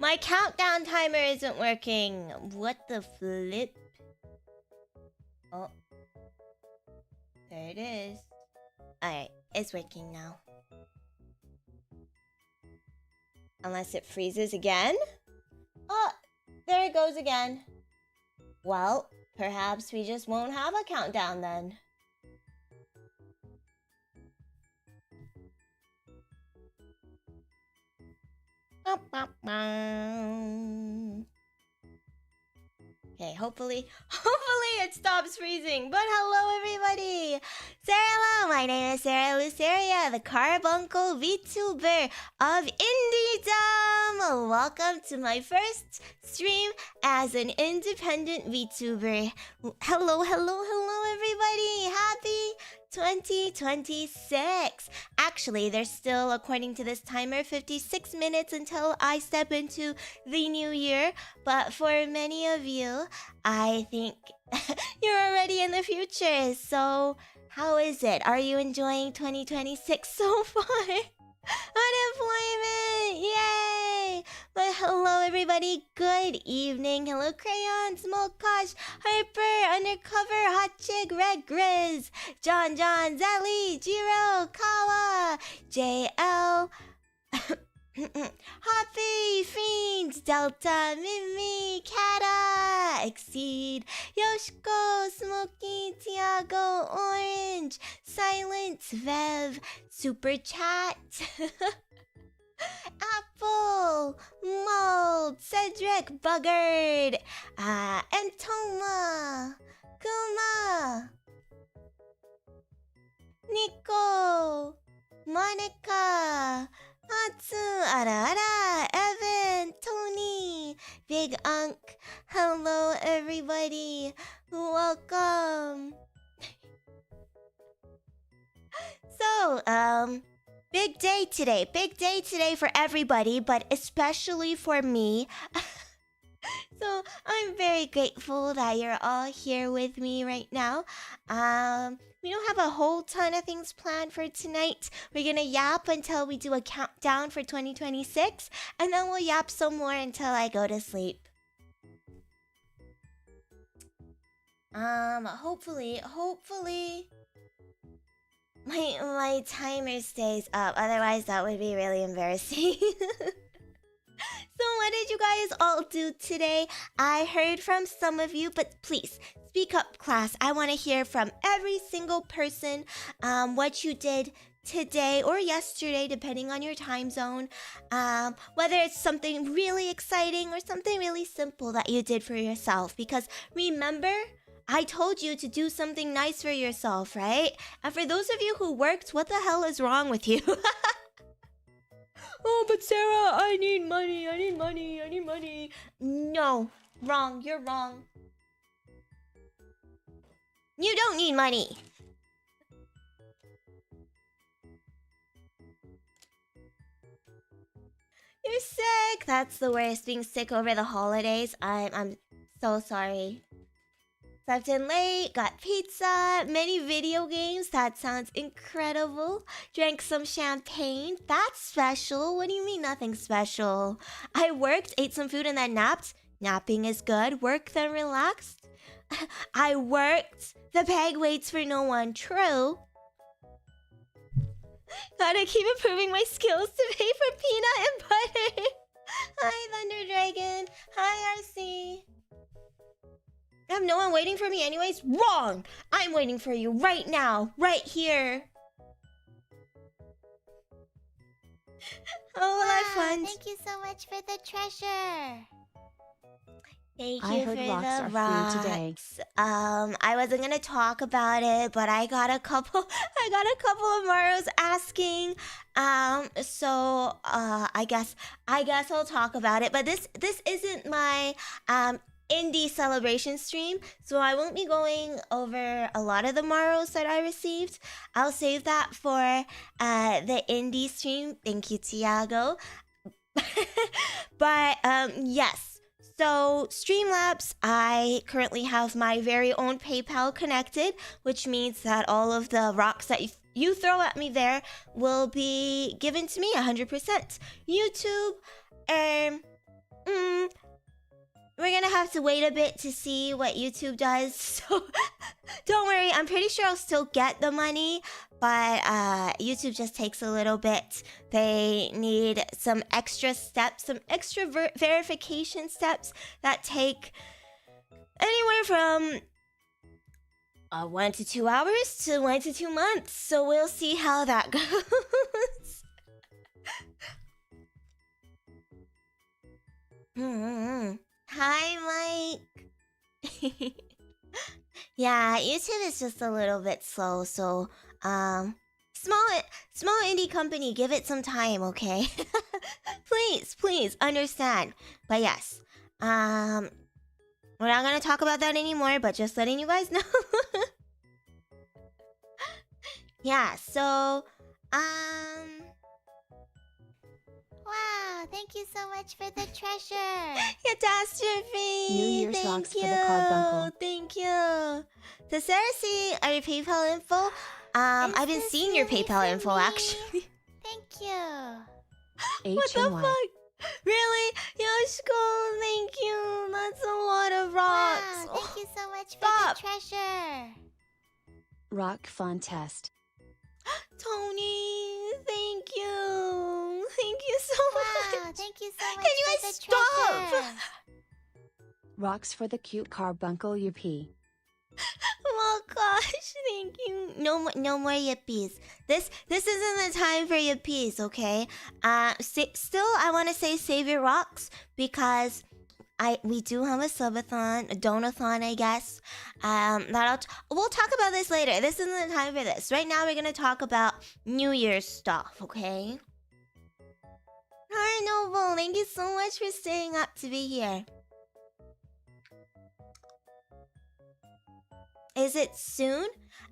My countdown timer isn't working. What the flip? Oh. There it is. Alright, it's working now. Unless it freezes again? Oh, there it goes again. Well, perhaps we just won't have a countdown then. Okay, hopefully it stops freezing. But hello, everybody! Hello, my name is Cera Luceria, the carbuncle VTuber of Indiedom. Welcome to my first stream as an independent VTuber. Hello, everybody! Happy 2026. Actually, there's still, according to this timer, 56 minutes until I step into the new year. But for many of you, I think you're already in the future. So how is it? Are you enjoying 2026 so far? Unemployment! Yay! But hello, everybody. Good evening. Hello, Crayon, Smolkosh, Harper, Undercover, Hot Chick, Red Grizz, JonJonH, Zelly, Jiro, Kawa, JL, Hoppy, Fiends, Delta, Mimy, Kata, Exceed, Yoshiko, Smoky, Thiago, Orange, Silence, Vev, Super Chat, Apple, Mold, Cedric, Buggard, and Toma, Kuma, Nico, Monica, Atsu, Ara, Evan, Tony, Big Unk. Hello, everybody. Welcome. So, big day today. Big day today for everybody, but especially for me. So, I'm very grateful that you're all here with me right now. We don't have a whole ton of things planned for tonight. We're gonna yap until we do a countdown for 2026, and then we'll yap some more until I go to sleep. Hopefully my timer stays up. Otherwise, that would be really embarrassing. So what did you guys all do today? I heard from some of you, but please speak up, class. I want to hear from every single person what you did today or yesterday, depending on your time zone. Whether it's something really exciting or something really simple that you did for yourself. Because remember, I told you to do something nice for yourself, right? And for those of you who worked, what the hell is wrong with you? Oh, but Sarah, I need money. No, wrong. You're wrong. You don't need money. You're sick. That's the worst, being sick over the holidays. I'm so sorry. Slept in late, got pizza, many video games. That sounds incredible. Drank some champagne. That's special. What do you mean nothing special? I worked, ate some food, and then napped. Napping is good. Work, then relaxed. I worked. The peg waits for no one. True. Gotta keep improving my skills to pay for peanut and butter. Hi, Thunder Dragon. Hi, RC. I have no one waiting for me anyways? Wrong! I'm waiting for you right now, right here. Oh, wow, fun. Thank you so much for the treasure. Thank you for the rocks. Today. I wasn't gonna talk about it, but I got a couple of Maros asking. So I guess I'll talk about it. But this isn't my indie celebration stream, so I won't be going over a lot of the Maros that I received. I'll save that for the indie stream. Thank you, Thiago. But yes. So, Streamlabs, I currently have my very own PayPal connected, which means that all of the rocks that you throw at me there will be given to me 100%. YouTube, we're gonna have to wait a bit to see what YouTube does. So don't worry, I'm pretty sure I'll still get the money, but YouTube just takes a little bit. They need some extra steps, some extra verification steps that take anywhere from 1 to 2 hours to 1 to 2 months. So we'll see how that goes. Hi, Mike. Yeah, YouTube is just a little bit slow, so small indie company, give it some time, okay? Please understand. But yes, we're not gonna talk about that anymore, but just letting you guys know. Yeah, so Wow, thank you so much for the treasure. Catastrophe! New Year's Thank rocks you. for the carbuncle. Thank you. Does Sarah see your PayPal info? I've been this seeing your really PayPal for info me? actually. Thank you. What the HMY. fuck? Really? Yoshiko, thank you. That's a lot of rocks. Wow, thank you so much for Stop. the treasure. Rock fun test. Tony, thank you. Thank you so Wow, much. thank you so much Can you for guys the stop? treasure. Rocks for the cute carbuncle you pee. Oh gosh, thank you. No more yippies. This isn't the time for yippies, okay? Still, I want to say save your rocks because we do have a subathon, a donathon, I guess. We'll talk about this later. This isn't the time for this. Right now, we're gonna talk about New Year's stuff, okay? Hi, Noble. Thank you so much for staying up to be here. Is it soon?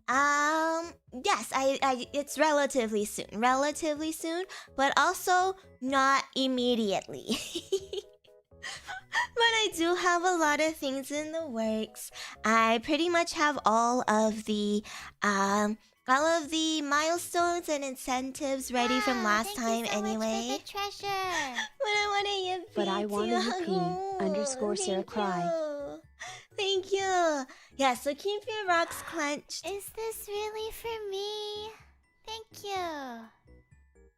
Yes, it's relatively soon, but also not immediately. But I do have a lot of things in the works. I pretty much have all of the milestones and incentives ready from last time anyway. Thank you so much for the treasure. But I want a yippee, But I want a yippee, Thiago. _ Sarah cry. Thank you. Yeah, so keep your rocks clenched. Is this really for me? Thank you.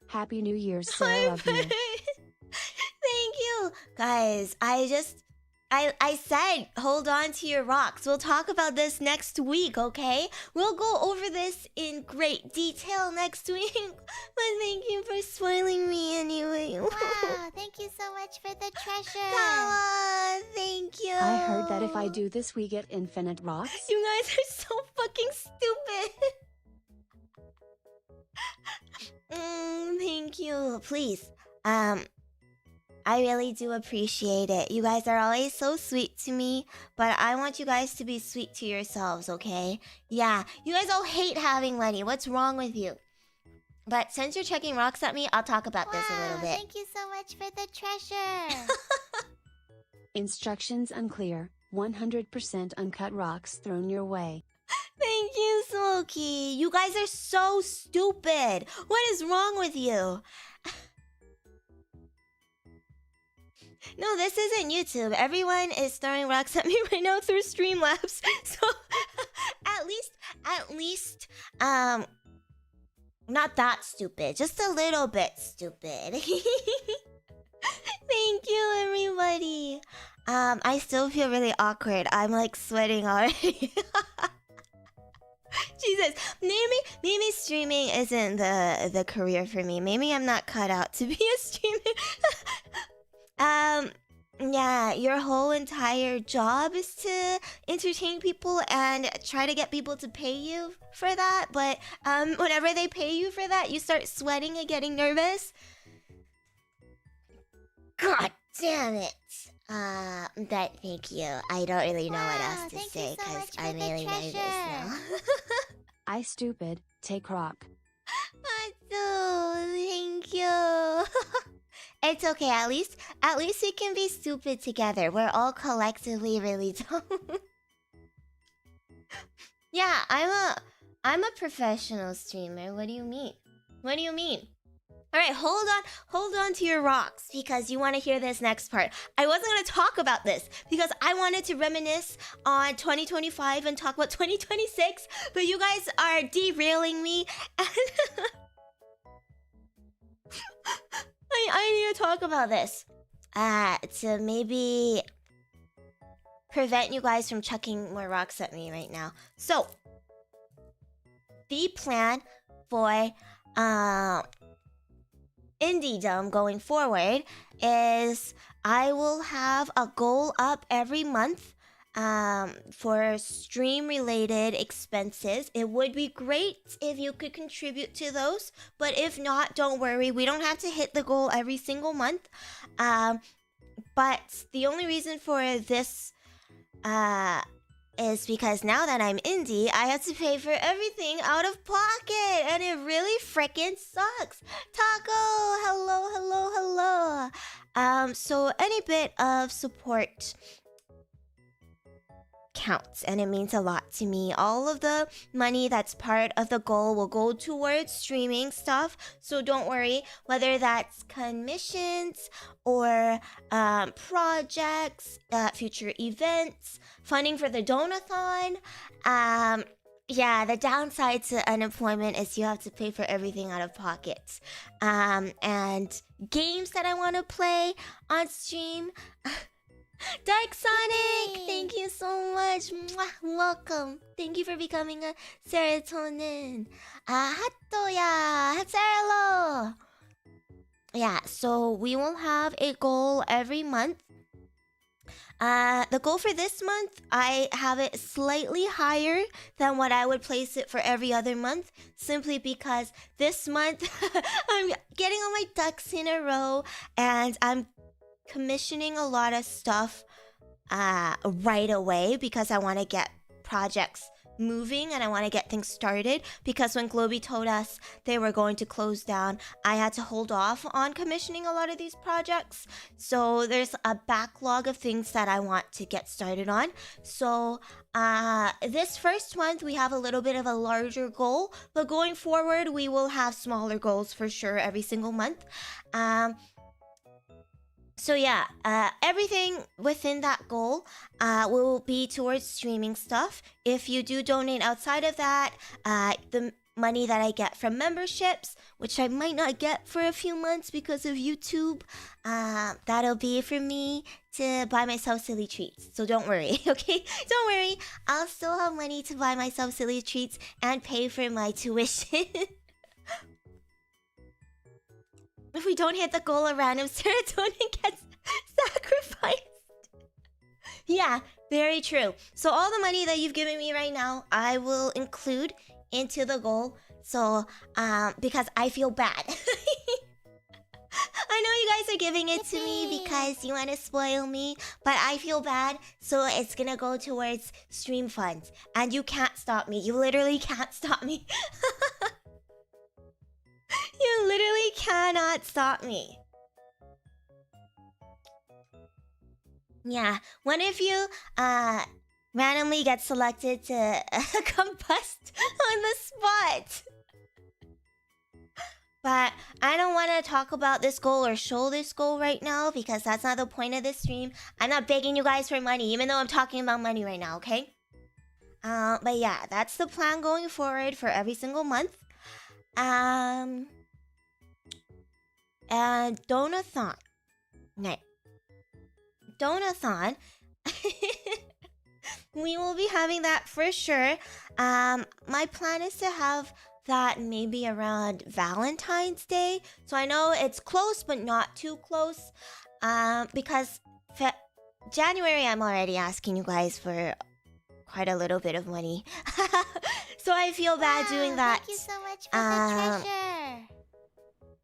Happy New Year, Sarah. Love you. Thank you. Guys, I said hold on to your rocks. We'll talk about this next week, okay? We'll go over this in great detail next week. But thank you for spoiling me anyway. Wow, thank you so much for the treasure. Kawa, thank you. I heard that if I do this, we get infinite rocks. You guys are so fucking stupid. Thank you. Please. I really do appreciate it. You guys are always so sweet to me, but I want you guys to be sweet to yourselves, okay? Yeah, you guys all hate having money. What's wrong with you? But since you're checking rocks at me, I'll talk about this a little bit. Thank you so much for the treasure. Instructions unclear. 100% uncut rocks thrown your way. Thank you, Smoky. You guys are so stupid. What is wrong with you? No, this isn't YouTube. Everyone is throwing rocks at me right now through Streamlabs. So, at least, not that stupid. Just a little bit stupid. Thank you, everybody. I still feel really awkward. I'm like sweating already. Jesus, maybe streaming isn't the career for me. Maybe I'm not cut out to be a streamer. Yeah, your whole entire job is to entertain people and try to get people to pay you for that. But whenever they pay you for that, you start sweating and getting nervous. God damn it. But thank you. I don't really know what else to say because I'm really nervous now. I stupid, take rock. Thank you. It's okay. At least we can be stupid together. We're all collectively really dumb. Yeah, I'm a professional streamer. What do you mean? What do you mean? All right, hold on to your rocks because you want to hear this next part. I wasn't going to talk about this because I wanted to reminisce on 2025 and talk about 2026, but you guys are derailing me and I need to talk about this to maybe prevent you guys from chucking more rocks at me right now. So, the plan for Indiedom going forward is I will have a goal up every month for stream related expenses. It would be great if you could contribute to those, but if not, don't worry, we don't have to hit the goal every single month. But the only reason for this is because now that I'm indie, I have to pay for everything out of pocket, and it really freaking sucks. Taco, hello. So any bit of support counts, and it means a lot to me. All of the money that's part of the goal will go towards streaming stuff, so don't worry, whether that's commissions or projects, future events, funding for the donathon. Yeah, the downside to unemployment is you have to pay for everything out of pocket. And games that I want to play on stream. Dark Sonic, thank you so much. Mwah, welcome. Thank you for becoming a Ceratonin. Hatoya, Hatsaralo. Yeah, so we will have a goal every month. The goal for this month, I have it slightly higher than what I would place it for every other month, simply because this month I'm getting all my ducks in a row and I'm commissioning a lot of stuff right away because I want to get projects moving and I want to get things started, because when Globy told us they were going to close down, I had to hold off on commissioning a lot of these projects. So there's a backlog of things that I want to get started on. So this first month we have a little bit of a larger goal, but going forward we will have smaller goals for sure every single month. So yeah, everything within that goal will be towards streaming stuff. If you do donate outside of that, the money that I get from memberships, which I might not get for a few months because of YouTube, that'll be for me to buy myself silly treats. So don't worry, okay? Don't worry, I'll still have money to buy myself silly treats and pay for my tuition. If we don't hit the goal, a random serotonin gets sacrificed. Yeah, very true. So all the money that you've given me right now, I will include into the goal. So, because I feel bad. I know you guys are giving it to me because you want to spoil me, but I feel bad, so it's gonna go towards stream funds. And you can't stop me. You literally can't stop me. You literally cannot stop me. Yeah, what if you randomly get selected to combust on the spot? But I don't want to talk about this goal or show this goal right now because that's not the point of this stream. I'm not begging you guys for money, even though I'm talking about money right now, okay? But yeah, that's the plan going forward for every single month. And donathon. Right. Donathon. We will be having that for sure. My plan is to have that maybe around Valentine's Day. So I know it's close, but not too close. Because January, I'm already asking you guys for quite a little bit of money. So I feel bad doing that. Thank you so much for the treasure.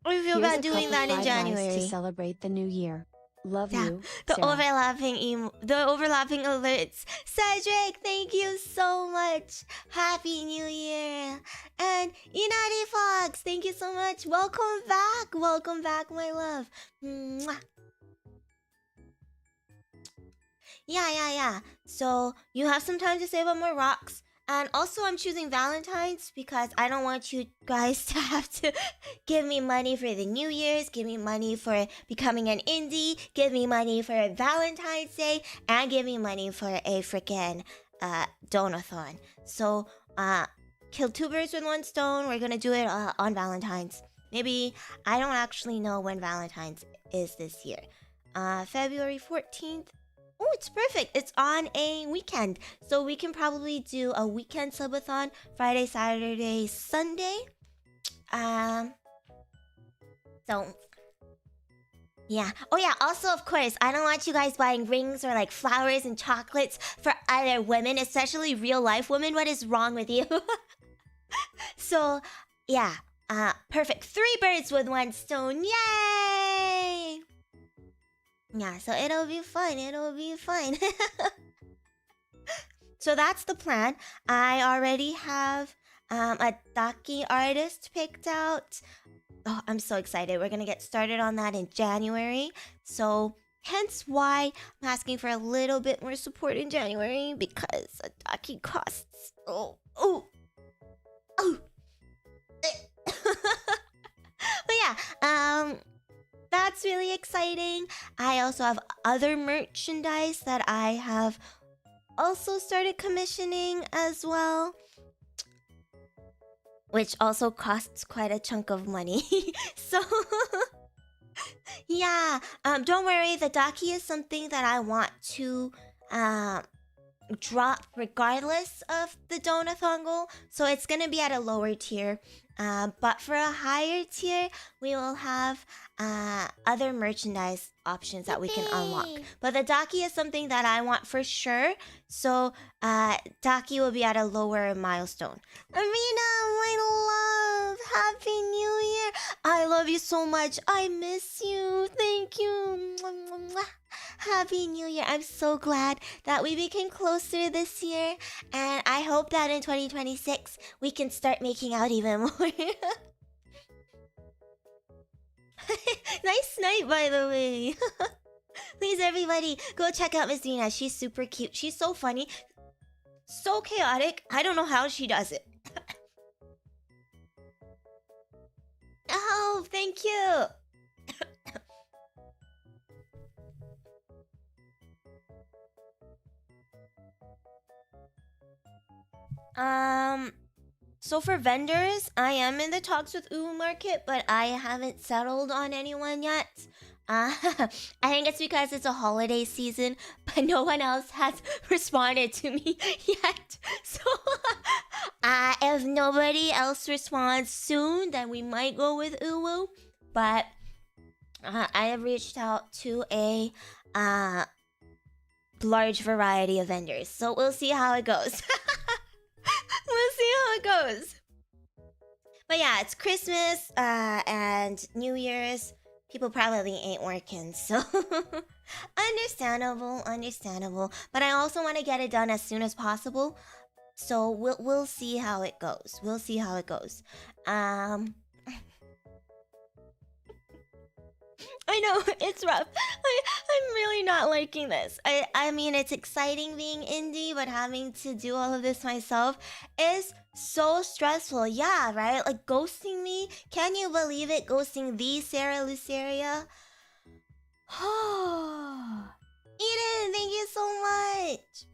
I feel bad doing that in Fried rice January. to celebrate the new year. Love you, The Sarah. overlapping alerts. Cedric, thank you so much. Happy New Year. And Inari Fox, thank you so much. Welcome back, my love. Mwah. Yeah. So you have some time to save up more rocks. And also I'm choosing Valentine's because I don't want you guys to have to give me money for the New Year's, give me money for becoming an indie, give me money for Valentine's Day, and give me money for a freaking donathon. So kill two birds with one stone. We're gonna do it on Valentine's. Maybe, I don't actually know when Valentine's is this year. February 14th. Oh, it's perfect. It's on a weekend. So we can probably do a weekend subathon. Friday, Saturday, Sunday. So, yeah. Oh yeah, also of course, I don't want you guys buying rings or like flowers and chocolates for other women, especially real life women. What is wrong with you? So, yeah. Perfect. 3 birds with 1 stone. Yay! Yeah, so it'll be fun. It'll be fun. So that's the plan. I already have a Daki artist picked out. Oh, I'm so excited. We're gonna get started on that in January. So hence why I'm asking for a little bit more support in January, because a Daki costs. Oh. But yeah, that's really exciting. I also have other merchandise that I have also started commissioning as well, which also costs quite a chunk of money. So yeah, don't worry, the Daki is something that I want to drop regardless of the donathon goal, so it's gonna be at a lower tier. But for a higher tier, we will have other merchandise options that we can unlock. But the Daki is something that I want for sure, so Daki will be at a lower milestone. Arena, my love! Happy New Year! I love you so much. I miss you. Thank you. Happy New Year. I'm so glad that we became closer this year, and I hope that in 2026 we can start making out even more. Nice night, by the way. Please, everybody, go check out Miss Dina. She's super cute. She's so funny. So chaotic. I don't know how she does it. Oh, thank you. So for vendors, I am in the talks with Uwu Market, but I haven't settled on anyone yet. I think it's because it's a holiday season, but no one else has responded to me yet. So if nobody else responds soon, then we might go with Uwu. But I have reached out to a large variety of vendors, so we'll see how it goes. We'll see how it goes. But yeah, it's Christmas and New Year's. People probably ain't working, so understandable. But I also want to get it done as soon as possible. So we'll see how it goes. We'll see how it goes. I know, it's rough. I'm really not liking this. I mean, it's exciting being indie, but having to do all of this myself is so stressful. Yeah, right? Like, ghosting me? Can you believe it? Ghosting the Cera Luceria? Eden, thank you so much!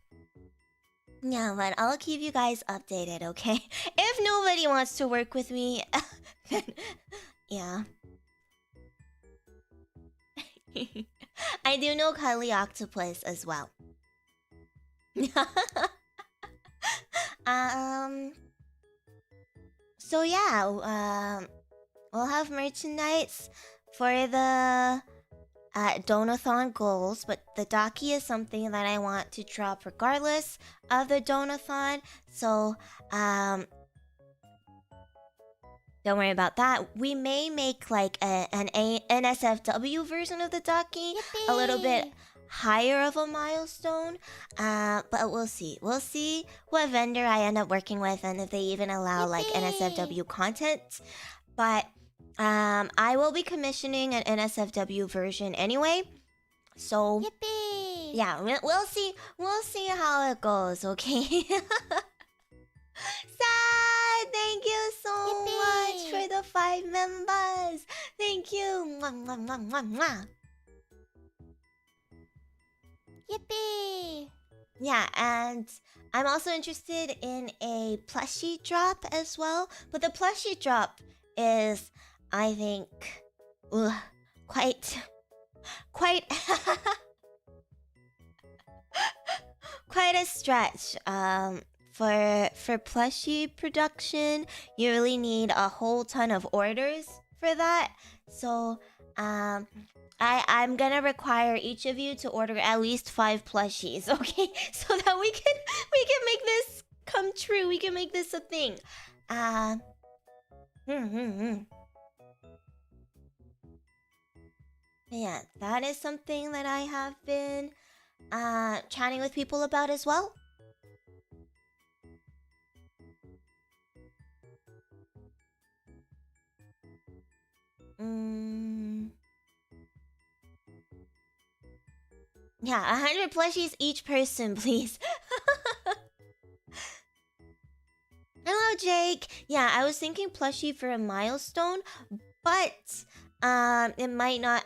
Yeah, but I'll keep you guys updated, okay? If nobody wants to work with me, then... yeah. I do know Cuddly Octopus as well. So yeah, we'll have merchandise for the donathon goals, but the Daki is something that I want to drop regardless of the donathon. So don't worry about that. We may make like an NSFW version of the Daki, a little bit higher of a milestone, but we'll see. We'll see what vendor I end up working with and if they even allow like NSFW content. But I will be commissioning an NSFW version anyway. So yeah, we'll see. We'll see how it goes. Okay. Sad! Thank you so much Yippee! for the 5 members. Thank you. Mwah, mwah, mwah, mwah, mwah. Yippee! Yeah, and I'm also interested in a plushie drop as well. But the plushie drop is, I think, quite quite a stretch. For plushie production, you really need a whole ton of orders for that. So I'm gonna require each of you to order at least 5 plushies, okay? So that we can make this come true. We can make this a thing. Yeah, that is something that I have been chatting with people about as well. Yeah, 100 plushies each person, please. Hello, Jake. Yeah, I was thinking plushie for a milestone, but it might not.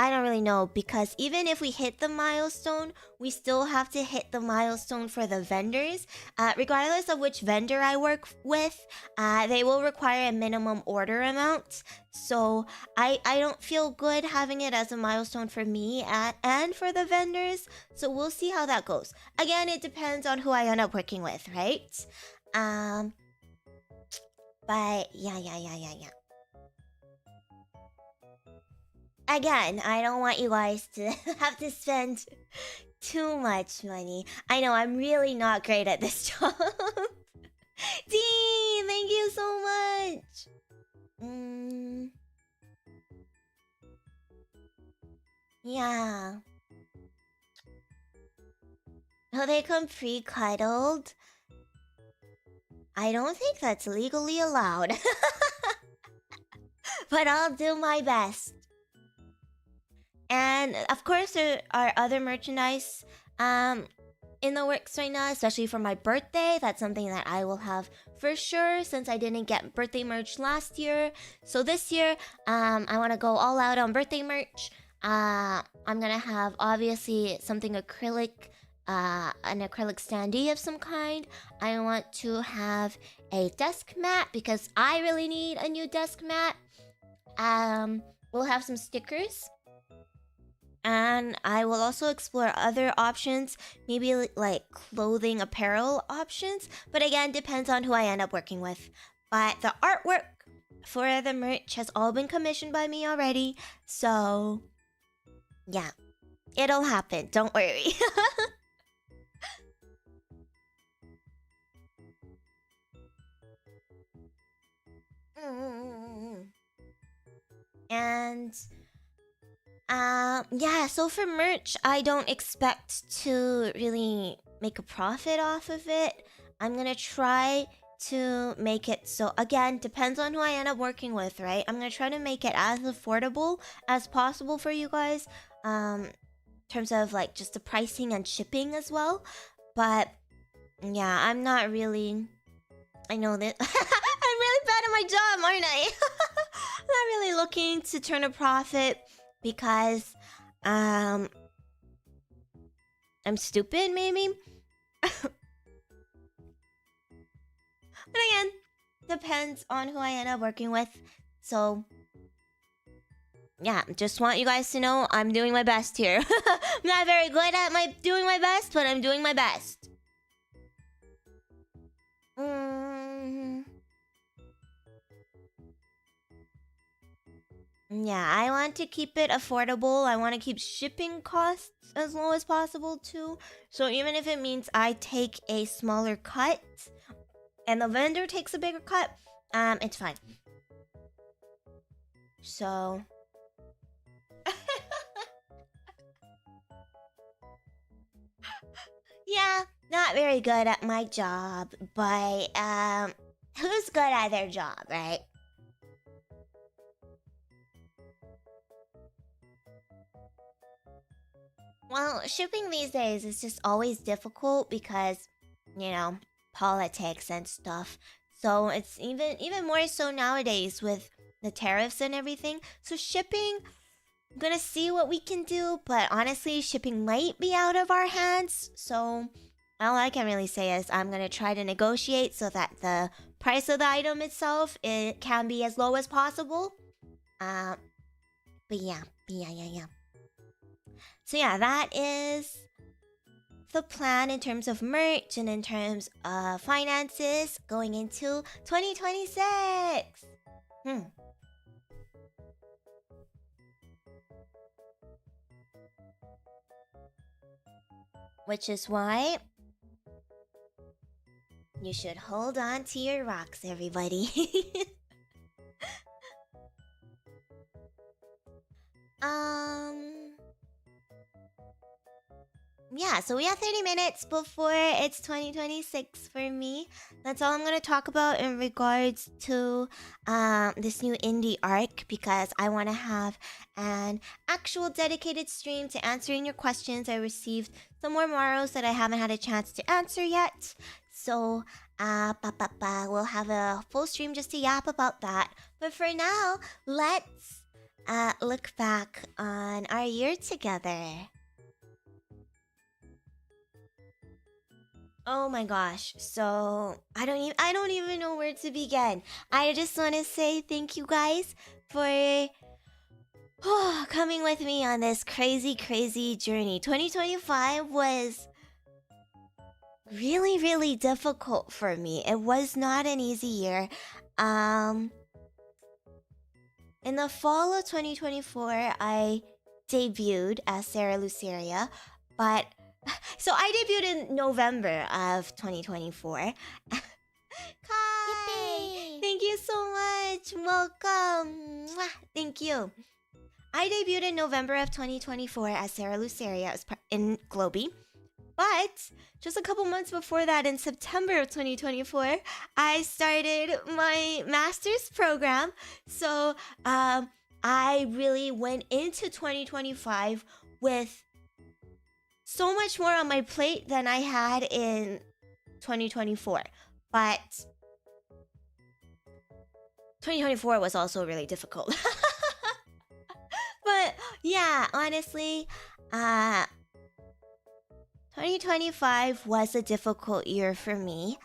I don't really know, because even if we hit the milestone, we still have to hit the milestone for the vendors. Regardless of which vendor I work with, they will require a minimum order amount. So I don't feel good having it as a milestone for me and for the vendors. So we'll see how that goes. Again, it depends on who I end up working with, right? But yeah. Again, I don't want you guys to have to spend too much money. I know I'm really not great at this job. Dean, thank you so much. Yeah. Oh, they come pre-cuddled? I don't think that's legally allowed. But I'll do my best. And of course, there are other merchandise in the works right now, especially for my birthday. That's something that I will have for sure, since I didn't get birthday merch last year. So this year, I want to go all out on birthday merch. I'm gonna have obviously something acrylic, an acrylic standee of some kind. I want to have a desk mat because I really need a new desk mat. We'll have some stickers. And I will also explore other options, maybe like clothing, apparel options. But again, depends on who I end up working with. But the artwork for the merch has all been commissioned by me already. So, yeah, it'll happen. Don't worry. And yeah, so for merch, I don't expect to really make a profit off of it. I'm gonna try to make it so, again, depends on who I end up working with, right? I'm gonna try to make it as affordable as possible for you guys, in terms of like just the pricing and shipping as well. But yeah, I'm not really, I know that I'm really bad at my job, aren't I? I'm not really looking to turn a profit because I'm stupid, maybe. But again, depends on who I end up working with. So yeah, just want you guys to know I'm doing my best here. I'm not very good at doing my best, but I'm doing my best. Yeah, I want to keep it affordable. I want to keep shipping costs as low as possible too. So even if it means I take a smaller cut and the vendor takes a bigger cut, it's fine. So yeah, not very good at my job, but who's good at their job, right? Well, shipping these days is just always difficult because, you know, politics and stuff. So it's even more so nowadays with the tariffs and everything. So shipping, I'm gonna see what we can do, but honestly, shipping might be out of our hands. So all I can really say is I'm gonna try to negotiate so that the price of the item itself, it can be as low as possible. But yeah. So yeah, that is the plan in terms of merch and in terms of finances going into 2026. Which is why you should hold on to your rocks, everybody. Yeah, so we have 30 minutes before it's 2026 for me. That's all I'm gonna talk about in regards to this new indie arc, because I want to have an actual dedicated stream to answering your questions. I received some more Moros that I haven't had a chance to answer yet. So, we'll have a full stream just to yap about that. But for now, let's look back on our year together. Oh my gosh, so I don't even know where to begin. I just want to say thank you guys for coming with me on this crazy journey. 2025 was really difficult for me. It was not an easy year. In the fall of 2024, I debuted as Cera Luceria, but so I debuted in November of 2024. Kai! Thank you so much! Welcome! Mwah! Thank you. I debuted in November of 2024 as Cera Luceria in Globy. But just a couple months before that, in September of 2024, I started my master's program. So I really went into 2025 with so much more on my plate than I had in 2024. But 2024 was also really difficult. But yeah, honestly, 2025 was a difficult year for me.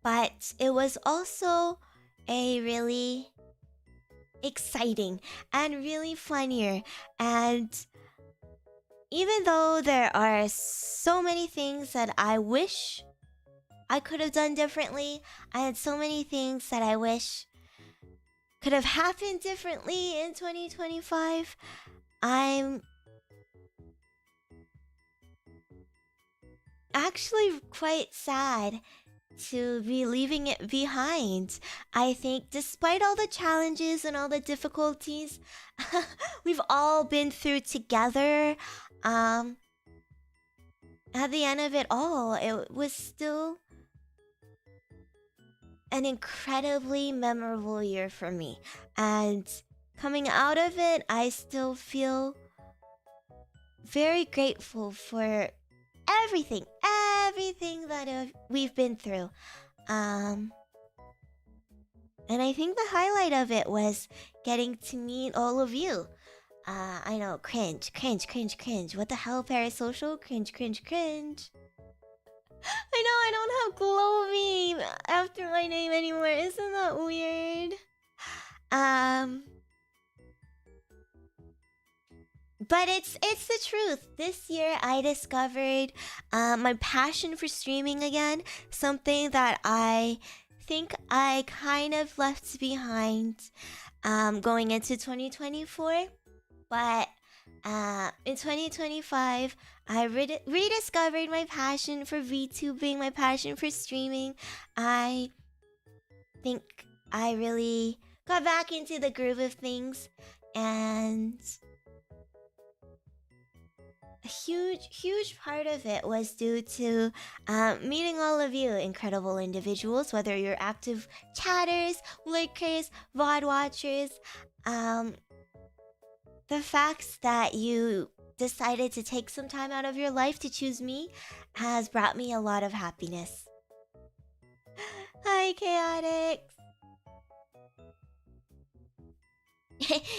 But it was also a really exciting and really fun year. And even though there are so many things that I wish I could have done differently, I had so many things that I wish could have happened differently in 2025, I'm actually quite sad to be leaving it behind. I think despite all the challenges and all the difficulties we've all been through together, at the end of it all, it was still an incredibly memorable year for me. And coming out of it, I still feel very grateful for everything that we've been through. And I think the highlight of it was getting to meet all of you. I know, cringe. What the hell, parasocial? Cringe. I know I don't have Glowy after my name anymore. Isn't that weird? But it's the truth. This year I discovered my passion for streaming again. Something that I think I kind of left behind going into 2024. But in 2025, I rediscovered my passion for VTubing, my passion for streaming. I think I really got back into the groove of things, and a huge part of it was due to meeting all of you incredible individuals, whether you're active chatters, lurkers, VOD watchers. The fact that you decided to take some time out of your life to choose me has brought me a lot of happiness. Hi, Chaotix.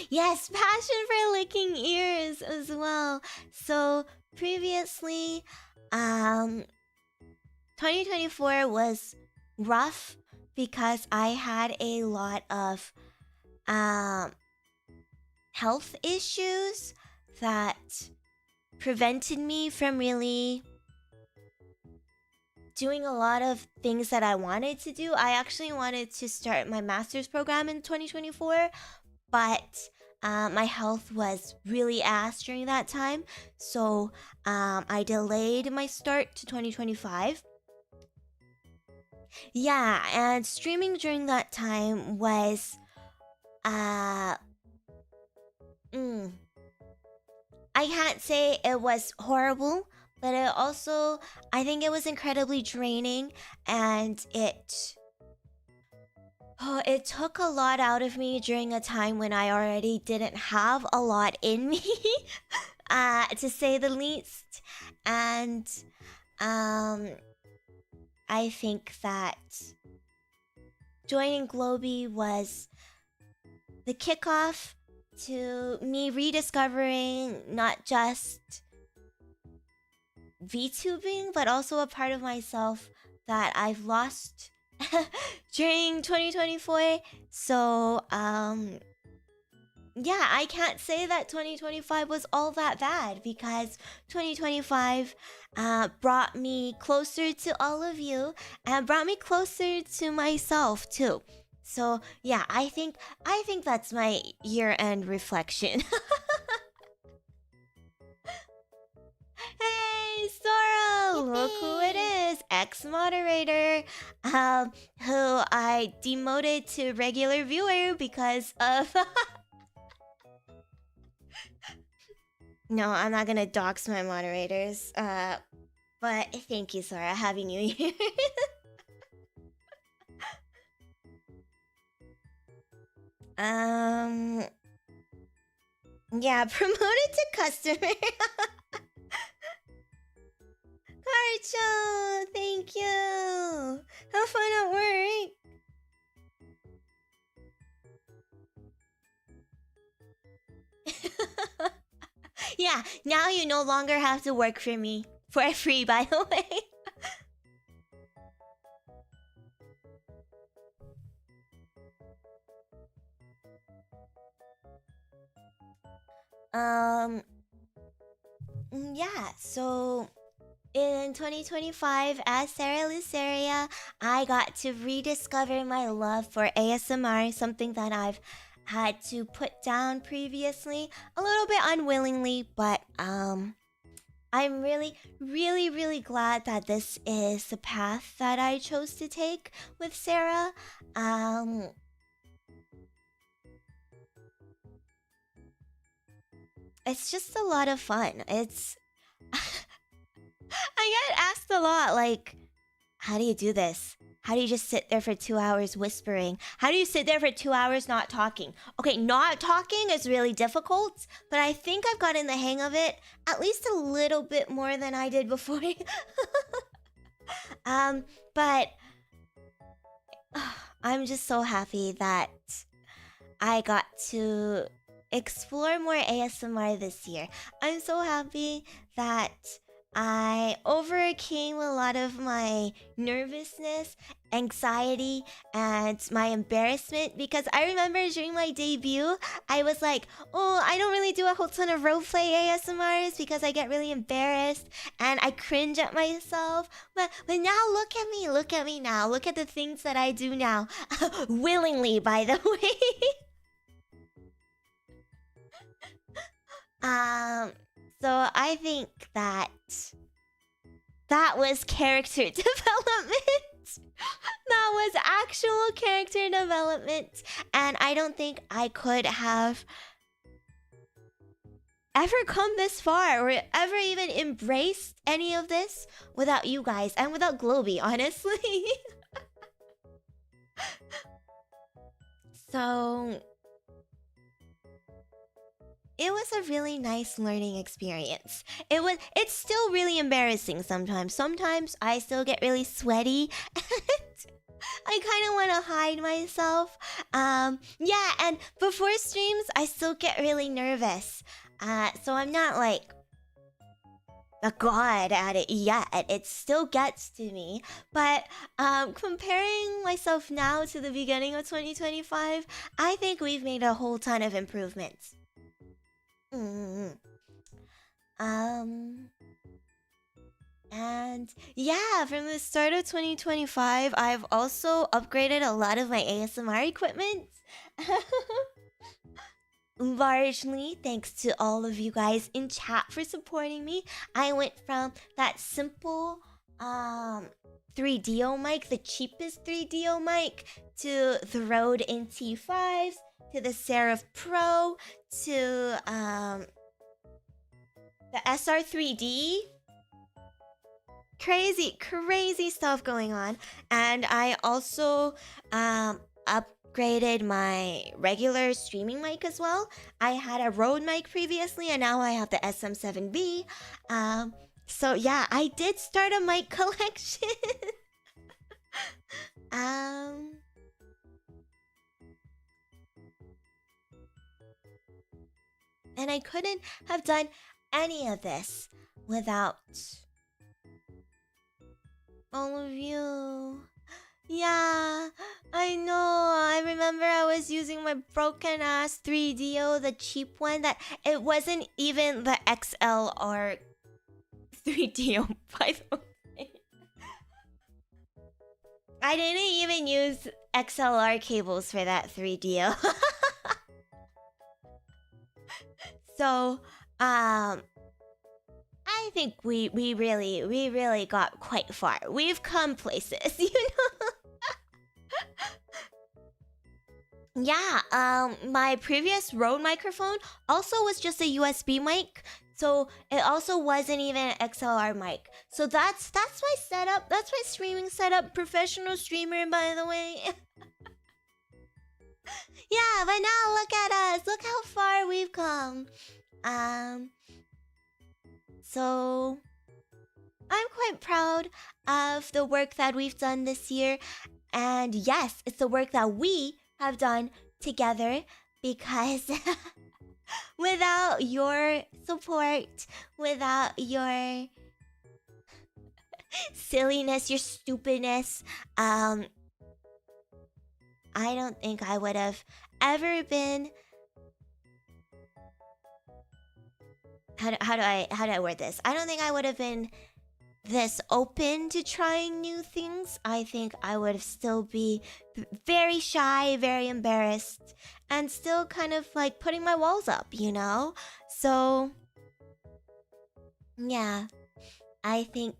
Yes, passion for licking ears as well. So previously, 2024 was rough because I had a lot of health issues that prevented me from really doing a lot of things that I wanted to do. I actually wanted to start my master's program in 2024, but my health was really ass during that time. So I delayed my start to 2025. Yeah, and streaming during that time was I can't say it was horrible, but I think it was incredibly draining, and it took a lot out of me during a time when I already didn't have a lot in me, to say the least. And I think that joining Globy was the kickoff to me rediscovering not just VTubing, but also a part of myself that I've lost during 2024. So, yeah, I can't say that 2025 was all that bad, because 2025 brought me closer to all of you and brought me closer to myself too. So yeah, I think that's my year-end reflection. Hey, Sora! Look who it is! Ex-moderator, who I demoted to regular viewer because of... No, I'm not gonna dox my moderators. But thank you, Sora. Happy New Year. Yeah, promoted to customer. Carcho, thank you. Have fun at work. Yeah, now you no longer have to work for me. For free, by the way. Yeah, so in 2025, as Cera Luceria, I got to rediscover my love for ASMR, something that I've had to put down previously, a little bit unwillingly, but I'm really, really, really glad that this is the path that I chose to take with Cera. It's just a lot of fun. It's... I get asked a lot, like, how do you do this? How do you just sit there for 2 hours whispering? How do you sit there for 2 hours not talking? Okay, not talking is really difficult, but I think I've gotten the hang of it at least a little bit more than I did before. But I'm just so happy that I got to explore more ASMR this year. I'm so happy that I overcame a lot of my nervousness, anxiety, and my embarrassment, because I remember during my debut, I was like, oh, I don't really do a whole ton of roleplay ASMRs because I get really embarrassed and I cringe at myself. But now look at me now. Look at the things that I do now. Willingly, by the way. So I think that was character development. That was actual character development. And I don't think I could have ever come this far or ever even embraced any of this without you guys and without Globy, honestly. So it was a really nice learning experience. It's still really embarrassing sometimes. Sometimes I still get really sweaty. I kind of want to hide myself. Yeah, and before streams, I still get really nervous. So I'm not like a god at it yet. It still gets to me. But comparing myself now to the beginning of 2025, I think we've made a whole ton of improvements. And yeah, from the start of 2025, I've also upgraded a lot of my ASMR equipment. Largely thanks to all of you guys in chat for supporting me. I went from that simple 3DO mic, the cheapest 3DO mic, to the Rode NT5s, to the Seraph Pro, to the SR3D. Crazy stuff going on. And I also upgraded my regular streaming mic as well. I had a Rode mic previously, and now I have the SM7B. So yeah, I did start a mic collection. And I couldn't have done any of this without all of you. Yeah, I know. I remember I was using my broken ass 3DO, the cheap one that it wasn't even the XLR 3DO, by the way. I didn't even use XLR cables for that 3DO. So, I think we really got quite far. We've come places, you know? Yeah, my previous Rode microphone also was just a USB mic. So it also wasn't even an XLR mic. So that's my setup. That's my streaming setup. Professional streamer, by the way. Yeah, but now look at us. Look how far we've come. So I'm quite proud of the work that we've done this year. And yes, it's the work that we have done together, because without your support, without your silliness, your stupidness, I don't think I would have ever been... How do I word this? I don't think I would have been this open to trying new things. I think I would still be very shy, very embarrassed, and still kind of like putting my walls up, you know? So yeah, I think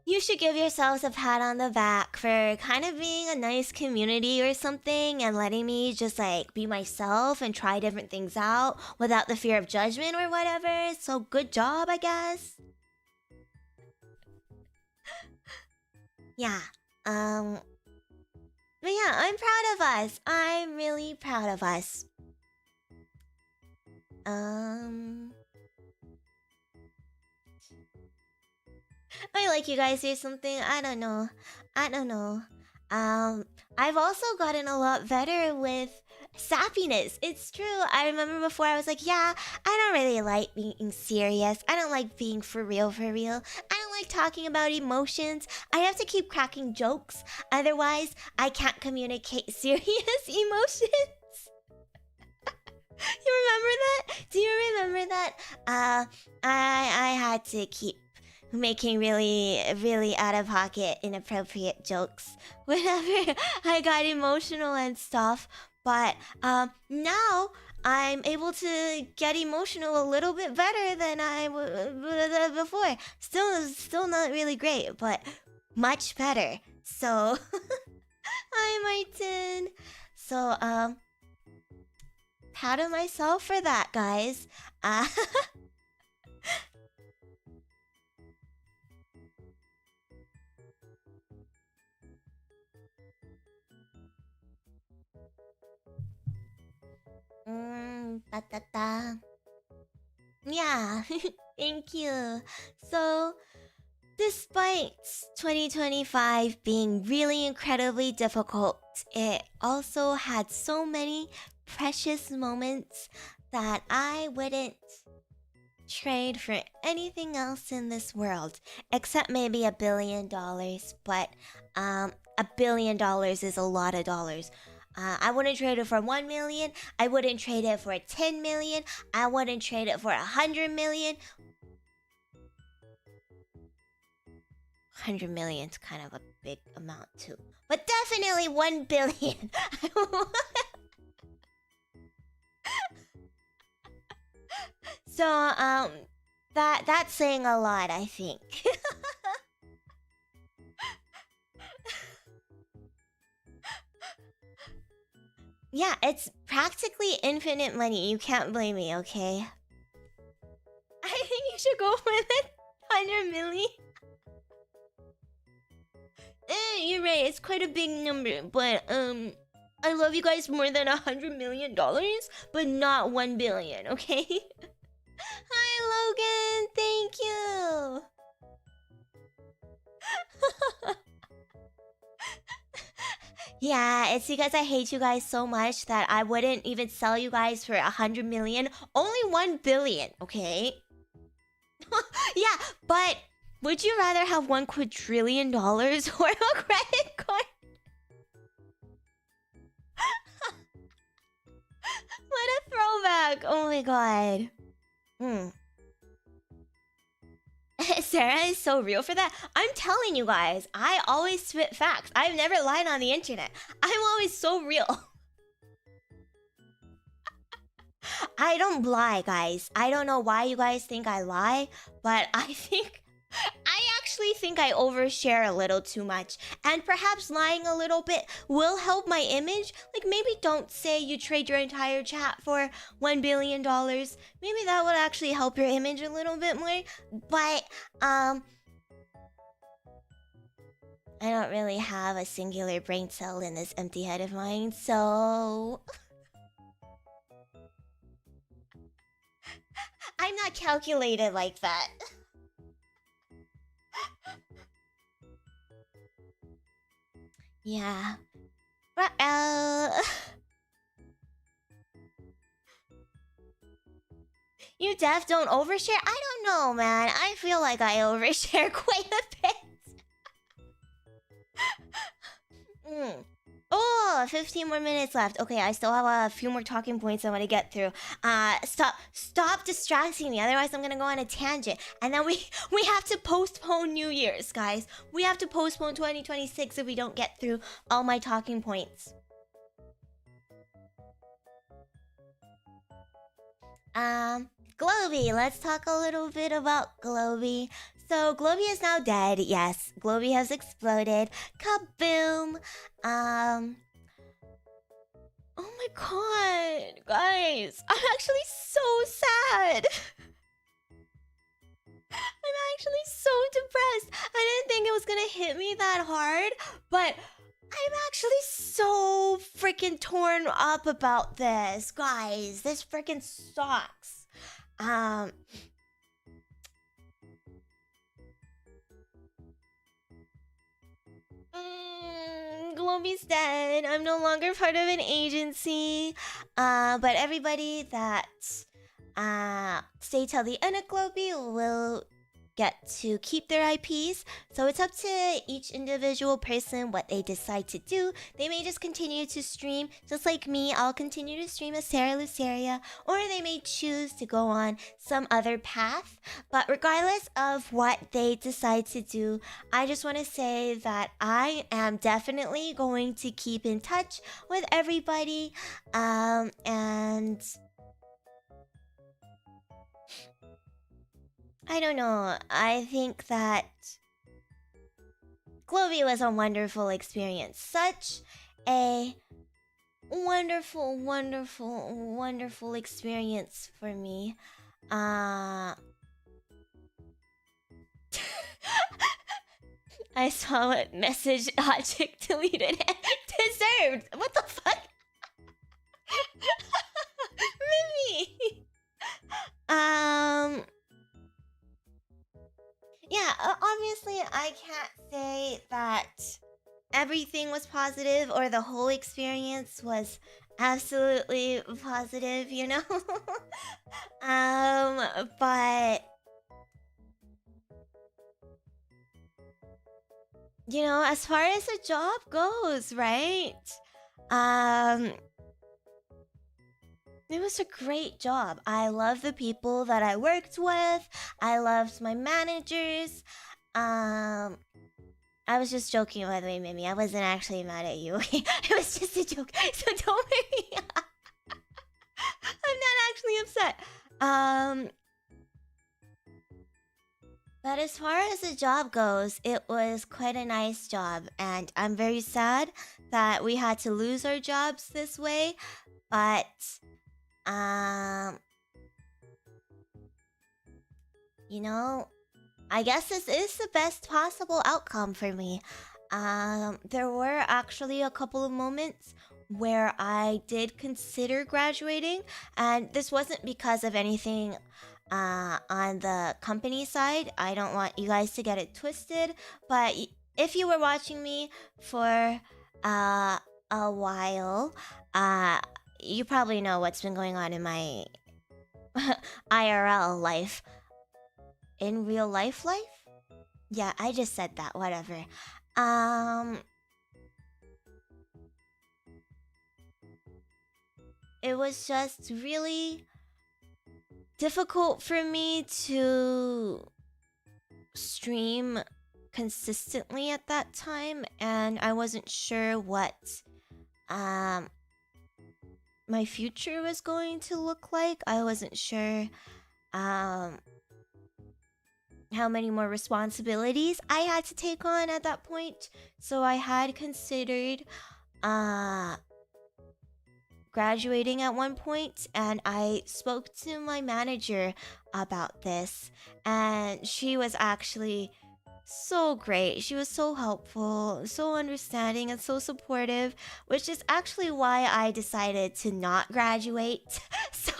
you should give yourselves a pat on the back for kind of being a nice community or something, and letting me just like be myself and try different things out without the fear of judgment or whatever. So good job, I guess. Yeah. But yeah, I'm proud of us. I'm really proud of us. I like you guys or something. I don't know. I've also gotten a lot better with sappiness. It's true. I remember before I was like, yeah, I don't really like being serious. I don't like being for real. I don't like talking about emotions. I have to keep cracking jokes. Otherwise, I can't communicate serious emotions. You remember that? Do you remember that? I had to keep making really out of pocket inappropriate jokes whenever I got emotional and stuff. But now I'm able to get emotional a little bit better than I was before. Still not really great, but much better. So hi Martin. So proud of myself for that, guys. Yeah, thank you. So Despite 2025 being really incredibly difficult, it also had so many precious moments that I wouldn't trade for anything else in this world, except maybe $1 billion. But $1 billion is a lot of dollars. I wouldn't trade it for 1 million. I wouldn't trade it for 10 million. I wouldn't trade it for 100 million. 100 million is kind of a big amount too, but definitely 1 billion. So that's saying a lot, I think. Yeah, it's practically infinite money. You can't blame me, okay? I think you should go for the 100 million. You're right, it's quite a big number, but I love you guys more than $100 million, but not 1 billion, okay? Hi Logan, thank you. Yeah, it's because I hate you guys so much that I wouldn't even sell you guys for 100 million, only 1 billion, okay? Yeah, but would you rather have $1 quadrillion or a credit card? What a throwback! Oh my god. Sarah is so real for that. I'm telling you guys, I always spit facts. I've never lied on the internet. I'm always so real. I don't lie, guys. I don't know why you guys think I lie, but I actually think I overshare a little too much. And perhaps lying a little bit will help my image. Like, maybe don't say you trade your entire chat for $1 billion. Maybe that would actually help your image a little bit more. But, I don't really have a singular brain cell in this empty head of mine, so... I'm not calculated like that. Yeah. You def don't overshare? I don't know, man. I feel like I overshare quite a bit. Oh, 15 more minutes left. Okay, I still have a few more talking points I want to get through. Stop distracting me. Otherwise, I'm gonna go on a tangent. And then we have to postpone New Year's, guys. We have to postpone 2026 if we don't get through all my talking points. Globey. Let's talk a little bit about Globey. So, Globey is now dead. Yes, Globey has exploded. Kaboom! Oh my god, guys. I'm actually so sad. I'm actually so depressed. I didn't think it was gonna hit me that hard, but I'm actually so freaking torn up about this. Guys, this freaking sucks. Globey's dead. I'm no longer part of an agency. But everybody that stay till the end of Globey will get to keep their IPs. So it's up to each individual person what they decide to do. They may just continue to stream, just like me. I'll continue to stream as Cera Luceria, or they may choose to go on some other path. But regardless of what they decide to do, I just want to say that I am definitely going to keep in touch with everybody. And I don't know. I think that Globey was a wonderful experience. Such a wonderful, wonderful, wonderful experience for me. I saw what message Hotchick deleted. Deserved. What the fuck? Mimy. Yeah, obviously I can't say that everything was positive or the whole experience was absolutely positive, you know? But you know, as far as a job goes, right? It was a great job. I love the people that I worked with. I loved my managers. I was just joking, by the way, Mimy. I wasn't actually mad at you. It was just a joke, so don't make me. I'm not actually upset. But as far as the job goes, it was quite a nice job, and I'm very sad that we had to lose our jobs this way. But you know, I guess this is the best possible outcome for me. There were actually a couple of moments where I did consider graduating, and this wasn't because of anything on the company side. I don't want you guys to get it twisted, but if you were watching me for a while, you probably know what's been going on in my IRL life. In real life? Yeah, I just said that, whatever. It was just really difficult for me to stream consistently at that time, and I wasn't sure what my future was going to look like. I wasn't sure how many more responsibilities I had to take on at that point. So I had considered graduating at one point, and I spoke to my manager about this, and she was actually so great. She was so helpful, so understanding, and so supportive, which is actually why I decided to not graduate. So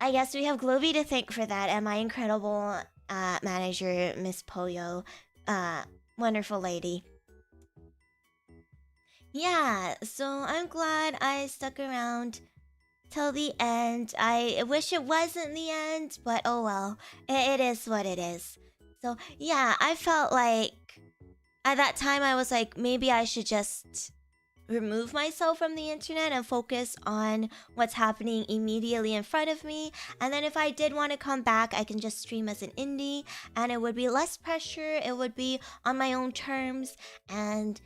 I guess we have Globy to thank for that, and my incredible manager, Miss Poyo. Wonderful lady. Yeah, so I'm glad I stuck around till the end. I wish it wasn't the end, but oh well. It is what it is. So yeah, I felt like at that time I was like, maybe I should just remove myself from the internet and focus on what's happening immediately in front of me. And then if I did want to come back, I can just stream as an indie, and it would be less pressure. It would be on my own terms and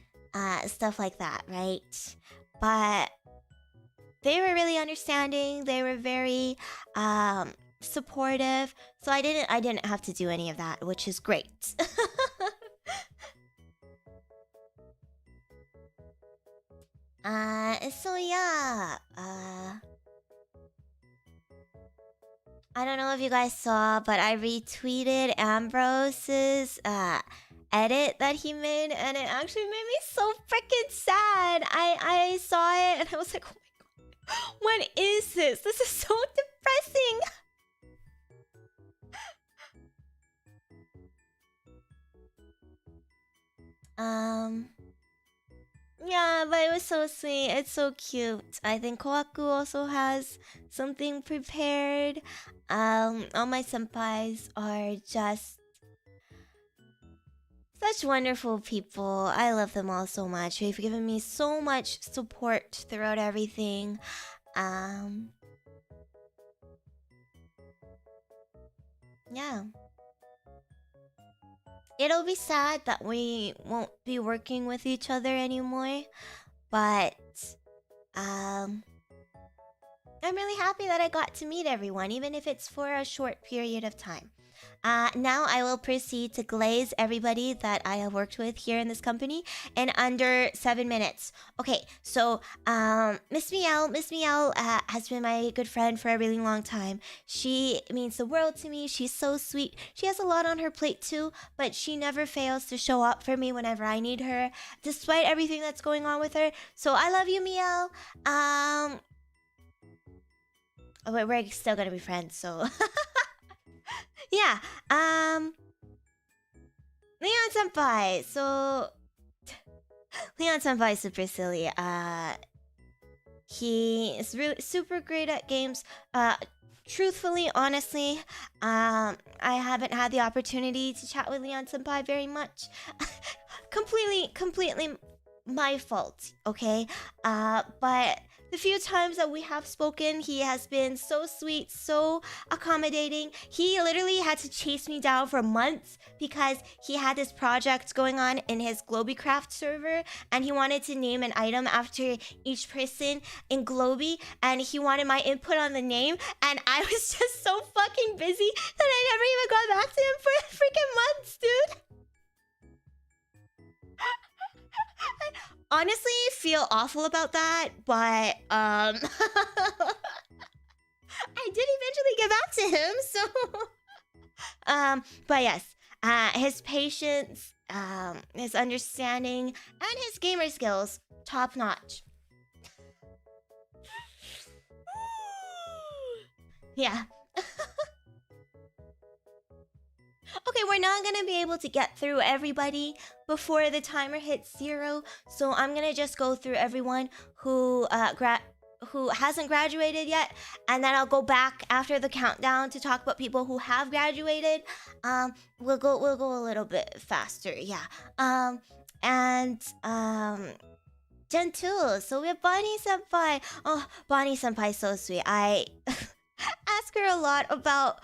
stuff like that, right? But they were really understanding. They were very supportive. So I didn't have to do any of that, which is great. So yeah, I don't know if you guys saw, but I retweeted Ambrose's edit that he made, and it actually made me so freaking sad. I saw it and I was like, oh my god, what is this? This is so depressing. Yeah, but it was so sweet. It's so cute. I think Koaku also has something prepared. All my senpais are just such wonderful people. I love them all so much. They've given me so much support throughout everything. Yeah. It'll be sad that we won't be working with each other anymore, but I'm really happy that I got to meet everyone, even if it's for a short period of time. Now I will proceed to glaze everybody that I have worked with here in this company in under 7 minutes. Okay, so Miss Meow has been my good friend for a really long time. She means the world to me. She's so sweet. She has a lot on her plate too, but she never fails to show up for me whenever I need her, despite everything that's going on with her. So I love you, Meow. We're still gonna be friends, so yeah, Leon Senpai. So Leon Senpai is super silly. He is really super great at games. Truthfully, honestly, I haven't had the opportunity to chat with Leon Senpai very much. completely my fault, okay? But the few times that we have spoken, he has been so sweet, so accommodating. He literally had to chase me down for months because he had this project going on in his Globicraft server, and he wanted to name an item after each person in Globy, and he wanted my input on the name, and I was just so fucking busy that I never even got back to him for freaking months, dude. Honestly, feel awful about that, but I did eventually get back to him, so but yes, his patience, his understanding, and his gamer skills, top notch. Yeah. Okay, we're not gonna be able to get through everybody before the timer hits 0, so I'm gonna just go through everyone who hasn't graduated yet, and then I'll go back after the countdown to talk about people who have graduated. We'll go a little bit faster, yeah. Gen 2, so we have Bonnie Senpai. Oh, Bonnie Senpai is so sweet. I ask her a lot about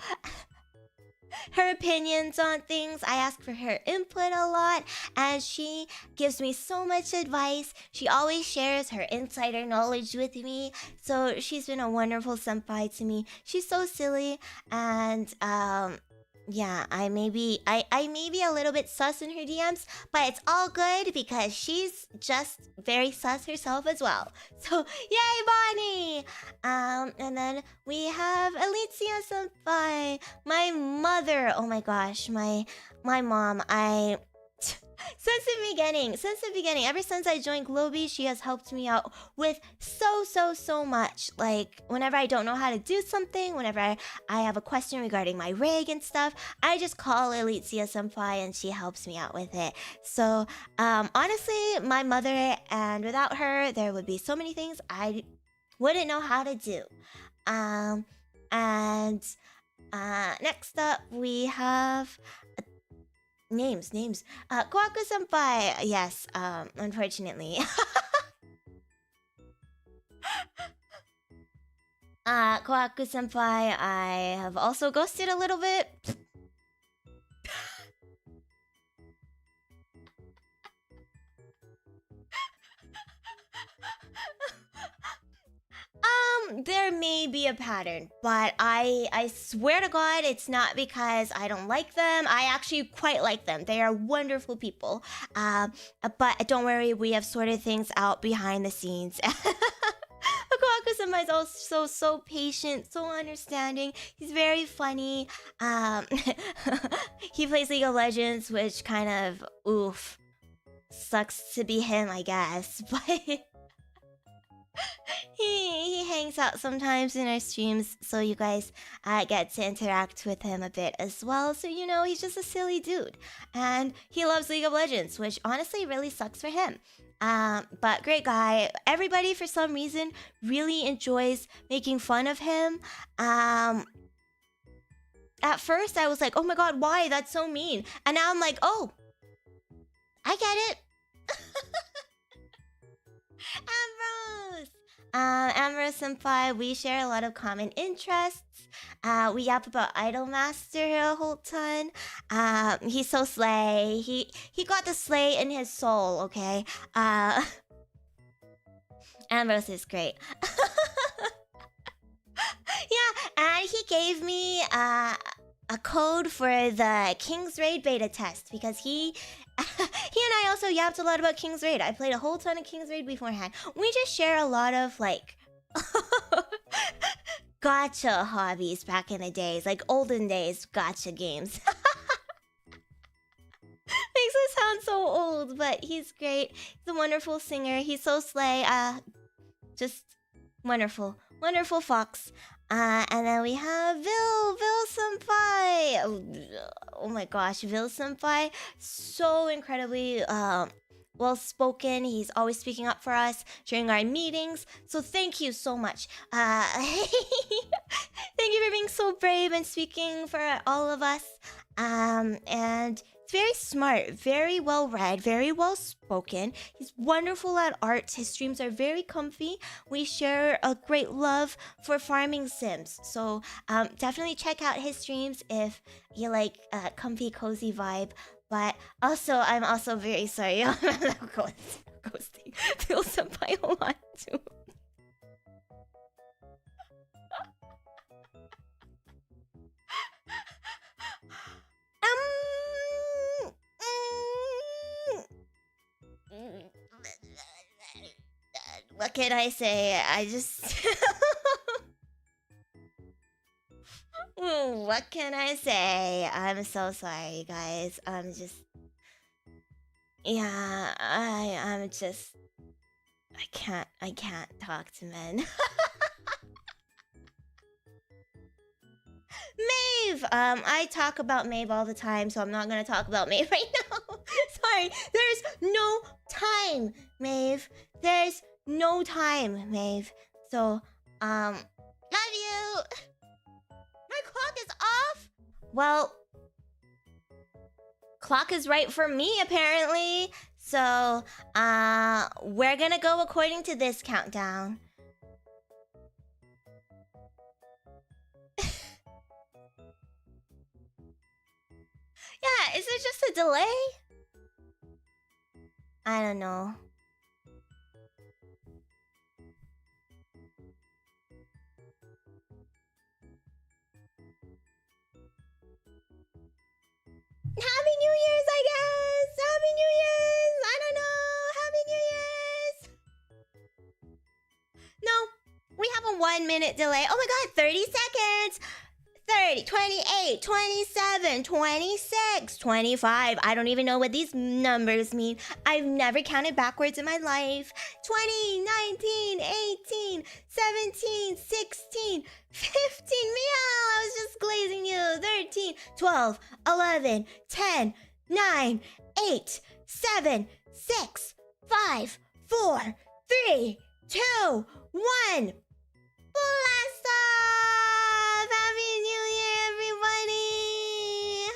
her opinions on things. I ask for her input a lot, and she gives me so much advice. She always shares her insider knowledge with me, so she's been a wonderful senpai to me. She's so silly, and yeah, I may be a little bit sus in her DMs, but it's all good because she's just very sus herself as well. So yay, Bonnie! And then we have Alicia Senpai, my mother. Oh my gosh, my mom. Since the beginning, ever since I joined Globy, she has helped me out with so much. Like, whenever I don't know how to do something, whenever I have a question regarding my rig and stuff, I just call Alicia Senpai and she helps me out with it. So, honestly, my mother, and without her, there would be so many things I wouldn't know how to do. Next up, we have... Names. Koaku Senpai. Yes, unfortunately. Koaku Senpai, I have also ghosted a little bit. There may be a pattern, but I swear to God, it's not because I don't like them. I actually quite like them. They are wonderful people. But don't worry, we have sorted things out behind the scenes. Koaku-senpai is also so patient, so understanding. He's very funny. He plays League of Legends, which kind of, oof, sucks to be him, I guess. But... He hangs out sometimes in our streams, so you guys get to interact with him a bit as well. So, you know, he's just a silly dude. And he loves League of Legends, which honestly really sucks for him. But great guy. Everybody, for some reason, really enjoys making fun of him. At first, I was like, oh my god, why? That's so mean. And now I'm like, oh, I get it. Ambrose Senpai, we share a lot of common interests. We yap about Idolmaster a whole ton. He's so slay. He got the slay in his soul, okay? Ambrose is great. Yeah, and he gave me a code for the King's Raid beta test because he and I also yapped a lot about King's Raid. I played a whole ton of King's Raid beforehand. We just share a lot of, like, gacha hobbies back in the days. Like, olden days gacha games. Makes us sound so old, but he's great. He's a wonderful singer. He's so slay. Just wonderful. wonderful fox. And then we have Vil Senpai. Oh my gosh, Vil Senpai, so incredibly well spoken. He's always speaking up for us during our meetings. So thank you so much. Thank you for being so brave and speaking for all of us. And it's very smart, very well read, very well spoken. He's wonderful at art. His streams are very comfy. We share a great love for farming sims. So definitely check out his streams if you like comfy, cozy vibe. But also, I'm also very sorry. I'm ghosting. Feel senpai a lot too. What can I say? I just... What can I say? I'm so sorry, guys. I'm just... Yeah, I'm just... I can't talk to men. Maeve! I talk about Maeve all the time, so I'm not gonna talk about Maeve right now. Sorry, there's no time, Maeve. There's no time, Maeve. So, love you! My clock is off? Well, clock is right for me, apparently. So, we're gonna go according to this countdown. Yeah, is it just a delay? I don't know. Happy New Year's, I guess! Happy New Year's! I don't know! Happy New Year's! No, we have a 1 minute delay. Oh my god, 30 seconds! 30, 28, 27, 26, 25. I don't even know what these numbers mean. I've never counted backwards in my life. 20, 19, 18, 17, 16, 15. Meow, I was just glazing you. 13, 12, 11, 10, 9, 8, 7, 6, 5, 4, 3, 2, 1. Blast off! Happy New Year, everybody!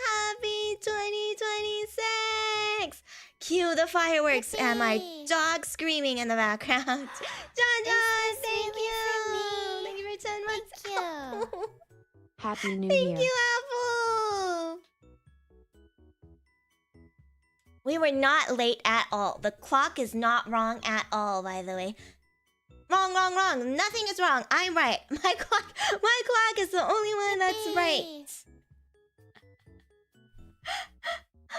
Happy 2026! Cue the fireworks and my dog screaming in the background. JonJonH, thank you! Thank you for 10 months. Thank you. Happy New Thank Year. you, Apple! We were not late at all. The clock is not wrong at all, by the way. Wrong, wrong, wrong. Nothing is wrong. I'm right. My clock is the only one that's right.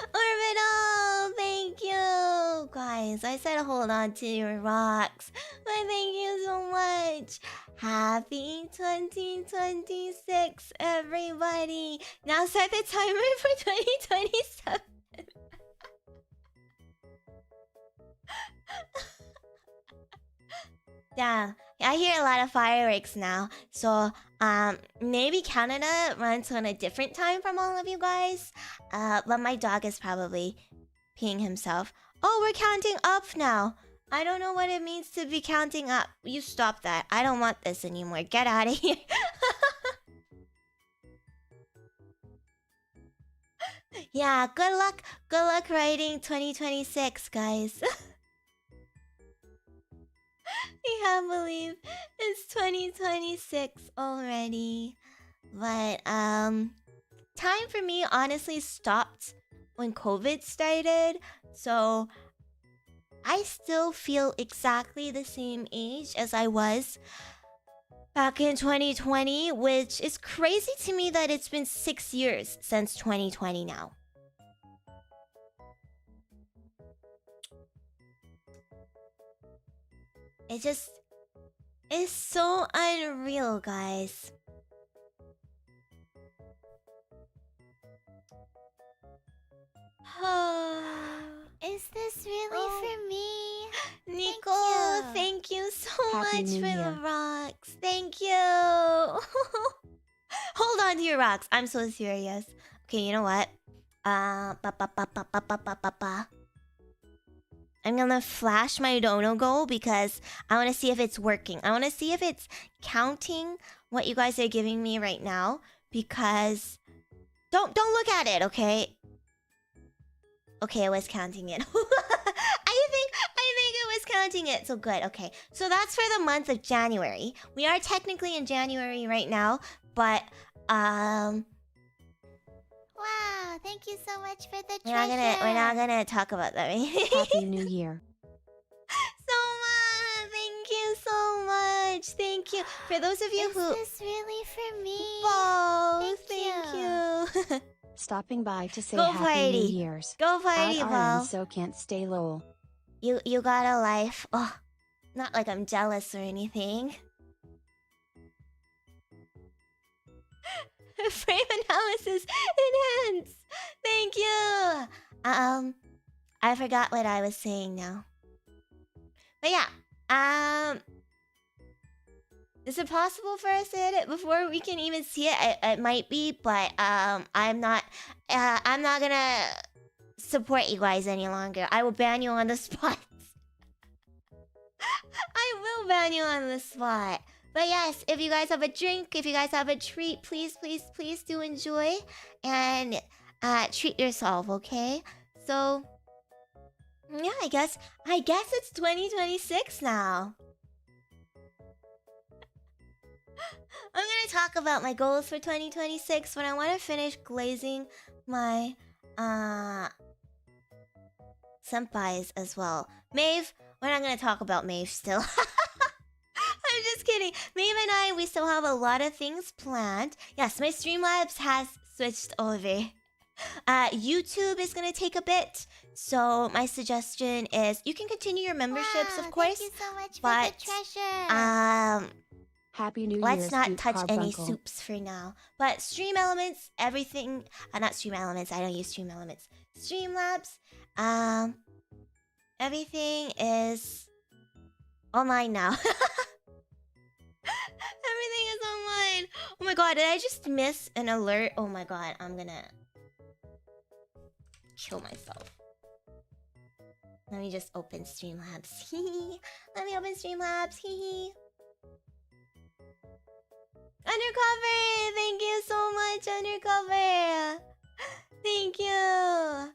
Orbital, thank you. Guys, I said hold on to your rocks. But thank you so much. Happy 2026, everybody. Now set the timer for 2027. Yeah, I hear a lot of fireworks now. So, maybe Canada runs on a different time from all of you guys. But my dog is probably peeing himself. Oh, we're counting up now. I don't know what it means to be counting up. You stop that. I don't want this anymore. Get out of here. Yeah, good luck writing 2026, guys. I can't believe it's 2026 already. But time for me honestly stopped when COVID started. So I still feel exactly the same age as I was back in 2020, which is crazy to me that it's been 6 years since 2020 now. It just is so unreal, guys. Is this really for me? Nico, thank you so Happy much New for Year. the rocks. Thank you. Hold on to your rocks. I'm so serious. Okay, you know what? I'm gonna flash my dono goal because I want to see if it's working. I want to see if it's counting what you guys are giving me right now. Because don't look at it, okay? Okay, it was counting it. I think it was counting it. So good. Okay. So that's for the month of January. We are technically in January right now, but Wow, thank you so much for the treasure. we're not gonna talk about that, right? Happy New Year. Soma, thank you so much. Thank you. For those of you Is who this really for me? Balls, Thank you. Stopping by to say Go Happy party. New Year's. Go party, At RN Ball. so can't stay lol. You got a life. Oh, not like I'm jealous or anything. Frame analysis enhance. Thank you. I forgot what I was saying now. But yeah, is it possible for us to hit it before we can even see it? It might be, but I'm not gonna support you guys any longer. I will ban you on the spot. I will ban you on the spot. But yes, if you guys have a drink, if you guys have a treat, please do enjoy and treat yourself, okay? So yeah, I guess it's 2026 now. I'm gonna talk about my goals for 2026 when I want to finish glazing my senpais as well. Maeve, we're not gonna talk about Maeve still. I'm just kidding. Maeve and I, we still have a lot of things planned. Yes, my Streamlabs has switched over. YouTube is gonna take a bit, so my suggestion is you can continue your memberships, Wow, of course. Thank you so much but for the treasure. Happy New Let's Year's. not Duke touch any Carbuncle. soups for now. But Stream Elements, everything. Not Stream Elements. I don't use Stream Elements. Streamlabs. Everything is online now. Everything is online. Oh my god, did I just miss an alert? Oh my god, I'm gonna kill myself. Let me just open Streamlabs. Let me open Streamlabs. Undercover! Thank you so much, Undercover! Thank you!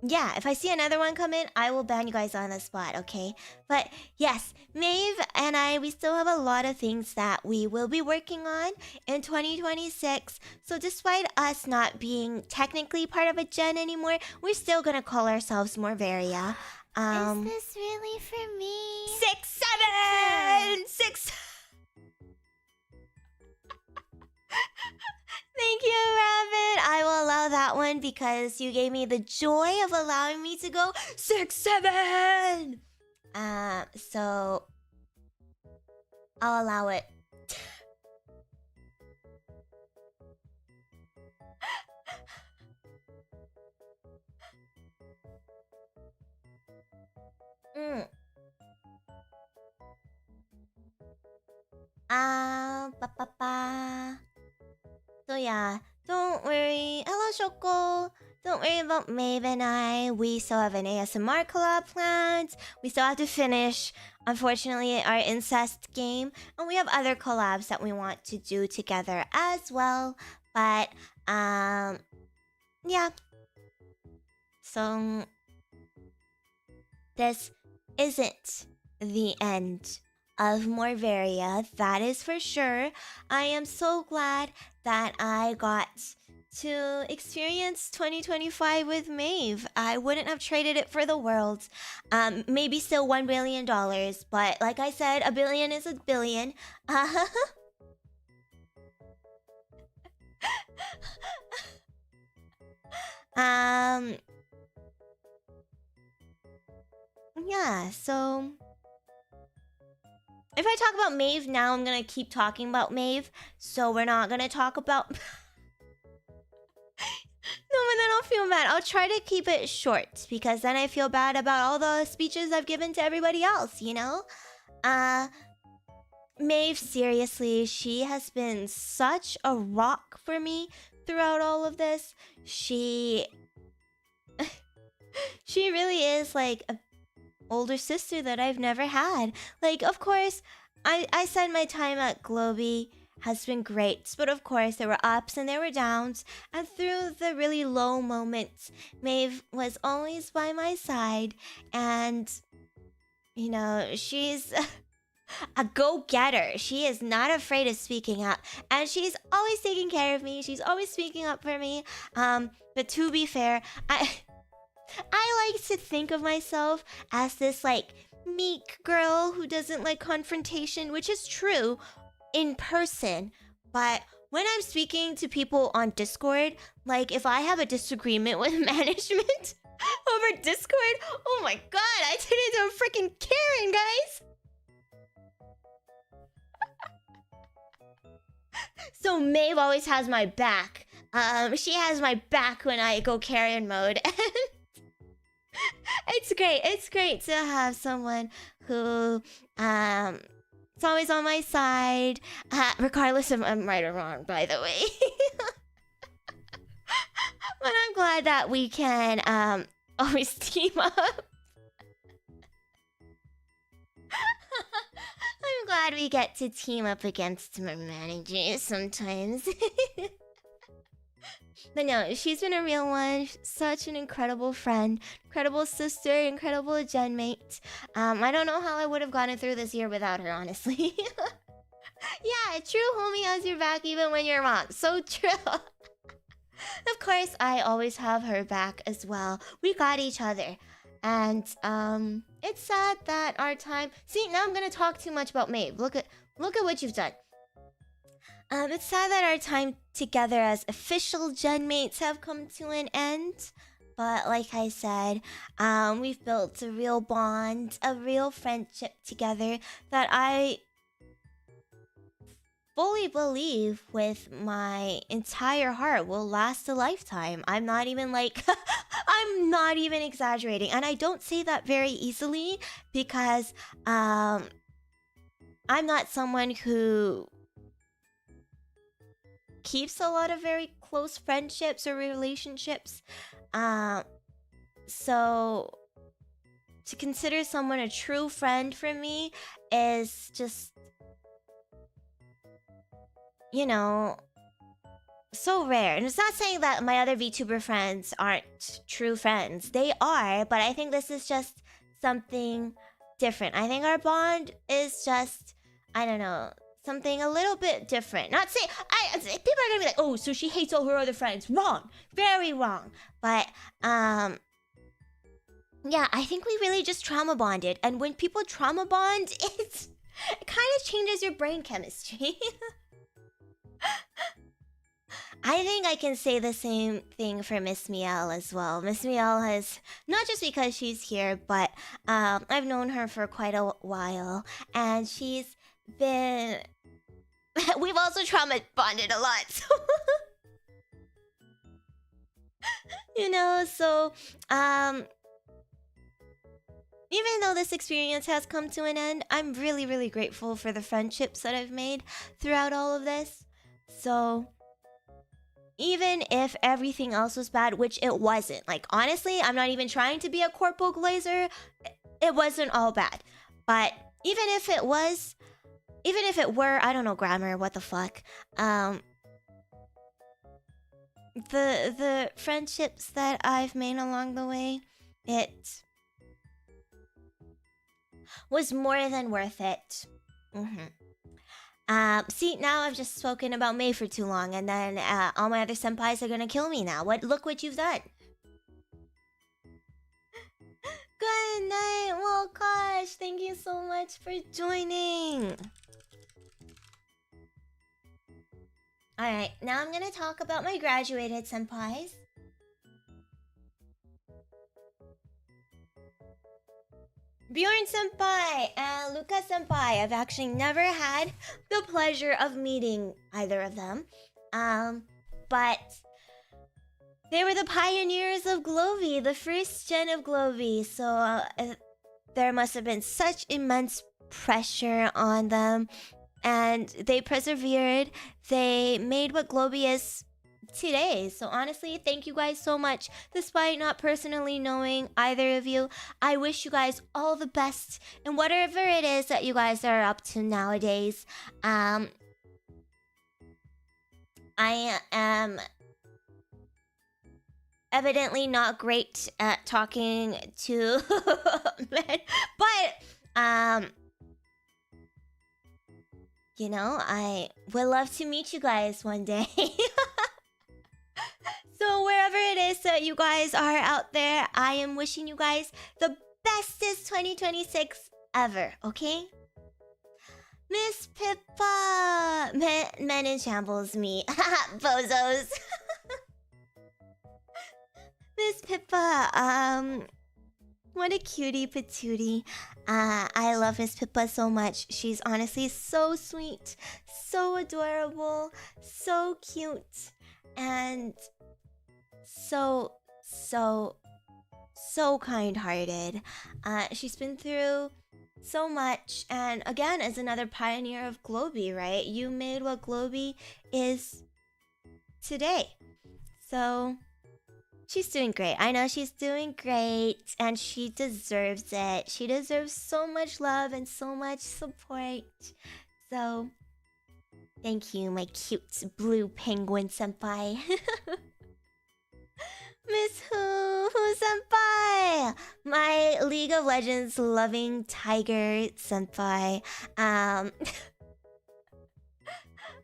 Yeah, if I see another one come in, I will ban you guys on the spot, okay? But yes, Maeve and I, we still have a lot of things that we will be working on in 2026. So despite us not being technically part of a gen anymore, we're still gonna call ourselves Morvaria. Is this really for me? 6, 7! 6... Thank you, Rabbit. I will allow that one because you gave me the joy of allowing me to go 6, 7. So I'll allow it. So yeah, don't worry. Hello, Shoko. Don't worry about Maeve and I. We still have an ASMR collab planned. We still have to finish, unfortunately, our incest game. And we have other collabs that we want to do together as well. But, yeah. So, this isn't the end of Morvaria, that is for sure. I am so glad that I got to experience 2025 with Maeve. I wouldn't have traded it for the world. Maybe still $1 billion, but like I said, a billion is a billion. Yeah, so if I talk about Maeve now, I'm gonna keep talking about Maeve. So we're not gonna talk about... No, but then I'll feel bad. I'll try to keep it short because then I feel bad about all the speeches I've given to everybody else, you know? Maeve, seriously, she has been such a rock for me throughout all of this. She really is like a older sister that I've never had. Like, of course, I said my time at Globey has been great, but of course there were ups and there were downs, and through the really low moments, Maeve was always by my side, and you know, she's a go-getter. She is not afraid of speaking up, and she's always taking care of me. She's always speaking up for me. But to be fair, I like to think of myself as this like meek girl who doesn't like confrontation, which is true in person, but when I'm speaking to people on Discord, like if I have a disagreement with management over Discord, oh my god, I turn into a freaking Karen, guys. So Maeve always has my back. She has my back when I go Karen mode. It's great. It's great to have someone who it's always on my side, regardless if I'm right or wrong, by the way. But I'm glad that we can always team up. I'm glad we get to team up against my managers sometimes. But no, she's been a real one. Such an incredible friend, incredible sister, incredible genmate. I don't know how I would have gotten through this year without her, honestly. Yeah, a true homie has your back even when you're wrong. So true. Of course, I always have her back as well. We got each other. And it's sad that our time... See, now I'm gonna talk too much about Maeve. Look at what you've done. It's sad that our time together as official genmates have come to an end. But like I said, we've built a real bond, a real friendship together that I fully believe with my entire heart will last a lifetime. I'm not even like... I'm not even exaggerating. And I don't say that very easily because I'm not someone who keeps a lot of very close friendships or relationships. So to consider someone a true friend for me is just, you know, so rare. And it's not saying that my other VTuber friends aren't true friends. They are, but I think this is just something different. I think our bond is just, I don't know, something a little bit different. Not saying people are gonna be like, oh, so she hates all her other friends. Wrong, very wrong. But yeah, I think we really just trauma bonded. And when people trauma bond, it kind of changes your brain chemistry. I think I can say the same thing for Miss Miel as well. Miss Miel has, not just because she's here, but I've known her for quite a while, and she's been... We've also trauma bonded a lot, so... You know, so... Even though this experience has come to an end, I'm really, really grateful for the friendships that I've made throughout all of this. So... even if everything else was bad, which it wasn't. Like, honestly, I'm not even trying to be a corporal glazer. It wasn't all bad. But even if it was... even if it were, I don't know grammar, what the fuck. The friendships that I've made along the way, it was more than worth it. See, now I've just spoken about May for too long, and then all my other senpais are gonna kill me now. Look what you've done. Good night, well, gosh, thank you so much for joining. Alright, now I'm gonna talk about my graduated senpais. Bjorn senpai and Luca senpai. I've actually never had the pleasure of meeting either of them. But They were the pioneers of Glovey, the first gen of Glovey. So there must have been such immense pressure on them. And they persevered. They made what Glovey is today. So honestly, thank you guys so much. Despite not personally knowing either of you, I wish you guys all the best in whatever it is that you guys are up to nowadays. I am evidently not great at talking to men, but you know, I would love to meet you guys one day. So wherever it is that you guys are out there, I am wishing you guys the bestest 2026 ever, okay? Miss Pippa! Men in shambles, me. Bozos. Miss Pippa, what a cutie patootie. I love Miss Pippa so much. She's honestly so sweet, so adorable, so cute, and so kind-hearted. She's been through so much, and again, as another pioneer of Globey, right? You made what Globey is today. So she's doing great. I know she's doing great, and she deserves it. She deserves so much love and so much support. So thank you, my cute blue penguin senpai. Miss Who senpai, my League of Legends loving tiger senpai. I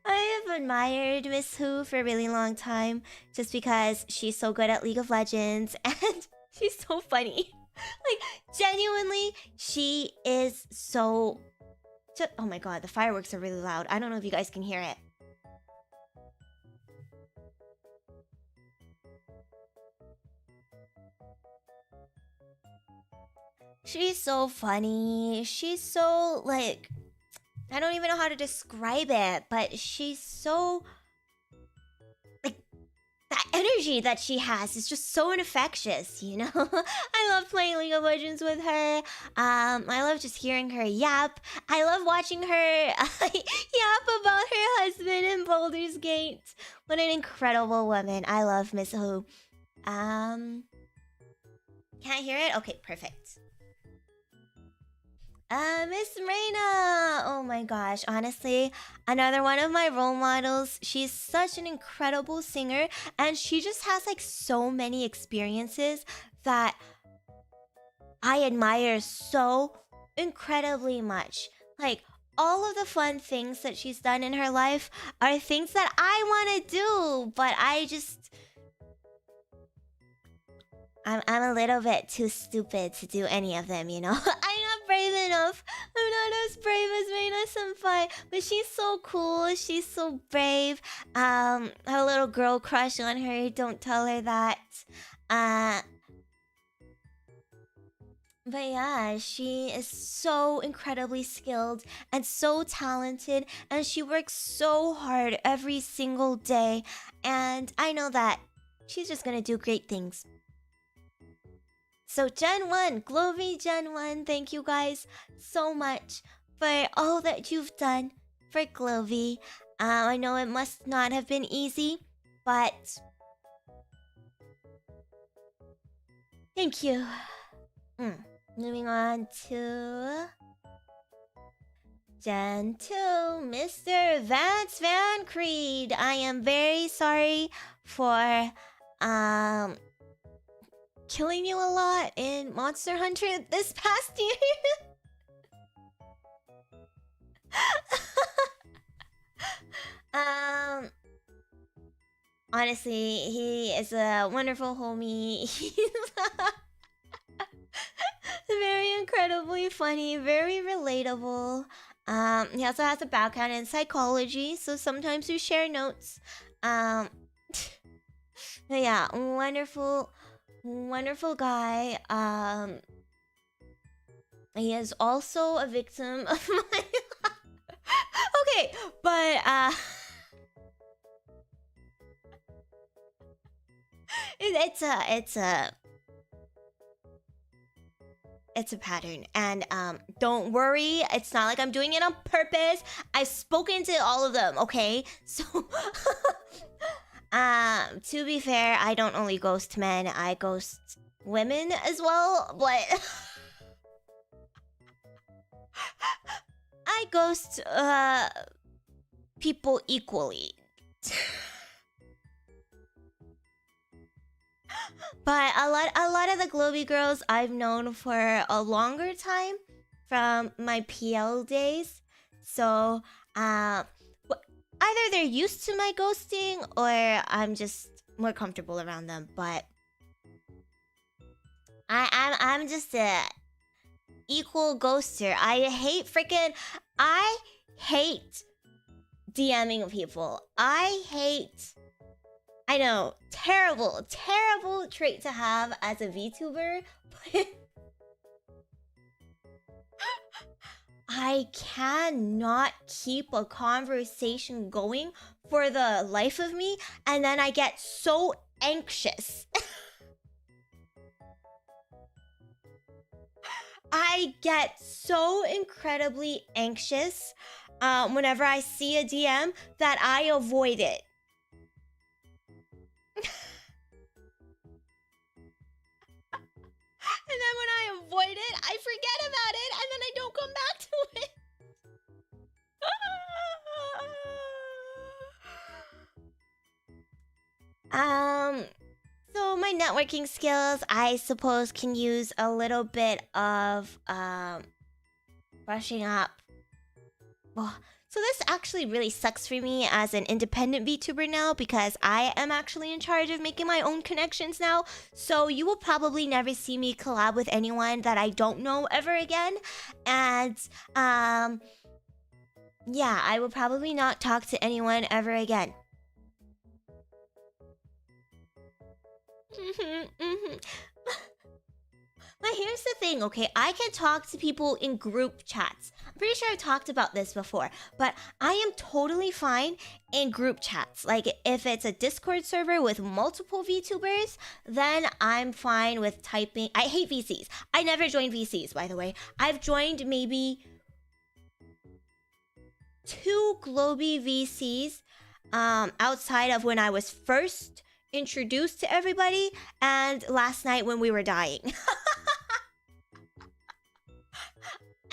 have admired Miss Who for a really long time just because she's so good at League of Legends and she's so funny. Like, genuinely, she is so... Oh my god, the fireworks are really loud. I don't know if you guys can hear it. She's so funny. She's so, like... I don't even know how to describe it, but she's so... Like, that energy that she has is just so infectious, you know? I love playing League of Legends with her. I love just hearing her yap. I love watching her yap about her husband in Baldur's Gate. What an incredible woman. I love Miss Who. Can't hear it? Okay, perfect. Miss Reina! Oh my gosh, honestly, another one of my role models. She's such an incredible singer, and she just has like so many experiences that I admire so incredibly much. Like, all of the fun things that she's done in her life are things that I want to do, but I'm a little bit too stupid to do any of them, you know? I'm not brave enough. I'm not as brave as Reina-senpai, but she's so cool. She's so brave. I have a little girl crush on her. Don't tell her that. But yeah, she is so incredibly skilled and so talented, and she works so hard every single day. And I know that she's just gonna do great things. So Gen 1, Glovey Gen 1, thank you guys so much for all that you've done for Glovey. I know it must not have been easy, but thank you. Moving on to Gen 2, Mr. Vance Van Creed. I am very sorry for killing you a lot in Monster Hunter this past year. Honestly, he is a wonderful homie. He's very incredibly funny, very relatable. He also has a background in psychology, so sometimes we share notes. But yeah, wonderful guy. He is also a victim of my... Okay, but it's a pattern, and don't worry, it's not like I'm doing it on purpose. I've spoken to all of them, okay? So to be fair, I don't only ghost men, I ghost women as well, but I ghost people equally. But a lot of the Globy girls I've known for a longer time from my PL days. So either they're used to my ghosting or I'm just more comfortable around them. But I'm just a equal ghoster. I hate DMing people. I know, terrible trait to have as a VTuber, but I cannot keep a conversation going for the life of me, and then I get so anxious. I get so incredibly anxious whenever I see a DM that I avoid it. And then when I avoid it, I forget about it, and then I don't come back to it. So my networking skills, I suppose, can use a little bit of brushing up. Well, so this actually really sucks for me as an independent VTuber now, because I am actually in charge of making my own connections now. So you will probably never see me collab with anyone that I don't know ever again. And yeah, I will probably not talk to anyone ever again. But here's the thing, okay? I can talk to people in group chats. I'm pretty sure I've talked about this before, but I am totally fine in group chats. Like, if it's a Discord server with multiple VTubers, then I'm fine with typing. I hate VCs. I never joined VCs, by the way. I've joined maybe 2 Globy VCs outside of when I was first introduced to everybody, and last night when we were dying.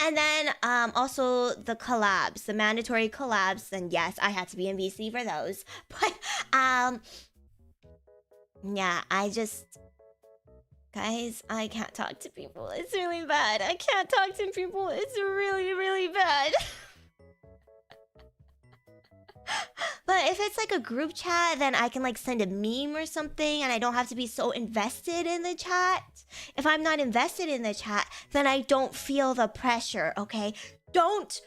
And then also the collabs, the mandatory collabs, and yes, I had to be in VC for those. But yeah, guys, I can't talk to people. It's really bad. I can't talk to people. It's really bad. But if it's like a group chat, then I can like send a meme or something, and I don't have to be so invested in the chat. If I'm not invested in the chat, then I don't feel the pressure, okay? Don't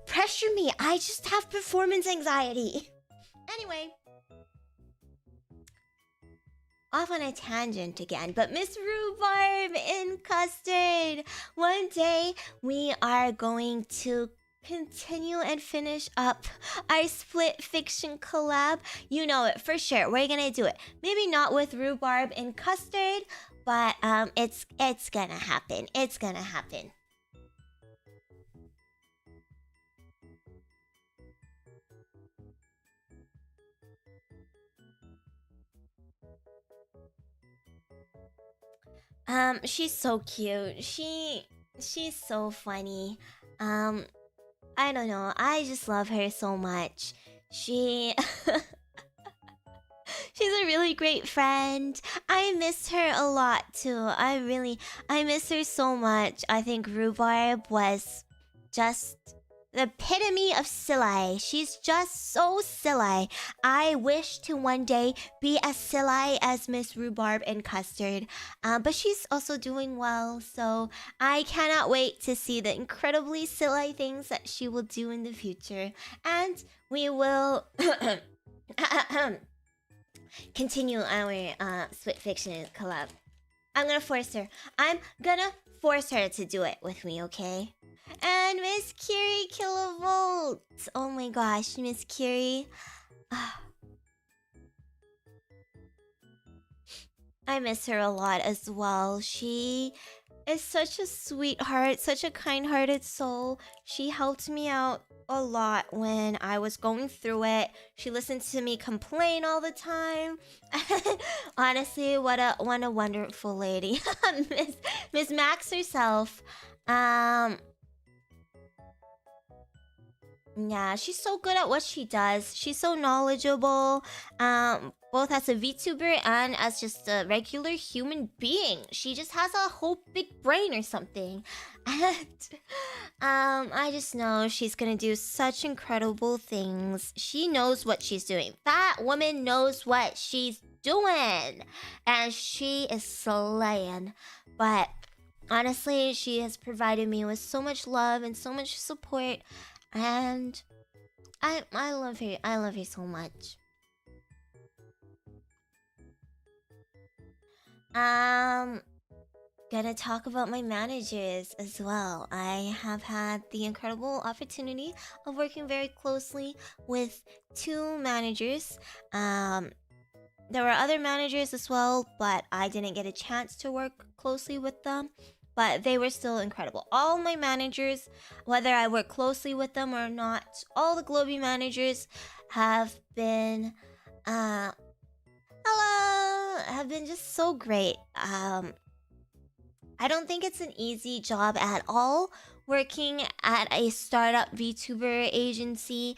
pressure me. I just have performance anxiety. Anyway, off on a tangent again, but Miss Rhubarb in Custard, one day we are going to continue and finish up our split fiction collab. You know it for sure. We're gonna do it. Maybe not with Rhubarb and Custard, but it's gonna happen. It's gonna happen. She's so cute. She's so funny. I don't know. I just love her so much. She's a really great friend. I miss her a lot too. I miss her so much. I think Rhubarb was just the epitome of silly. She's just so silly. I wish to one day be as silly as Miss Rhubarb and Custard. But she's also doing well, so I cannot wait to see the incredibly silly things that she will do in the future. And we will continue our Split Fiction collab. I'm gonna force her to do it with me, okay? And Miss Curie Kilovolts. Oh my gosh, Miss Curie. I miss her a lot as well. She is such a sweetheart, such a kind-hearted soul. She helped me out a lot when I was going through it. She listened to me complain all the time. Honestly, what a wonderful lady. Miss Max herself. Yeah, she's so good at what she does. She's so knowledgeable, both as a VTuber and as just a regular human being. She just has a whole big brain or something. And I just know she's gonna do such incredible things. She knows what she's doing. That woman knows what she's doing, and she is slaying. But honestly, she has provided me with so much love and so much support. And I love her. I love her so much. Gonna talk about my managers as well. I have had the incredible opportunity of working very closely with 2 managers. There were other managers as well, but I didn't get a chance to work closely with them. But they were still incredible. All my managers, whether I work closely with them or not, all the Globee managers have been, have been just so great. I don't think it's an easy job at all working at a startup VTuber agency,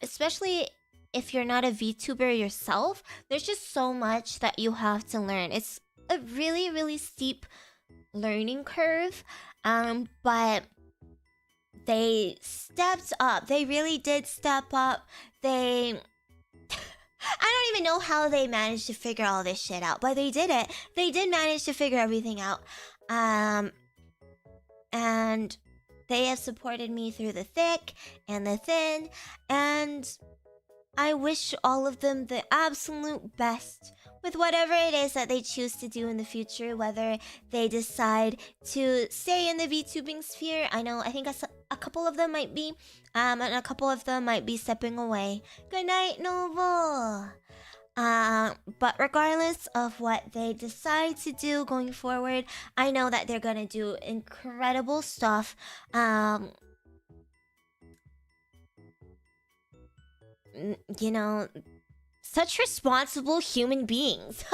especially if you're not a VTuber yourself. There's just so much that you have to learn. It's a really steep learning curve, but they stepped up. They really did step up. I don't even know how they managed to figure all this shit out, but they did it. They did manage to figure everything out, and they have supported me through the thick and the thin, and I wish all of them the absolute best with whatever it is that they choose to do in the future, whether they decide to stay in the VTubing sphere. I think a couple of them might be, and a couple of them might be stepping away. Good night, Noble. But regardless of what they decide to do going forward, I know that they're gonna do incredible stuff. You know, such responsible human beings.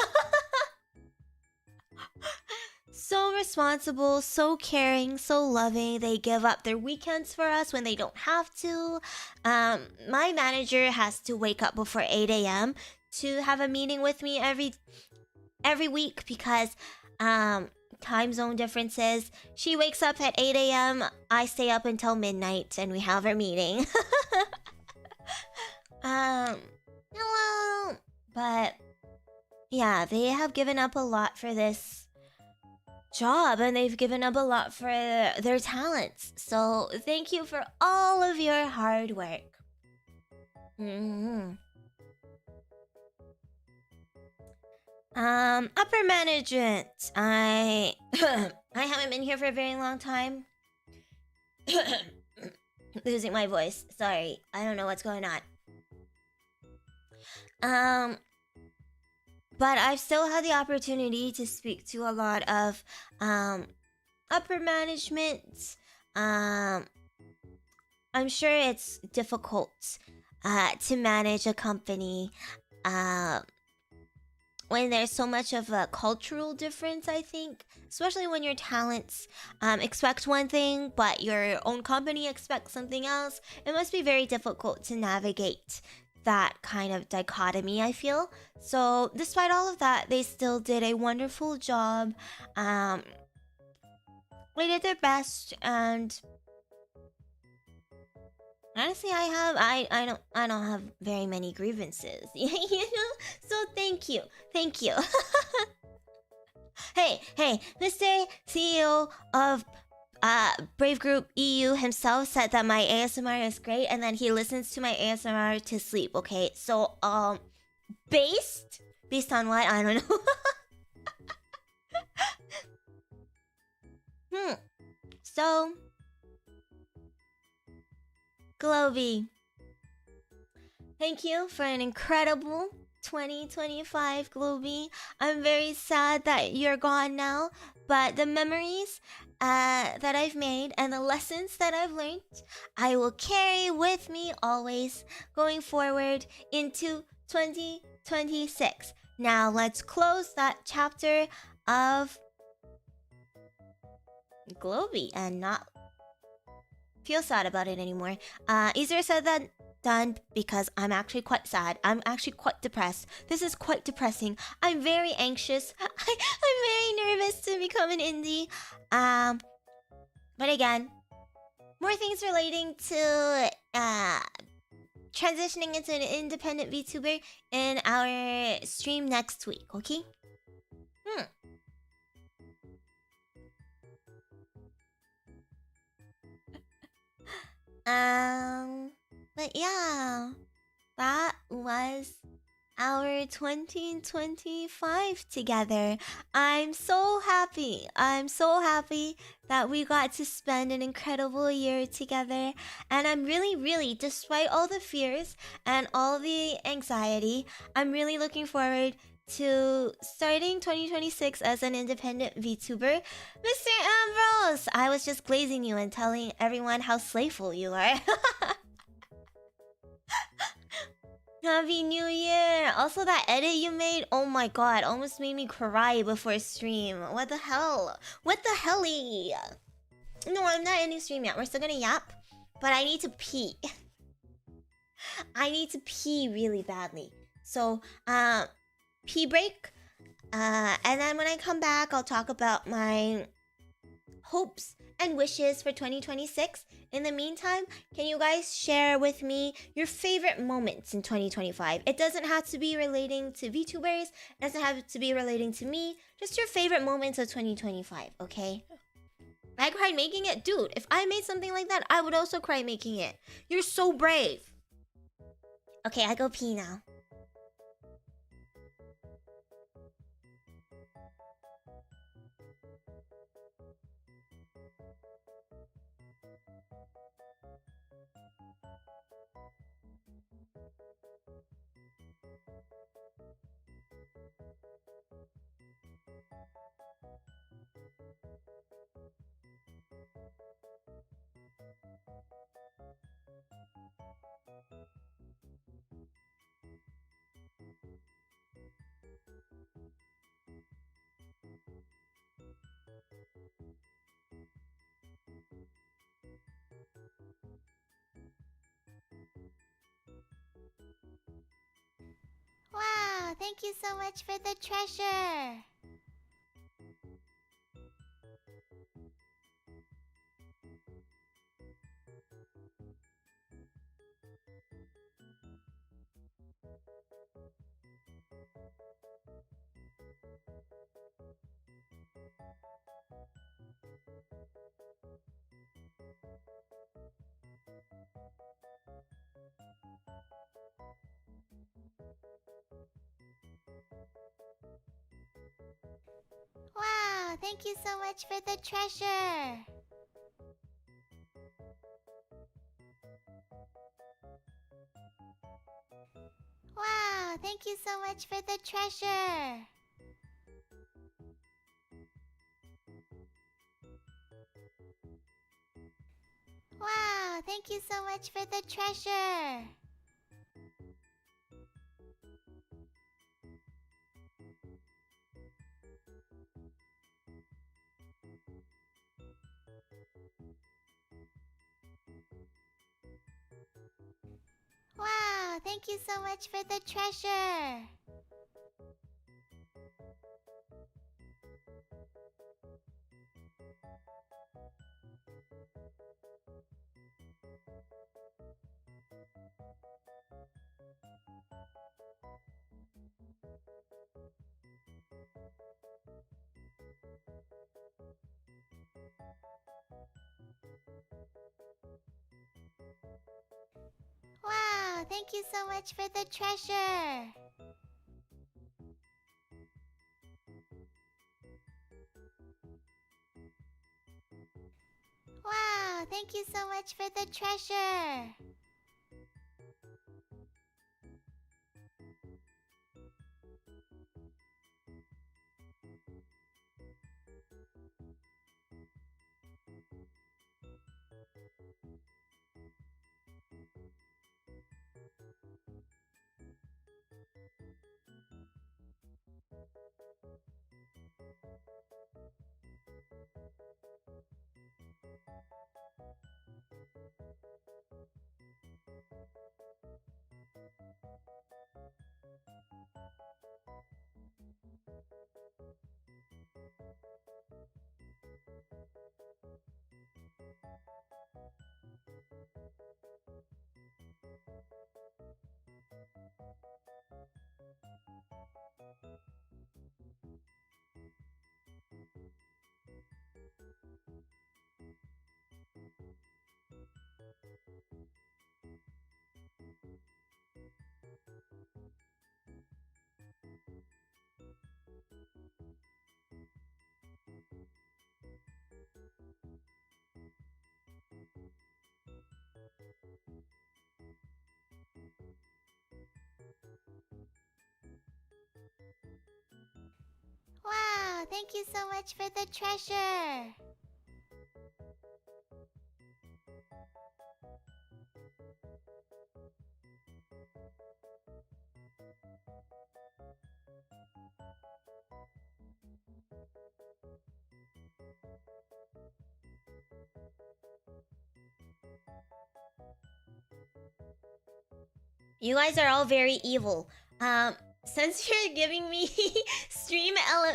So responsible, so caring, so loving. They give up their weekends for us when they don't have to. My manager has to wake up before 8 a.m. to have a meeting with me every week because time zone differences. She wakes up at 8 a.m. I stay up until midnight and we have our meeting. Hello. But yeah, they have given up a lot for this job, and they've given up a lot for their talents. So thank you for all of your hard work. Upper management. I haven't been here for a very long time. Losing my voice. Sorry. I don't know what's going on. But I've still had the opportunity to speak to a lot of upper management. I'm sure it's difficult to manage a company when there's so much of a cultural difference, I think. Especially when your talents expect one thing, but your own company expects something else. It must be very difficult to navigate that kind of dichotomy, I feel. So despite all of that, they still did a wonderful job. They did their best, and honestly, I don't have very many grievances. You know? So thank you. Hey, Mr. CEO of Brave Group EU himself said that my ASMR is great, and then he listens to my ASMR to sleep. Okay, so based on what? I don't know. So Globee, thank you for an incredible 2025, Globy. I'm very sad that you're gone now, but the memories that I've made and the lessons that I've learned, I will carry with me always going forward into 2026. Now let's close that chapter of Globy and not feel sad about it anymore. Easier said than done because I'm actually quite sad. I'm actually quite depressed. This is quite depressing. I'm very anxious. I'm very nervous to become an indie. But again, more things relating to transitioning into an independent VTuber in our stream next week, okay? But yeah, that was our 2025 together. I'm so happy. I'm so happy that we got to spend an incredible year together. And I'm really, despite all the fears and all the anxiety, I'm really looking forward to starting 2026 as an independent VTuber. Mr. Ambrose, I was just glazing you and telling everyone how slayful you are. Happy New Year! Also, that edit you made, oh my god, almost made me cry before stream. What the hell? What the helly? No, I'm not ending stream yet. We're still gonna yap, but I need to pee. I need to pee really badly. So, pee break. And then when I come back, I'll talk about my hopes and wishes for 2026. In the meantime, can you guys share with me your favorite moments in 2025? It doesn't have to be relating to VTubers. It doesn't have to be relating to me. Just your favorite moments of 2025, okay? I cried making it? Dude, if I made something like that, I would also cry making it. You're so brave. Okay, I go pee now. Wow, thank you so much for the treasure. Wow, thank you so much for the treasure. Wow, thank you so much for the treasure. Wow, thank you so much for the treasure. Wow, thank you so much for the treasure. Wow, thank you so much for the treasure. Wow, thank you so much for the treasure. Wow, thank you so much for the treasure. You guys are all very evil. Since you're giving me Streamlabs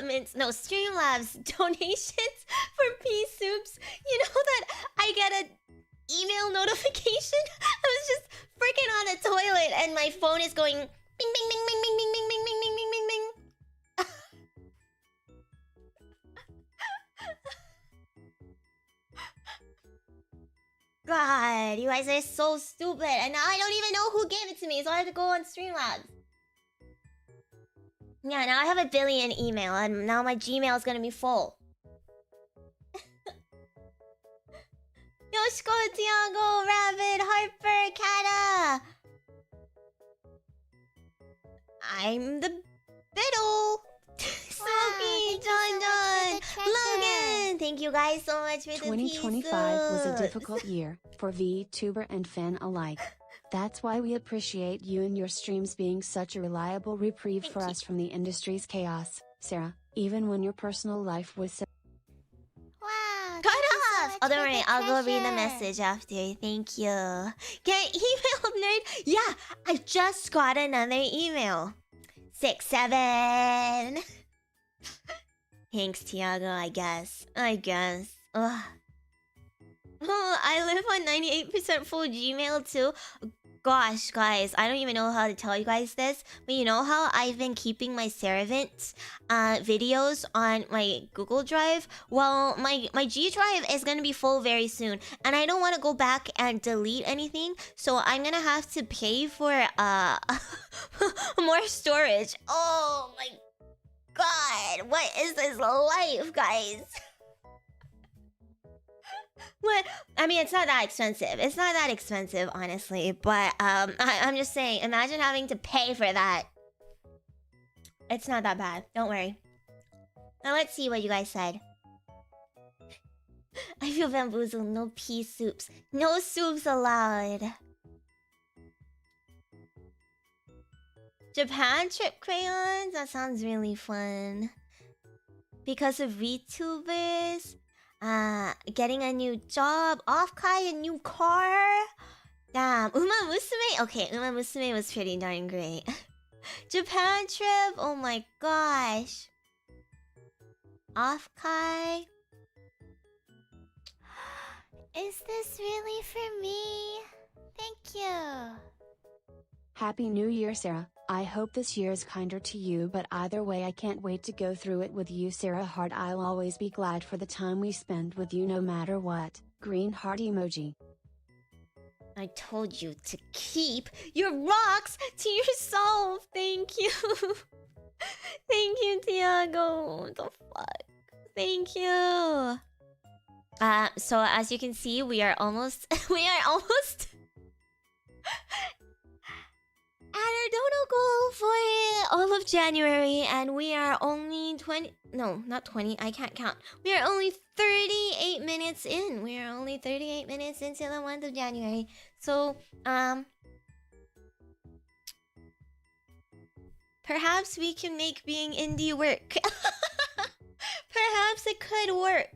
donations for pea soups, you know that I get an email notification? I was just freaking on the toilet and my phone is going bing bing bing bing bing bing bing bing bing bing bing bing. God, you guys are so stupid, and now I don't even know who gave it to me, so I have to go on Streamlabs. Yeah, now I have a billion email, and now my Gmail is gonna be full. Yoshiko, Thiago, Rabbit, Harper, Kata. I'm the Biddle. Smoky, JonJonH, Logan. Thank you guys so much for the 2025 was a pieces. difficult year for VTuber and fan alike. That's why we appreciate you and your streams being such a reliable reprieve for us from the industry's chaos, Sarah, even when your personal life was so. Wow. Cut off! Oh, don't worry, I'll go read the message after. Thank you. Get emailed, nerd. Yeah, I just got another email. 6-7. Thanks, Thiago, I guess. Ugh. Oh, I live on 98% full Gmail too. Gosh, guys, I don't even know how to tell you guys this, but you know how I've been keeping my Ceravants videos on my Google Drive? Well, my G Drive is gonna be full very soon, and I don't want to go back and delete anything, so I'm gonna have to pay for more storage. Oh my god, what is this life, guys? What? I mean, it's not that expensive. It's not that expensive, honestly. But I'm just saying, imagine having to pay for that. It's not that bad. Don't worry. Now let's see what you guys said. I feel bamboozled. No pea soups. No soups allowed. Japan trip crayons? That sounds really fun. Because of VTubers? Getting a new job, off-kai a new car. Damn, Uma Musume? Okay, Uma Musume was pretty darn great. Japan trip, oh my gosh. Off-kai. Is this really for me? Thank you. Happy New Year, Sarah. I hope this year is kinder to you, but either way I can't wait to go through it with you, Sarah. Heart, I'll always be glad for the time we spend with you no matter what. Green heart emoji. I told you to keep your rocks to yourself. Thank you. Thank you, Thiago. What the fuck? Thank you. So as you can see, we are almost at our dono goal for all of January, and we are only 20... No, not 20. I can't count. We are only 38 minutes in. We are only 38 minutes into the month of January. So, perhaps we can make being indie work. Perhaps it could work.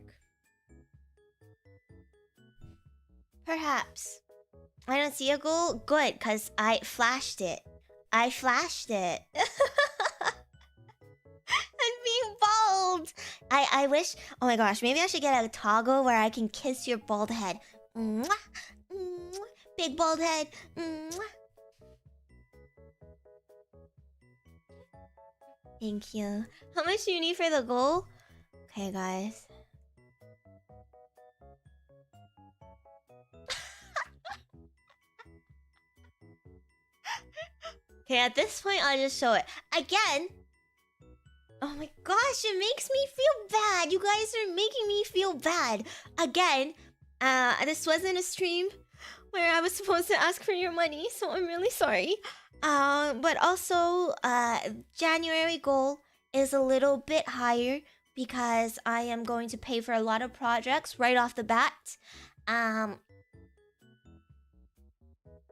Perhaps. I don't see a goal? Good, because I flashed it. I flashed it. I'm being bald. I wish... Oh my gosh, maybe I should get a toggle where I can kiss your bald head. Mwah, mwah, big bald head. Mwah. Thank you. How much do you need for the goal? Okay, guys. Okay, at this point, I'll just show it. Again! Oh my gosh, it makes me feel bad. You guys are making me feel bad. Again, this wasn't a stream where I was supposed to ask for your money, so I'm really sorry. But also, January goal is a little bit higher because I am going to pay for a lot of projects right off the bat.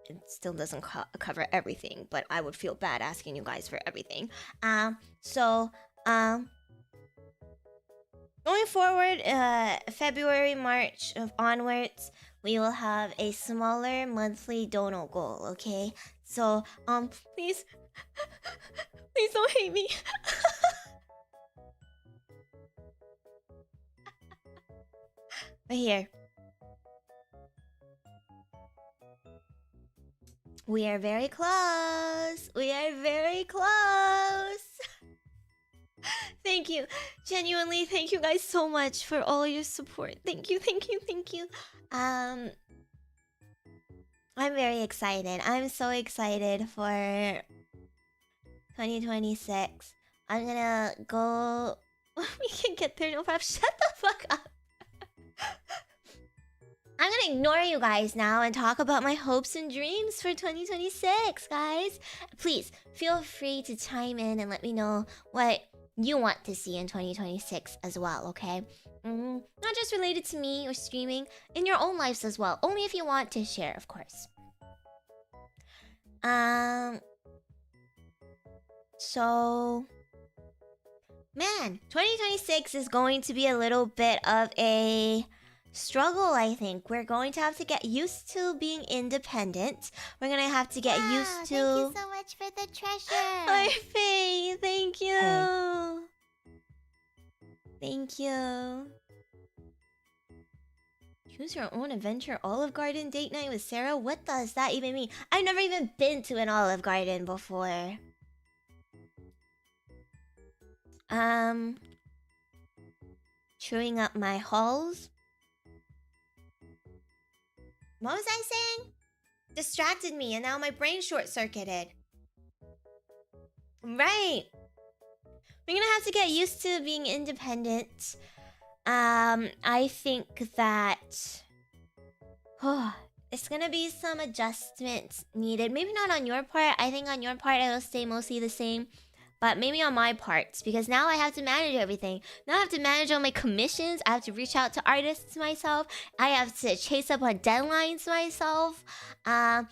It still doesn't cover everything, but I would feel bad asking you guys for everything. Going forward, February, March onwards, we will have a smaller monthly dono goal, okay? So, please, please don't hate me. But here. We are very close. We are very close. Thank you. Genuinely, thank you guys so much for all your support. Thank you, thank you, thank you. I'm very excited. I'm so excited for 2026. I'm gonna go... We can get there, no problem. Shut the fuck up. I'm gonna ignore you guys now and talk about my hopes and dreams for 2026, guys. Please, feel free to chime in and let me know what you want to see in 2026 as well, okay? Not just related to me or streaming, in your own lives as well. Only if you want to share, of course. So... Man, 2026 is going to be a little bit of a... struggle, I think. We're going to have to get used to being independent. We're gonna have to get used to... Thank you so much for the treasure. Hi, Faye. Thank you. Hey. Thank you. Choose your own adventure Olive Garden date night with Sarah? What does that even mean? I've never even been to an Olive Garden before. Chewing up my halls. What was I saying? Distracted me and now my brain short-circuited. Right. We're gonna have to get used to being independent. I think that... it's gonna be some adjustments needed. Maybe not on your part. I think on your part it'll stay mostly the same. But maybe on my parts, because now I have to manage everything. Now I have to manage all my commissions. I have to reach out to artists myself. I have to chase up on deadlines myself. I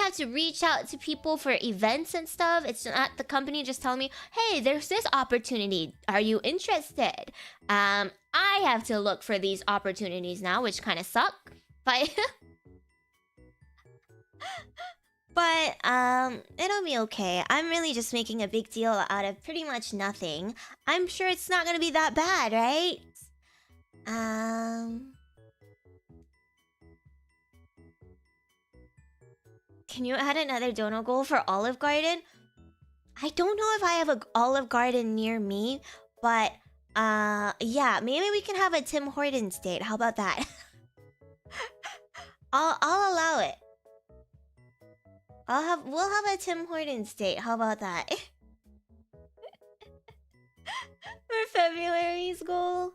have to reach out to people for events and stuff. It's not the company just telling me, hey, there's this opportunity. Are you interested? I have to look for these opportunities now, which kind of suck. But... But, it'll be okay. I'm really just making a big deal out of pretty much nothing. I'm sure it's not gonna be that bad, right? Can you add another dono goal for Olive Garden? I don't know if I have an Olive Garden near me, but, yeah, maybe we can have a Tim Hortons date. How about that? I'll allow it. We'll have a Tim Hortons date. How about that? For February's goal.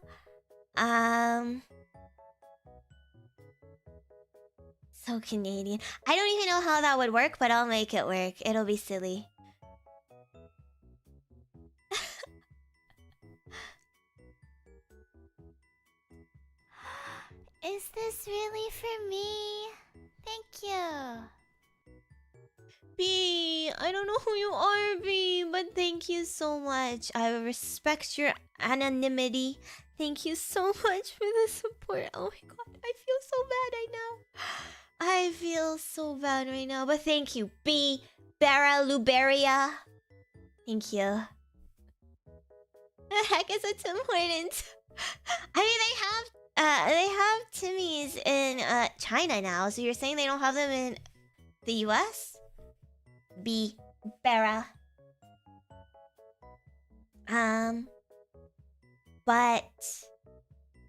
So Canadian. I don't even know how that would work, but I'll make it work. It'll be silly. Is this really for me? Thank you. B, I don't know who you are, B, but thank you so much. I respect your anonymity. Thank you so much for the support. Oh my god, I feel so bad right now. I feel so bad right now, but thank you, B. Cera Luceria. Thank you. The heck is a Tim Hortons? I mean, they have Timmy's in China now, so you're saying they don't have them in the US? B. Cera. But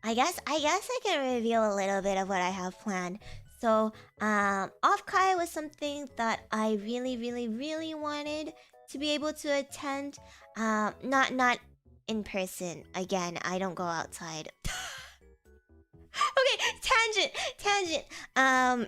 I guess I can reveal a little bit of what I have planned. So off-kai was something that I really wanted to be able to attend. Not in person. Again, I don't go outside. Okay, tangent.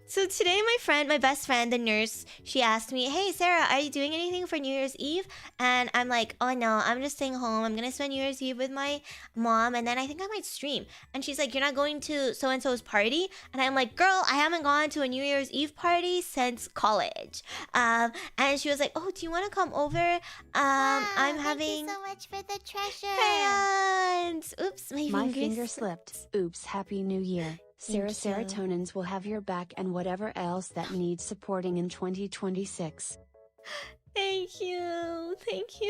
So today my best friend, the nurse, she asked me, "Hey Sarah, are you doing anything for New Year's Eve?" And I'm like, "Oh no, I'm just staying home. I'm gonna spend New Year's Eve with my mom, and then I think I might stream." And she's like, "You're not going to so and so's party?" And I'm like, "Girl, I haven't gone to a New Year's Eve party since college." And she was like, "Oh, do you want to come over? I'm having." Thank you so much for the treasure. Crayons. Oops, My finger slipped. Oops, Happy New Year. Sarah Ceratonians will have your back and whatever else that needs supporting in 2026. Thank you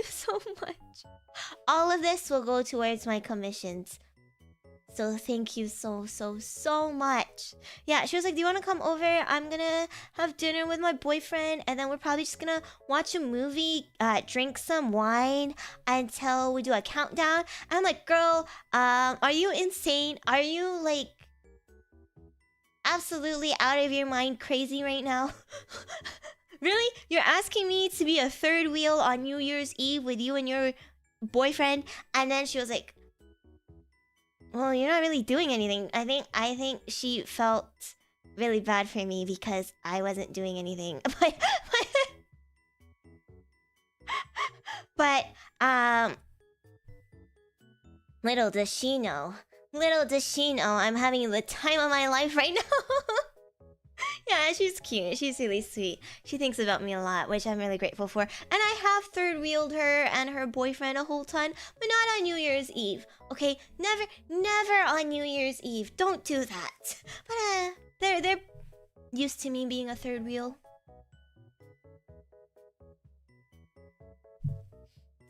so much. All of this will go towards my commissions. So thank you so much. Yeah, she was like, "Do you want to come over? I'm gonna have dinner with my boyfriend, and then we're probably just gonna watch a movie, drink some wine until we do a countdown." And I'm like, "Girl, are you insane? Are you like absolutely out of your mind crazy right now?" Really? You're asking me to be a third wheel on New Year's Eve with you and your boyfriend? And then she was like, "Well, you're not really doing anything." I think she felt really bad for me because I wasn't doing anything. But little does she know I'm having the time of my life right now. Yeah, she's cute. She's really sweet. She thinks about me a lot, which I'm really grateful for. And I have third wheeled her and her boyfriend a whole ton, but not on New Year's Eve. Okay, never on New Year's Eve. Don't do that. But they're used to me being a third wheel.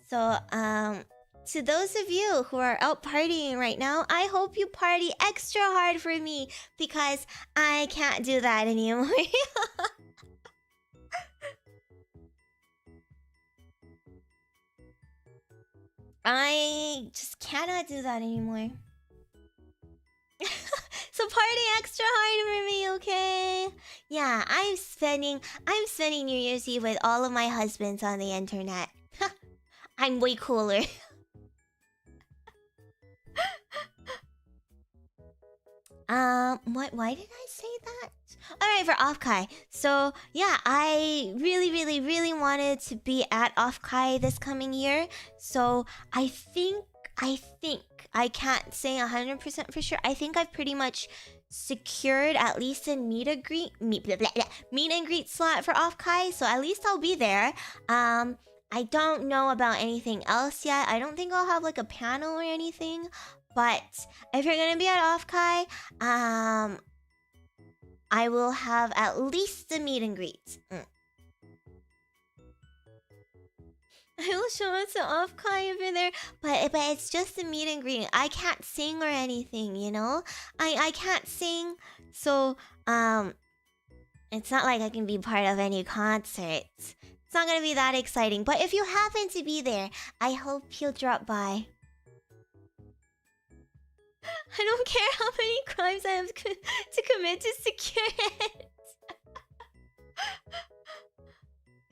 So to those of you who are out partying right now, I hope you party extra hard for me because I can't do that anymore. I just cannot do that anymore. So party extra hard for me, okay? Yeah, I'm spending New Year's Eve with all of my husbands on the internet. I'm way cooler. Why did I say that? Alright, for off-kai. So, yeah, I really wanted to be at off-kai this coming year. So, I think, I can't say 100% for sure. I think I've pretty much secured at least a meet and greet slot for off-kai. So, at least I'll be there. I don't know about anything else yet. I don't think I'll have like a panel or anything. But if you're gonna be at off-kai, I will have at least a meet and greet. I will show up to off-kai if you're there, but it's just a meet and greet. I can't sing or anything, you know? I can't sing, so it's not like I can be part of any concerts. It's not gonna be that exciting. But if you happen to be there, I hope you'll drop by. I don't care how many crimes I have to commit to secure it.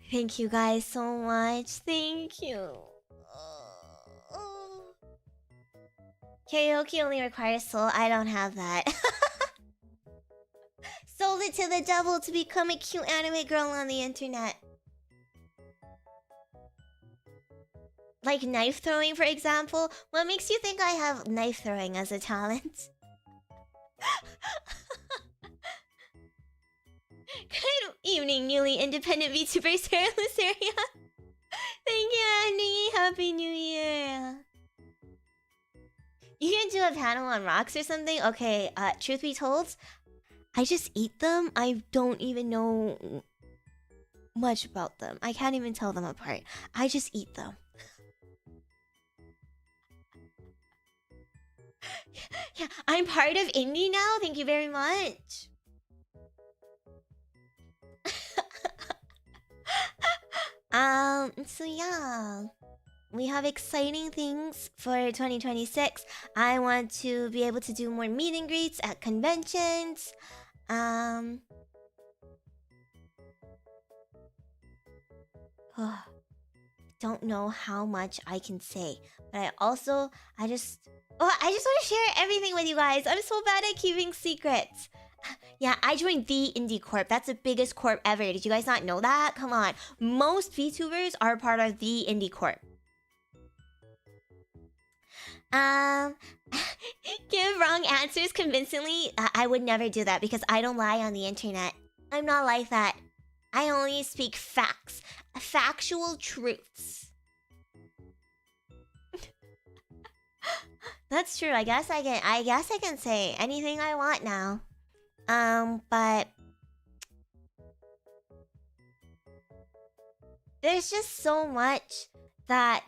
Thank you guys so much. Thank you. Karaoke only requires soul. I don't have that. Sold it to the devil to become a cute anime girl on the internet. Like knife throwing, for example. What makes you think I have knife throwing as a talent? Good evening, newly independent VTuber Cera Luceria. Thank you, Andy. Happy New Year. You can do a panel on rocks or something? Okay, truth be told, I just eat them. I don't even know much about them. I can't even tell them apart. I just eat them. Yeah, I'm part of indie now. Thank you very much. So yeah, we have exciting things for 2026. I want to be able to do more meet and greets at conventions. Don't know how much I can say, but I just want to share everything with you guys. I'm so bad at keeping secrets. Yeah, I joined the Indie Corp. That's the biggest corp ever. Did you guys not know that? Come on. Most VTubers are part of the Indie Corp. Give wrong answers convincingly. I would never do that because I don't lie on the internet. I'm not like that. I only speak facts. Factual truths. That's true. I guess I can say anything I want now. But there's just so much that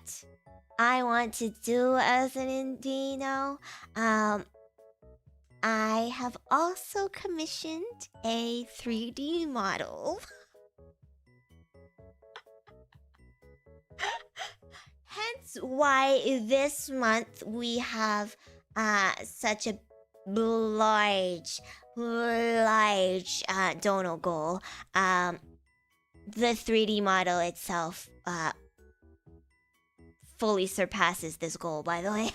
I want to do as an indie now. I have also commissioned a 3D model. Hence why this month we have such a large donor goal. The 3D model itself fully surpasses this goal, by the way.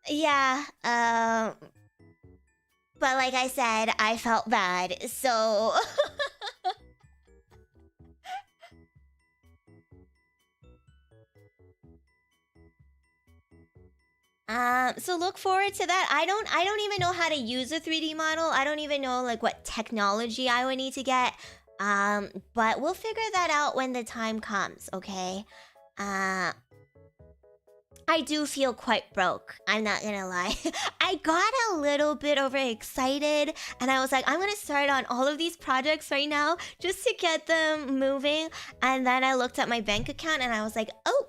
Yeah, but like I said, I felt bad, so... So look forward to that. I don't even know how to use a 3D model. I don't even know like what technology I would need to get. But we'll figure that out when the time comes, okay? I do feel quite broke. I'm not gonna lie. I got a little bit overexcited and I was like, I'm gonna start on all of these projects right now just to get them moving. And then I looked at my bank account and I was like, oh.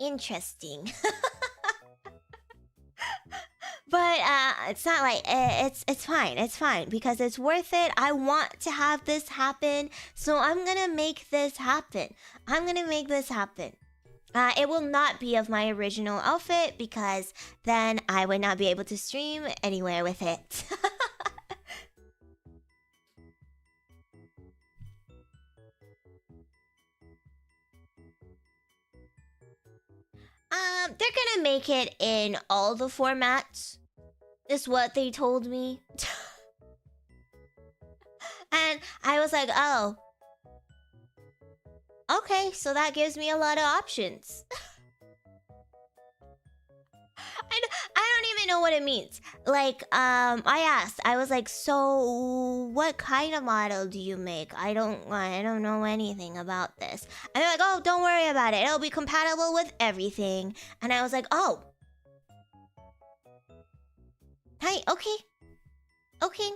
Interesting. But it's not like it's fine because it's worth it. I want to have this happen, so I'm gonna make this happen. It will not be of my original outfit because then I would not be able to stream anywhere with it. They're gonna make it in all the formats, is what they told me. And I was like, oh. Okay, so that gives me a lot of options. And I don't even know what it means. Like, I asked. I was like, so what kind of model do you make? I don't know anything about this. And they're like, oh, don't worry about it. It'll be compatible with everything. And I was like, oh. Hi, okay. Okay.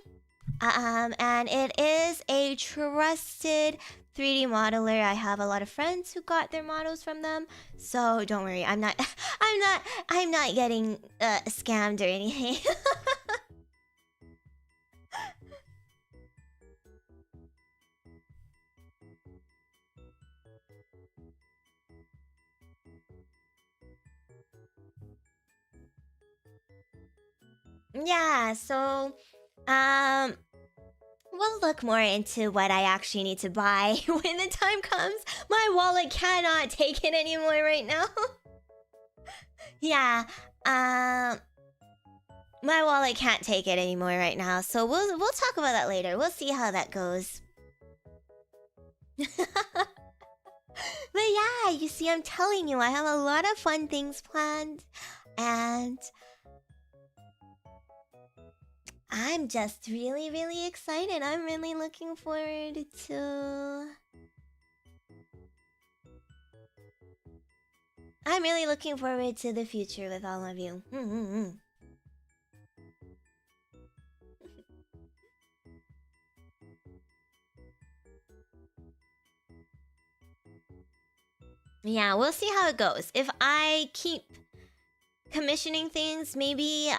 And it is a trusted 3D modeler. I have a lot of friends who got their models from them, so don't worry. I'm not getting scammed or anything. Yeah, so we'll look more into what I actually need to buy when the time comes. My wallet cannot take it anymore right now. Yeah, my wallet can't take it anymore right now, so we'll talk about that later. We'll see how that goes. But yeah, you see, I'm telling you, I have a lot of fun things planned, and I'm just really, really excited. I'm really looking forward to... I'm really looking forward to the future with all of you. Yeah, we'll see how it goes. If I keep commissioning things. Maybe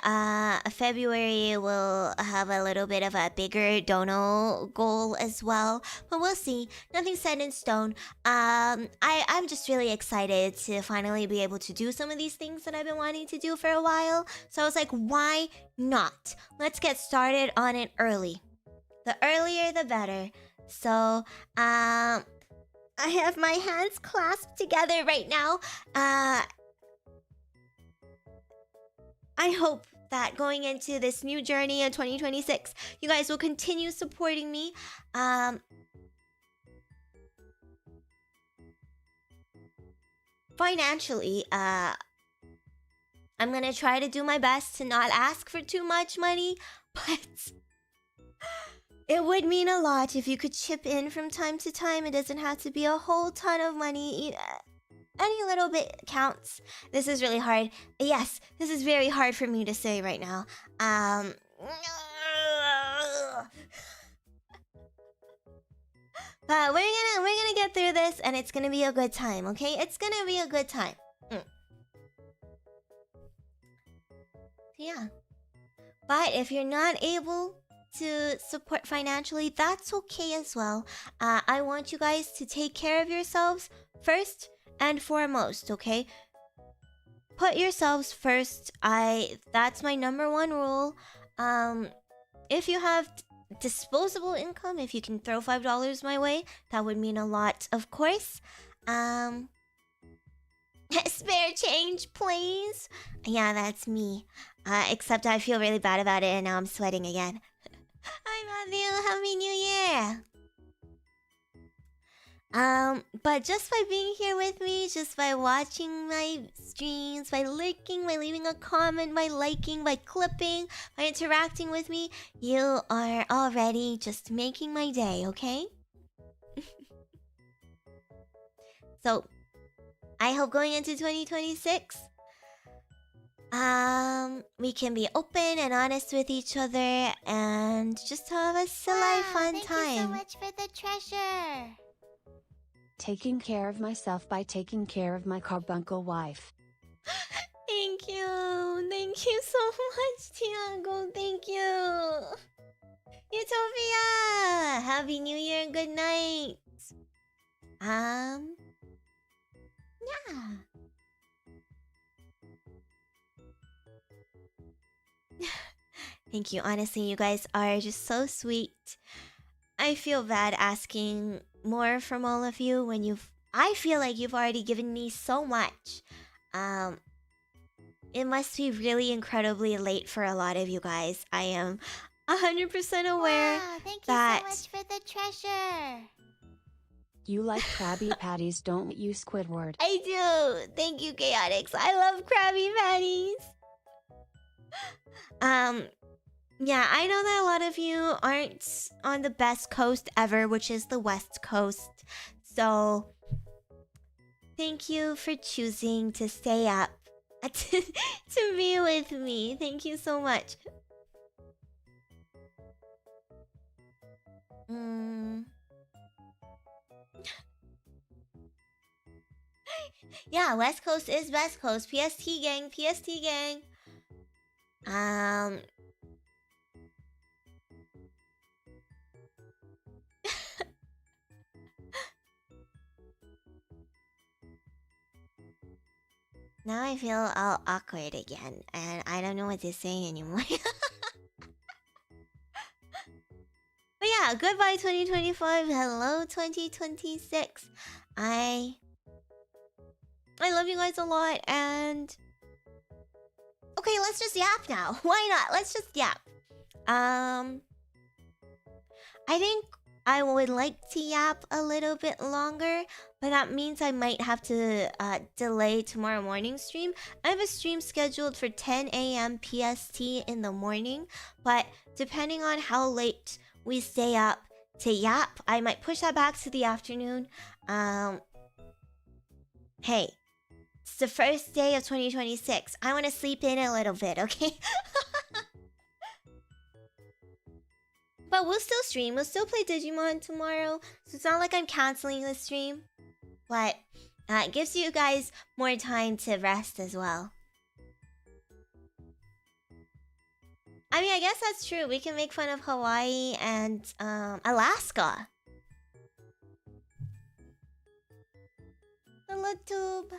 February will have a little bit of a bigger dono goal as well, but we'll see. Nothing's set in stone. I'm just really excited to finally be able to do some of these things that I've been wanting to do for a while. So I was like, why not? Let's get started on it early. The earlier the better. So I have my hands clasped together right now. I hope that going into this new journey in 2026, you guys will continue supporting me. Financially, I'm gonna try to do my best to not ask for too much money, but it would mean a lot if you could chip in from time to time. It doesn't have to be a whole ton of money. Any little bit counts. This is really hard. Yes, this is very hard for me to say right now. But we're gonna get through this, and it's gonna be a good time, okay? It's gonna be a good time. Yeah. But if you're not able to support financially, that's okay as well. I want you guys to take care of yourselves first and foremost, okay? Put yourselves first. That's my number one rule. If you have disposable income, if you can throw $5 my way, that would mean a lot, of course. Spare change, please. Yeah, that's me. Except I feel really bad about it and now I'm sweating again. Hi Matthew, Happy New Year! But just by being here with me, just by watching my streams, by liking, by leaving a comment, by liking, by clipping, by interacting with me, you are already just making my day, okay? So, I hope going into 2026, we can be open and honest with each other and just have a silly fun time. Thank you so much for the treasure. Taking care of myself by taking care of my carbuncle wife. Thank you. Thank you so much, Thiago. Thank you. Utopia! Happy New Year and good night. Yeah. Thank you. Honestly, you guys are just so sweet. I feel bad asking more from all of you when I feel like you've already given me so much. It must be really incredibly late for a lot of you guys. I am 100% aware thank you that... so much for the treasure. You like Krabby Patties, don't you, Squidward? I do! Thank you, Chaotix. I love Krabby Patties! Yeah, I know that a lot of you aren't on the best coast ever, which is the West Coast. So, thank you for choosing to stay up to be with me. Thank you so much. Yeah, West Coast is West Coast. PST gang, PST gang. Now I feel all awkward again, and I don't know what to say anymore. But yeah, goodbye 2025, hello 2026. I love you guys a lot, and... Okay, let's just yap now. Why not? Let's just yap. I think I would like to yap a little bit longer, but that means I might have to delay tomorrow morning stream. I have a stream scheduled for 10 a.m. PST in the morning, but depending on how late we stay up to yap, I might push that back to the afternoon. Hey, it's the first day of 2026. I want to sleep in a little bit, okay? But we'll still stream. We'll still play Digimon tomorrow. So it's not like I'm canceling the stream. But it gives you guys more time to rest as well. I mean, I guess that's true. We can make fun of Hawaii and Alaska. Hello, tube.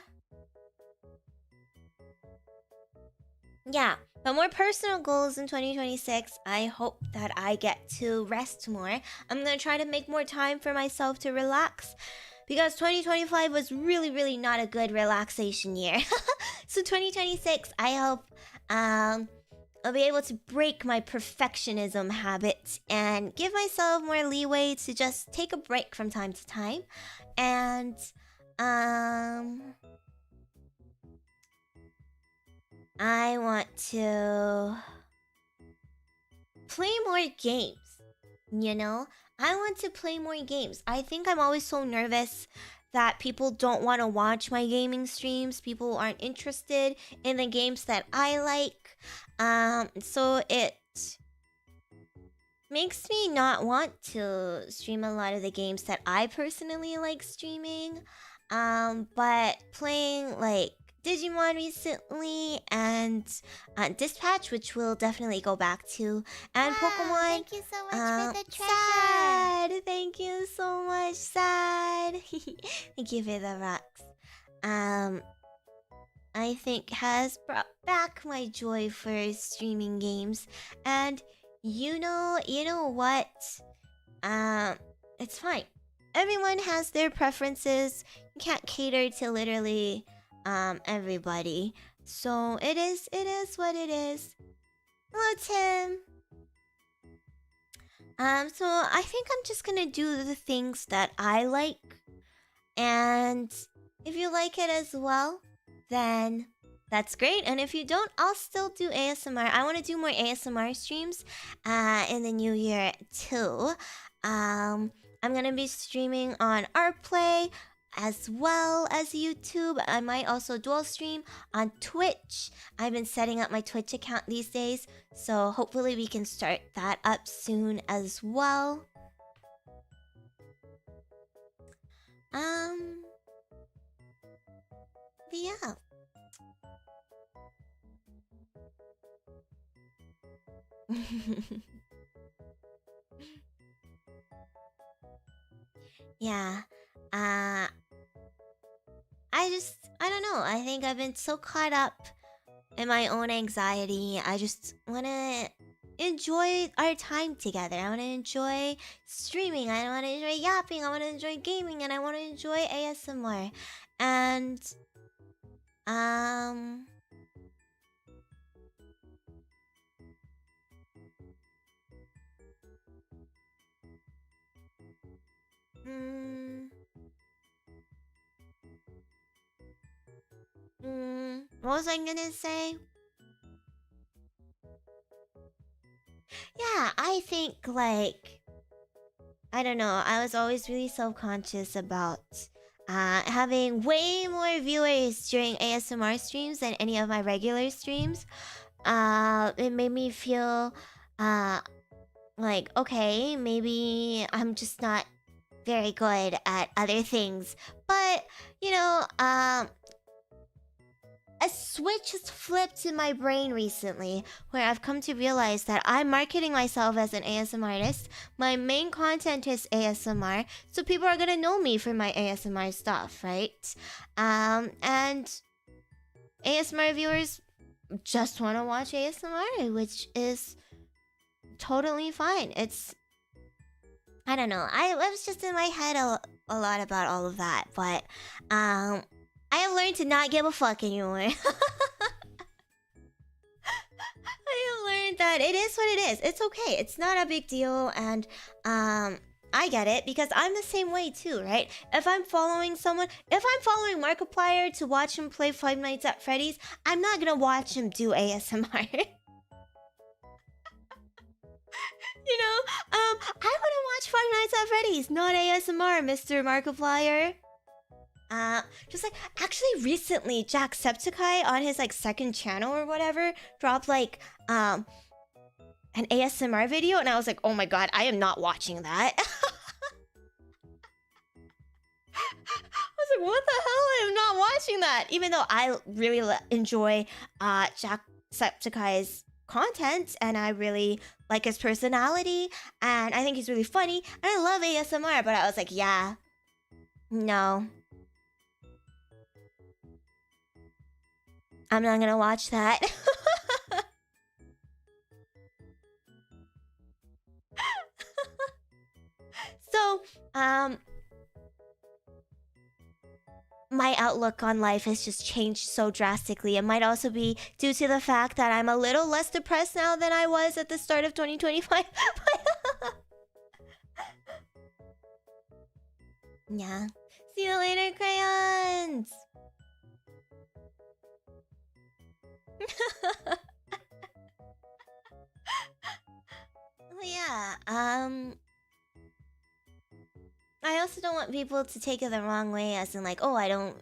Yeah, but more personal goals in 2026. I hope that I get to rest more. I'm gonna try to make more time for myself to relax, because 2025 was really not a good relaxation year. So 2026, I hope I'll be able to break my perfectionism habit and give myself more leeway to just take a break from time to time. And I want to play more games, you know? I want to play more games. I think I'm always so nervous that people don't want to watch my gaming streams. People aren't interested in the games that I like. So it makes me not want to stream a lot of the games that I personally like streaming. But playing like Digimon recently and Dispatch, which we'll definitely go back to, and Pokemon. Thank you so much for the treasure. Sad. Thank you so much, Sad. Thank you for the rocks. I think has brought back my joy for streaming games, and you know what? It's fine. Everyone has their preferences. You can't cater to literally everybody. So it is what it is. Hello, Tim. So I think I'm just gonna do the things that I like, and if you like it as well, then that's great. And if you don't, I'll still do ASMR. I want to do more ASMR streams in the new year too. I'm gonna be streaming on Artplay as well as YouTube. I might also dual stream on Twitch. I've been setting up my Twitch account these days, so hopefully we can start that up soon as well. But yeah. Yeah. I don't know. I think I've been so caught up in my own anxiety. I just want to enjoy our time together. I want to enjoy streaming. I want to enjoy yapping. I want to enjoy gaming, and I want to enjoy ASMR. And what was I gonna say? Yeah, I think like, I don't know, I was always really self-conscious about having way more viewers during ASMR streams than any of my regular streams. It made me feel like, okay, maybe I'm just not very good at other things. But, you know, a switch has flipped in my brain recently, where I've come to realize that I'm marketing myself as an ASMRtist. My main content is ASMR, so people are gonna know me for my ASMR stuff, right? And ASMR viewers just want to watch ASMR, which is totally fine. It's, I don't know, I was just in my head a lot about all of that, but I have learned to not give a fuck anymore. I have learned that it is what it is. It's okay. It's not a big deal, and I get it, because I'm the same way too, right? If I'm following someone, if I'm following Markiplier to watch him play Five Nights at Freddy's, I'm not gonna watch him do ASMR. You know, I want to watch Five Nights at Freddy's, not ASMR, Mr. Markiplier. Just like, actually recently, Jacksepticeye on his like second channel or whatever dropped like an ASMR video, and I was like, oh my god, I am not watching that. I was like, what the hell? I am not watching that. Even though I really enjoy Jacksepticeye's content, and I really like his personality, and I think he's really funny, and I love ASMR, but I was like, yeah, no. I'm not gonna watch that. So, my outlook on life has just changed so drastically. It might also be due to the fact that I'm a little less depressed now than I was at the start of 2025. Yeah. See you later, crayons! Yeah, I also don't want people to take it the wrong way, as in like, oh, I don't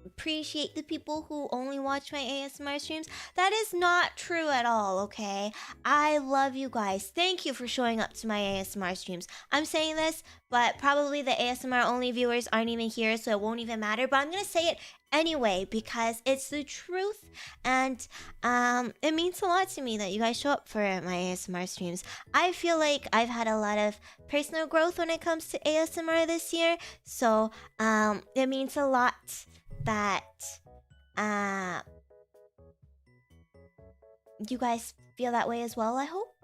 appreciate the people who only watch my ASMR streams. That is not true at all, okay? I love you guys. Thank you for showing up to my ASMR streams. I'm saying this, but probably the ASMR only viewers aren't even here, so it won't even matter. But I'm gonna say it anyway because it's the truth, and it means a lot to me that you guys show up for my ASMR streams. I feel like I've had a lot of personal growth when it comes to ASMR this year, so it means a lot that you guys feel that way as well, I hope.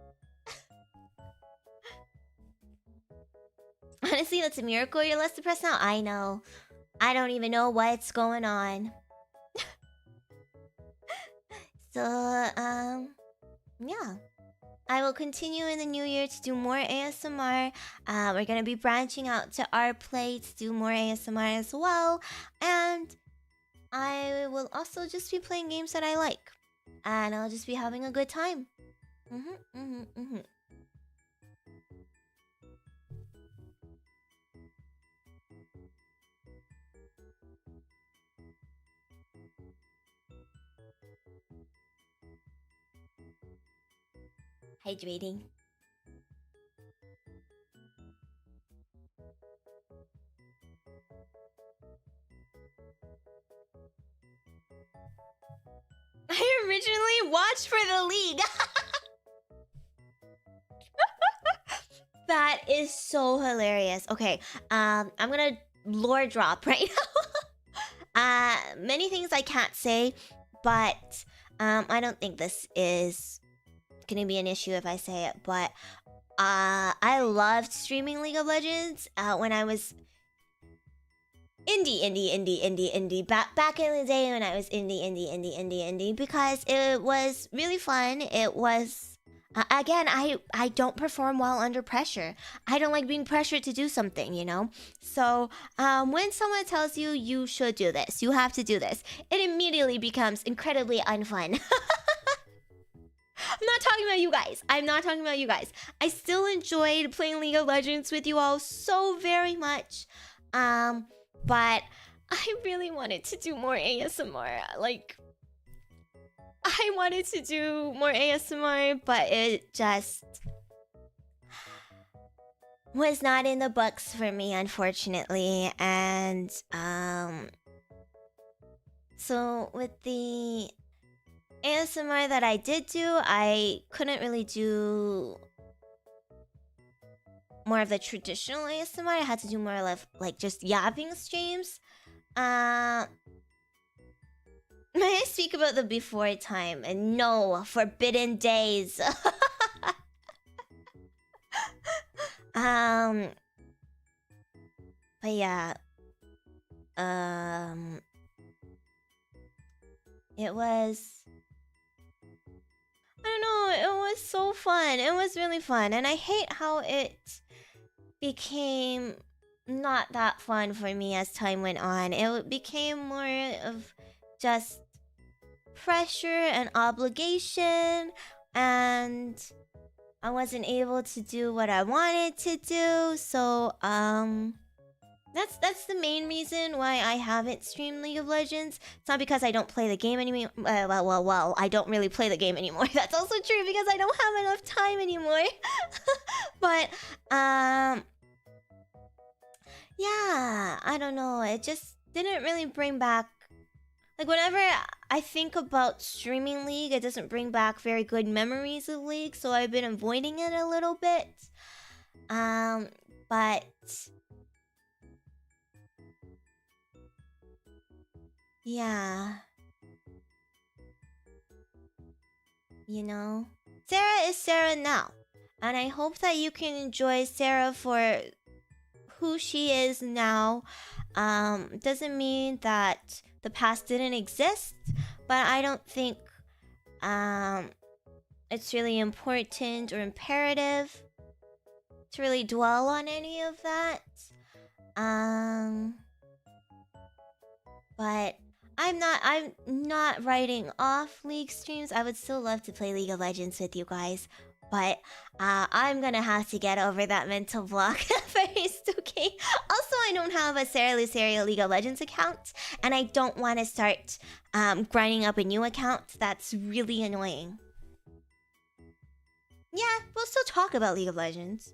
Honestly, that's a miracle you're less depressed now. I know. I don't even know what's going on. So, yeah. I will continue in the new year to do more ASMR. We're gonna be branching out to our play to do more ASMR as well. And I will also just be playing games that I like. And I'll just be having a good time. Hydrating. I originally watched for the league. That is so hilarious. Okay, I'm gonna lore drop right now. Many things I can't say, but I don't think this is gonna be an issue if I say it. But I loved streaming League of Legends when I was indie back in the day when I was indie because it was really fun. It was again, I don't perform well under pressure. I don't like being pressured to do something, you know. So when someone tells you you should do this, you have to do this, it immediately becomes incredibly unfun. I'm not talking about you guys. I'm not talking about you guys. I still enjoyed playing League of Legends with you all so very much. But I really wanted to do more ASMR. Like, I wanted to do more ASMR, but it just was not in the books for me, unfortunately. And so with the ASMR that I did do, I couldn't really do more of the traditional ASMR. I had to do more of like just yapping streams. May I speak about the before time? And no, forbidden days. But yeah. It was, I don't know, it was so fun. It was really fun. And I hate how it became not that fun for me as time went on. It became more of just pressure and obligation, and I wasn't able to do what I wanted to do. So that's the main reason why I haven't streamed League of Legends. It's not because I don't play the game anymore. Well, I don't really play the game anymore. That's also true because I don't have enough time anymore. But yeah, I don't know. It just didn't really bring back, like, whenever I think about streaming League. It doesn't bring back very good memories of League, so I've been avoiding it a little bit. But yeah, you know, Cera is Cera now, and I hope that you can enjoy Cera for who she is now. Doesn't mean that the past didn't exist, but I don't think it's really important or imperative to really dwell on any of that. But I'm not writing off League streams. I would still love to play League of Legends with you guys. But I'm gonna have to get over that mental block first, okay? Also, I don't have a Cera Luceria League of Legends account, and I don't want to start grinding up a new account. That's really annoying. Yeah, we'll still talk about League of Legends.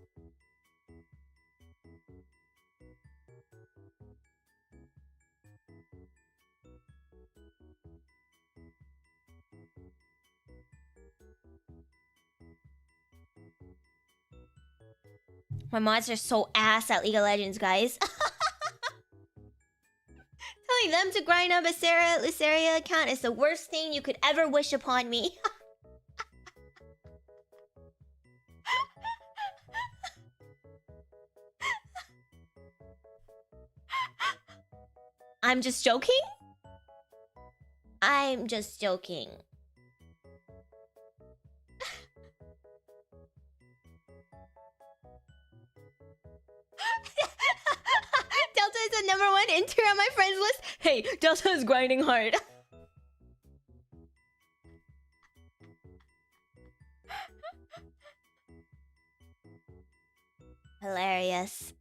My mods are so ass at League of Legends, guys. Telling them to grind up a Cera Luceria account is the worst thing you could ever wish upon me. I'm just joking? I'm just joking. Delta is the #1 enter on my friends list. Hey, Delta is grinding hard. Hilarious.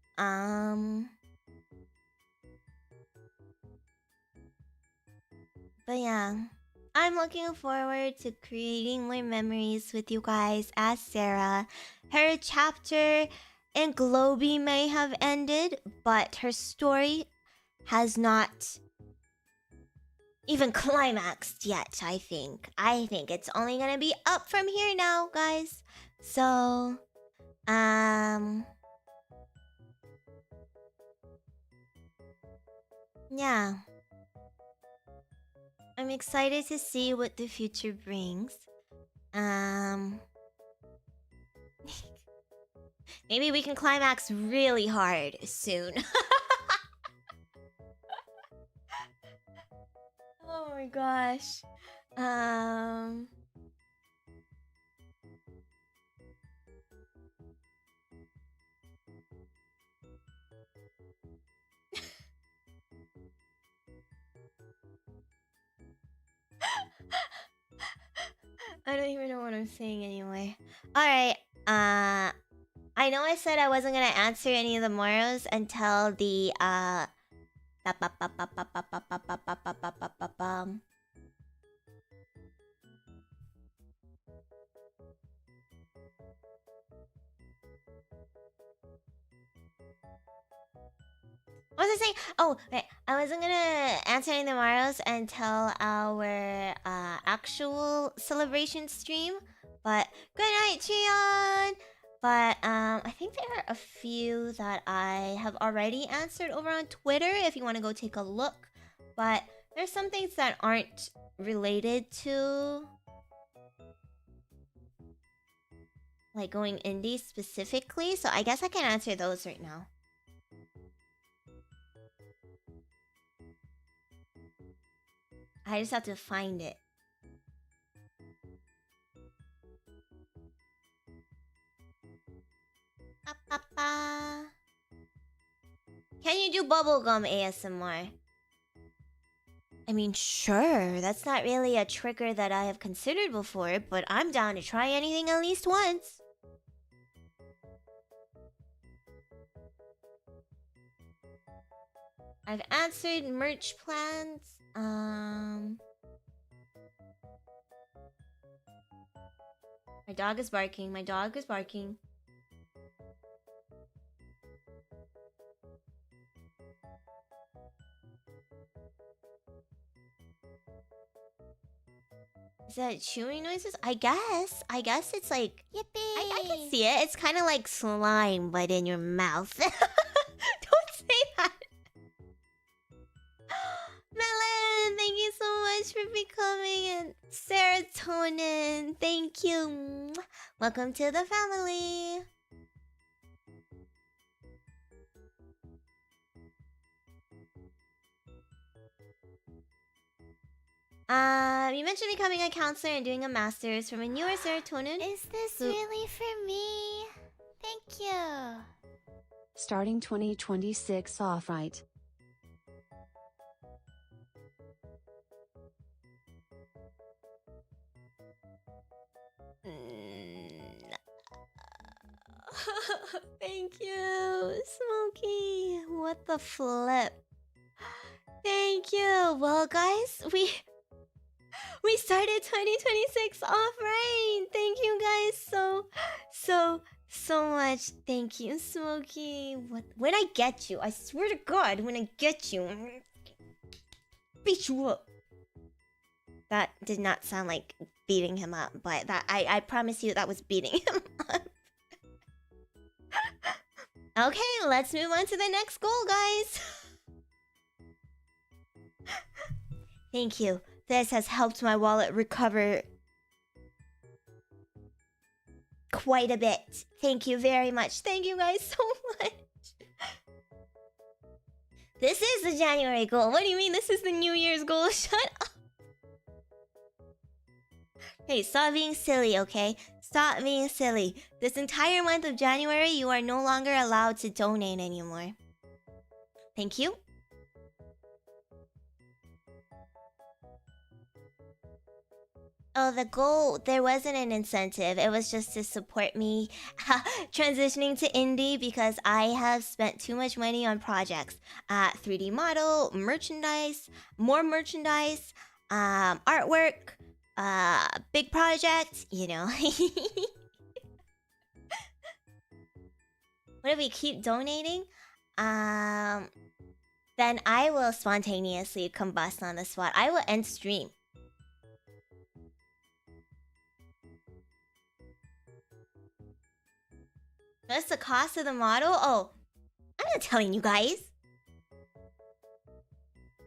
But yeah, I'm looking forward to creating more memories with you guys as Cera. Her chapter in Globy may have ended, but her story has not even climaxed yet, I think. I think it's only gonna be up from here now, guys. So, yeah. I'm excited to see what the future brings. Maybe we can climax really hard soon. Oh my gosh. I don't even know what I'm saying anyway. Alright, I know I said I wasn't gonna answer any of the Moros until the what was I saying? Oh, right. I wasn't gonna answer any of the Moros until our actual celebration stream. But good night, Cheon! But I think there are a few that I have already answered over on Twitter if you want to go take a look. But there's some things that aren't related to like going indie specifically, so I guess I can answer those right now. I just have to find it. Can you do bubblegum ASMR? I mean, sure, that's not really a trigger that I have considered before, but I'm down to try anything at least once. I've answered merch plans. My dog is barking. My dog is barking. Is that chewing noises? I guess. I guess it's like... Yippee! I can see it. It's kind of like slime, but in your mouth. Don't say that. Melon, thank you so much for becoming a Ceratonin. Thank you. Welcome to the family. You mentioned becoming a counselor and doing a master's from a newer Ceratonin. Is this really for me? Thank you. Starting 2026 off right. Thank you, Smoky. What the flip? Thank you. Well, guys, we started 2026 off right. Thank you guys so much. Thank you, Smoky. When I get you, I swear to God, when I get you, beat you up. That did not sound like beating him up, but that I promise you that was beating him up. Okay, let's move on to the next goal, guys. Thank you. This has helped my wallet recover quite a bit. Thank you very much. Thank you guys so much. This is the January goal. What do you mean this is the New Year's goal? Shut up. Hey, stop being silly, okay? Stop being silly. This entire month of January, you are no longer allowed to donate anymore. Thank you. Oh, the goal, there wasn't an incentive. It was just to support me transitioning to indie because I have spent too much money on projects. 3D model, merchandise, more merchandise, artwork, big project, you know. What if we keep donating? Then I will spontaneously combust on the spot. I will end stream. What's the cost of the model? Oh, I'm not telling you guys.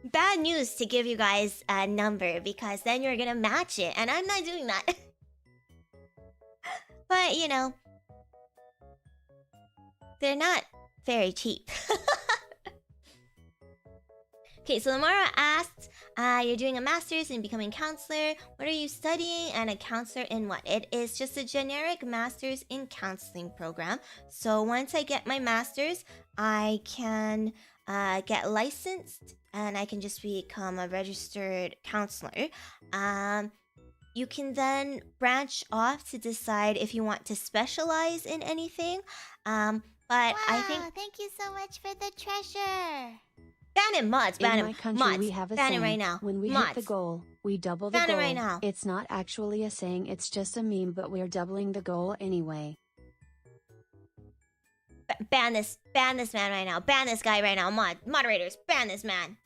Bad news to give you guys a number because then you're gonna match it, and I'm not doing that. But, you know, they're not very cheap. Okay, so Lamara asked, you're doing a master's in becoming counselor. What are you studying and a counselor in what? It is just a generic master's in counseling program. So once I get my master's, I can get licensed and I can just become a registered counselor. You can then branch off to decide if you want to specialize in anything. But Wow, I think... thank you so much for the treasure. Ban him, mods, ban In him. my country, Mods, we have a ban saying, him right now. when we Mods. hit the goal, we double the Ban him goal. right now. It's not actually a saying, it's just a meme, but we're doubling the goal anyway. Ban this man right now. Ban this guy right now. Moderators, ban this man.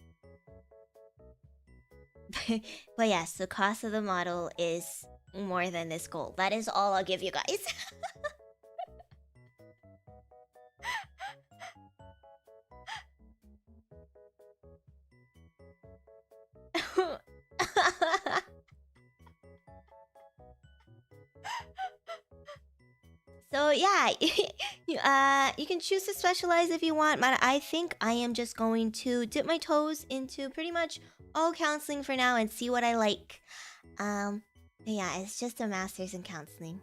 But yes, the cost of the model is more than this goal. That is all I'll give you guys. So yeah, you can choose to specialize if you want, but I think I am just going to dip my toes into pretty much all counseling for now and see what I like. Yeah, it's just a master's in counseling.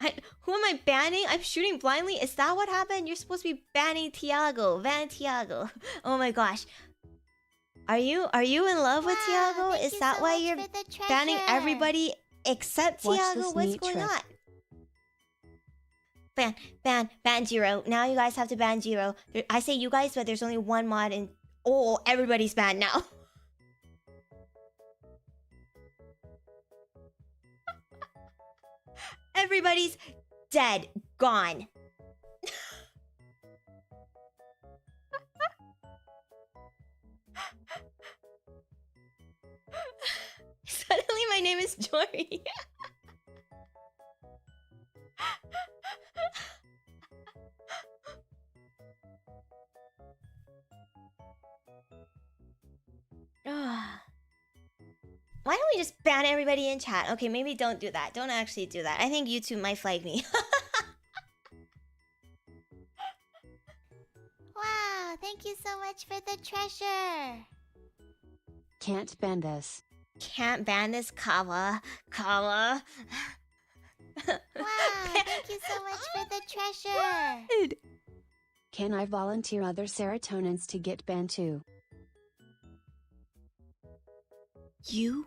Who am I banning? I'm shooting blindly? Is that what happened? You're supposed to be banning Thiago. Ban Thiago. Oh my gosh. Are you in love with Thiago? Thank Is you that so why much you're for the banning treasure. everybody except Watch Thiago? this What's neat going trick. on? Ban Jiro. Now you guys have to ban Jiro. I say you guys, but there's only one mod and... Oh, everybody's banned now. Everybody's dead. Gone. Suddenly my name is JonJonH. Sorry. Why don't we just ban everybody in chat? Okay, maybe don't do that. Don't actually do that. I think YouTube might flag me. Wow, thank you so much for the treasure. Can't ban this. Can't ban this Kawa. Kawa. Wow, thank you so much for the treasure. Can I volunteer other serotonins to get banned too? You?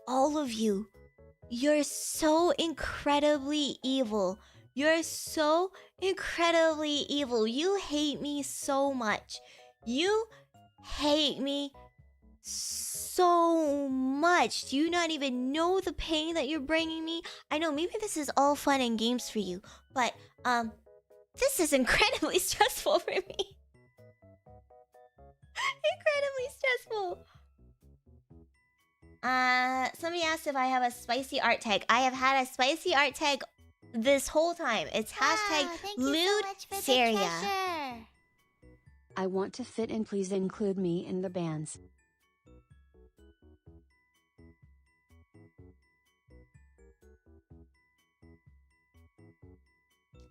All of you. You're so incredibly evil. You're so incredibly evil. You hate me so much. You hate me so much. Do you not even know the pain that you're bringing me? I know maybe this is all fun and games for you, but this is incredibly stressful for me. Incredibly stressful. Somebody asked if I have a spicy art tag. I have had a spicy art tag this whole time. It's hashtag Luceria. I want to fit in, please include me in the bans.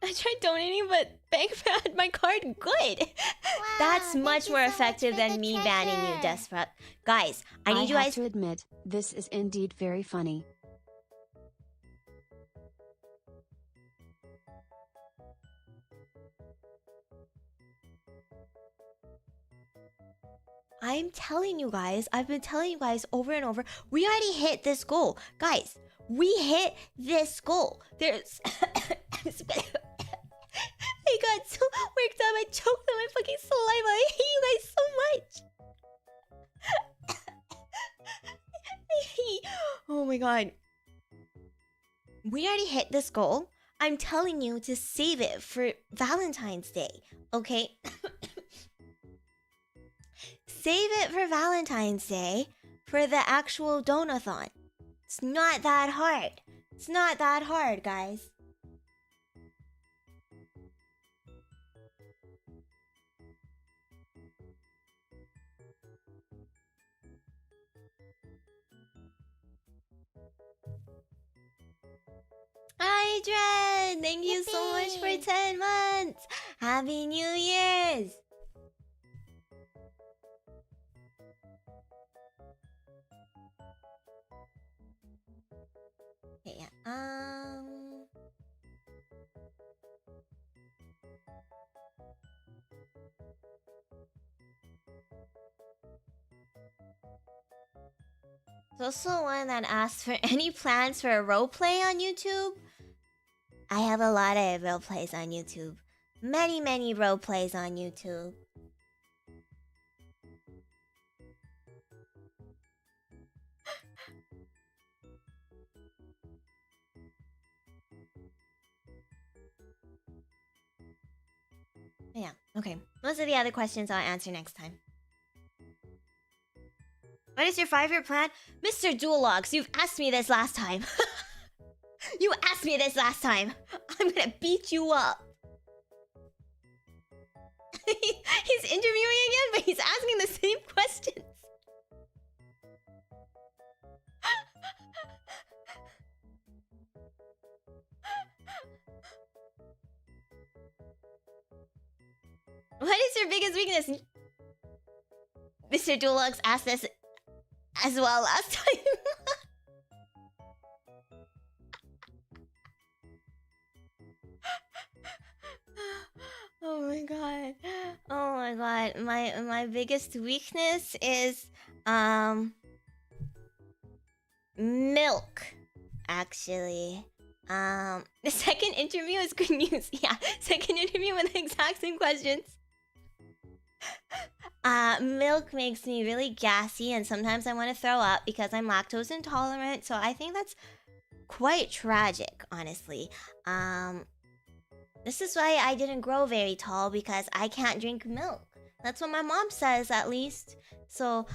I tried donating, but bank banned my card good. Wow, That's much more so effective much than for me the banning you, treasure. Desperate. Guys, I need you have guys to admit, this is indeed very funny. I'm telling you guys, I've been telling you guys over and over, we already hit this goal. Guys, we hit this goal. There's... I got so worked up, I choked on my fucking saliva. I hate you guys so much. Oh my god. We already hit this goal. I'm telling you to save it for Valentine's Day, okay? Save it for Valentine's Day for the actual donathon. It's not that hard. It's not that hard, guys. Hi, Dred! Thank you so much for 10 months! Happy New Year's! Okay, yeah. There's also one that asked for any plans for a roleplay on YouTube. I have a lot of roleplays on YouTube. Many, many roleplays on YouTube. Yeah, okay. Most of the other questions I'll answer next time. What is your 5-year plan? Mr. Duologs, you've asked me this last time. You asked me this last time. I'm gonna beat you up. He's interviewing again, but he's asking the same questions. What is your biggest weakness? Mr. Duologs asked this as well last time. Oh my god. Oh my god. My biggest weakness is milk, actually. The second interview is good news. Yeah, second interview with the exact same questions. Milk makes me really gassy and sometimes I want to throw up because I'm lactose intolerant, so I think that's quite tragic, honestly. This is why I didn't grow very tall, because I can't drink milk. That's what my mom says, at least. So,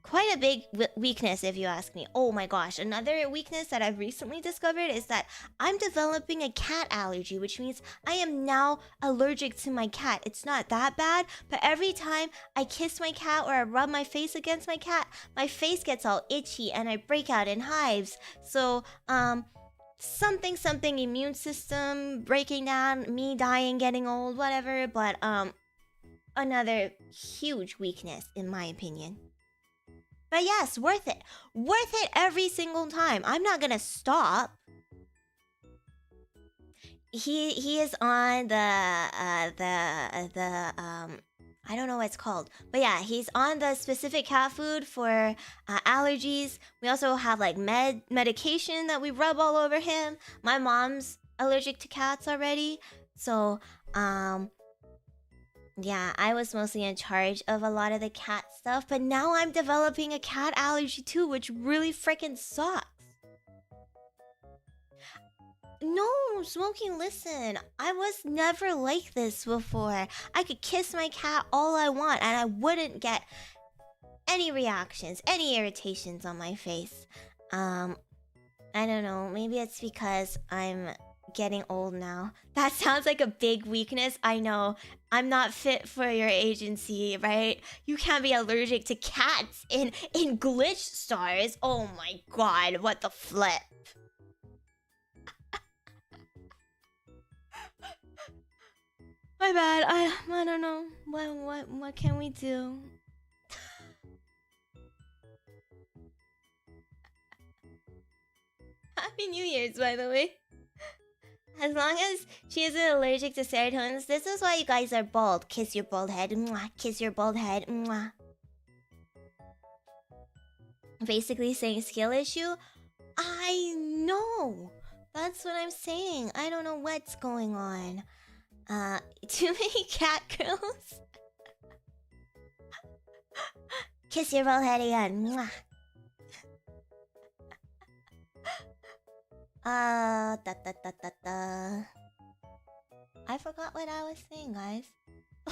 quite a big weakness if you ask me. Oh my gosh, another weakness that I've recently discovered is that I'm developing a cat allergy, which means I am now allergic to my cat. It's not that bad, but every time I kiss my cat or I rub my face against my cat, my face gets all itchy and I break out in hives. So, something immune system breaking down, me dying, getting old, whatever, but another huge weakness in my opinion. But yes, worth it. Worth it every single time. I'm not gonna stop. He is on the I don't know what it's called. But yeah, he's on the specific cat food for allergies. We also have like medication that we rub all over him. My mom's allergic to cats already. So, yeah, I was mostly in charge of a lot of the cat stuff. But now I'm developing a cat allergy too, which really freaking sucks. No, Smokey, listen. I was never like this before. I could kiss my cat all I want and I wouldn't get any reactions, any irritations on my face. I don't know. Maybe it's because I'm getting old now. That sounds like a big weakness. I know. I'm not fit for your agency, right? You can't be allergic to cats in Glitch Stars. Oh my god, what the flip. My bad. I don't know. What can we do? Happy New Year's, by the way. As long as she isn't allergic to serotonins, this is why you guys are bald. Kiss your bald head. Mwah. Kiss your bald head. Mwah. Basically saying skill issue. I know. That's what I'm saying. I don't know what's going on. Too many cat girls. Kiss your bald head again. Mwah. I forgot what I was saying, guys.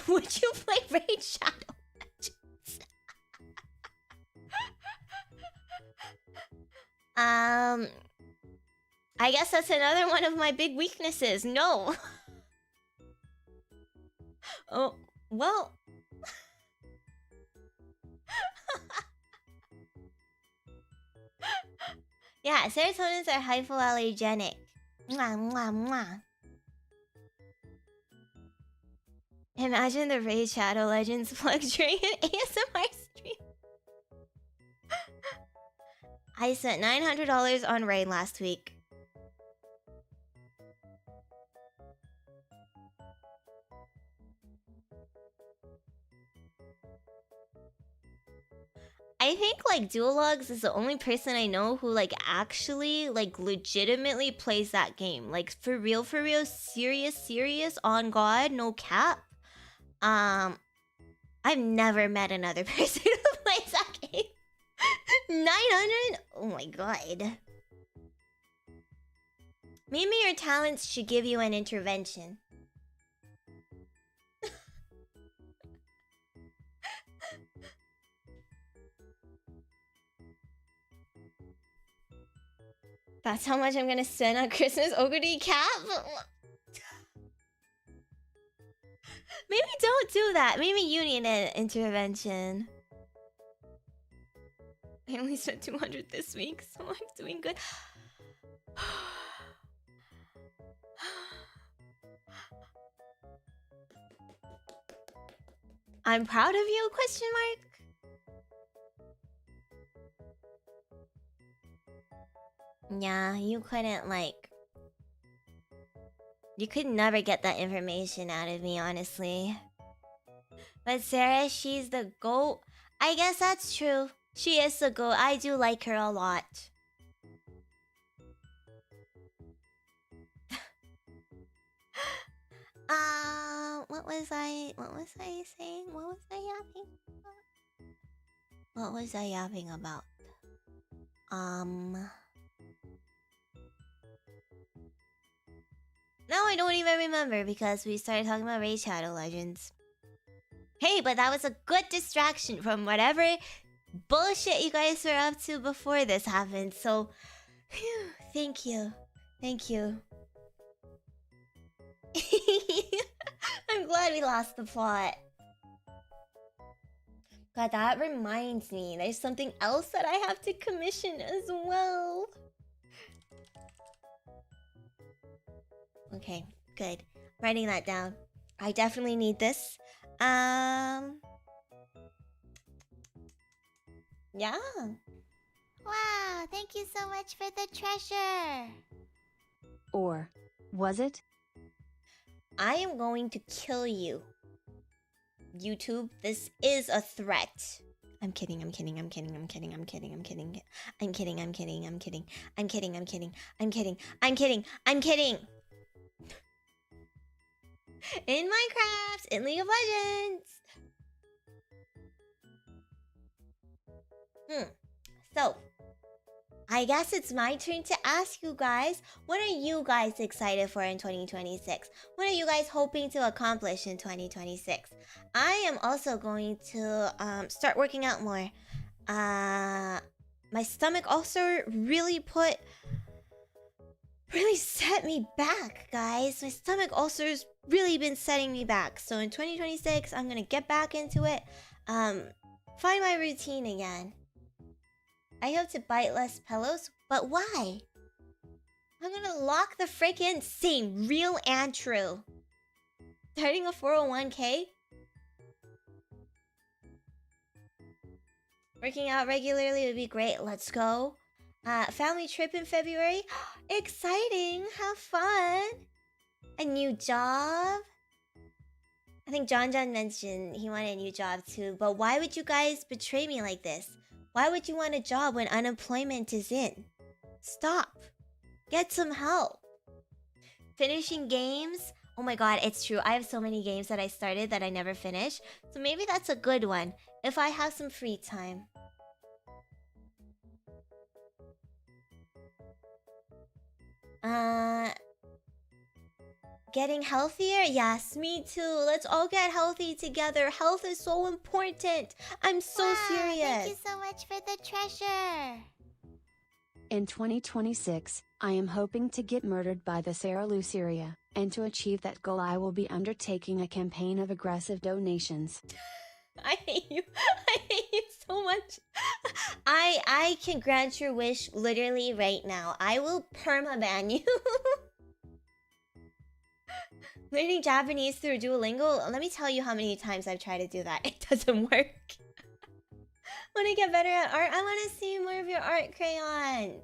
Would you play Raid Shadow Legends? I guess that's another one of my big weaknesses. No. Oh, well. Yeah, serotonins are hypoallergenic. Mwah, mwah, mwah. Imagine the Raid Shadow Legends plug during an ASMR stream. I spent $900 on Raid last week. I think like Duologs is the only person I know who like actually like legitimately plays that game. Like for real, serious, on God, no cap. I've never met another person who plays that game. 900? Oh my god. Maybe your talents should give you an intervention. That's how much I'm gonna spend on Christmas Ogre cap? Maybe don't do that. Maybe you need an intervention. I only spent 200 this week, so I'm doing good. I'm proud of you, question mark? Yeah, you couldn't, like... You could never get that information out of me, honestly. But Sarah, she's the GOAT. I guess that's true. She is the GOAT. I do like her a lot. What was I saying? What was I yapping about? What was I yapping about? Now I don't even remember because we started talking about Raid Shadow Legends. Hey, but that was a good distraction from whatever bullshit you guys were up to before this happened. So, phew, thank you. Thank you. I'm glad we lost the plot. God, that reminds me. There's something else that I have to commission as well. Okay, good. Writing that down. I definitely need this. Yeah. Wow, thank you so much for the treasure. Or was it? I am going to kill you. YouTube, this is a threat. I'm kidding, I'm kidding, I'm kidding, I'm kidding, I'm kidding, I'm kidding. I'm kidding, I'm kidding, I'm kidding. I'm kidding, I'm kidding, I'm kidding, I'm kidding, I'm kidding. In Minecraft, in League of Legends. So, I guess it's my turn to ask you guys, what are you guys excited for in 2026? What are you guys hoping to accomplish in 2026? I am also going to start working out more. My stomach ulcer really set me back, guys. My stomach ulcer's really been setting me back. So in 2026, I'm gonna get back into it. Find my routine again. I hope to bite less pillows, but why? I'm gonna lock the freaking same, real and true. Starting a 401k? Working out regularly would be great. Let's go. Family trip in February. Exciting. Have fun. A new job. I think JonJonH mentioned he wanted a new job too. But why would you guys betray me like this? Why would you want a job when unemployment is in? Stop. Get some help. Finishing games. Oh my god, it's true. I have so many games that I started that I never finished. So maybe that's a good one if I have some free time. Getting healthier? Yes, me too. Let's all get healthy together. Health is so important. I'm so serious. Thank you so much for the treasure. In 2026, I am hoping to get murdered by the Cera Luceria, and to achieve that goal I will be undertaking a campaign of aggressive donations. I hate you. I hate you so much. I can grant your wish literally right now. I will permaban you. Learning Japanese through Duolingo. Let me tell you how many times I've tried to do that. It doesn't work. When I get better at art, I want to see more of your art crayons.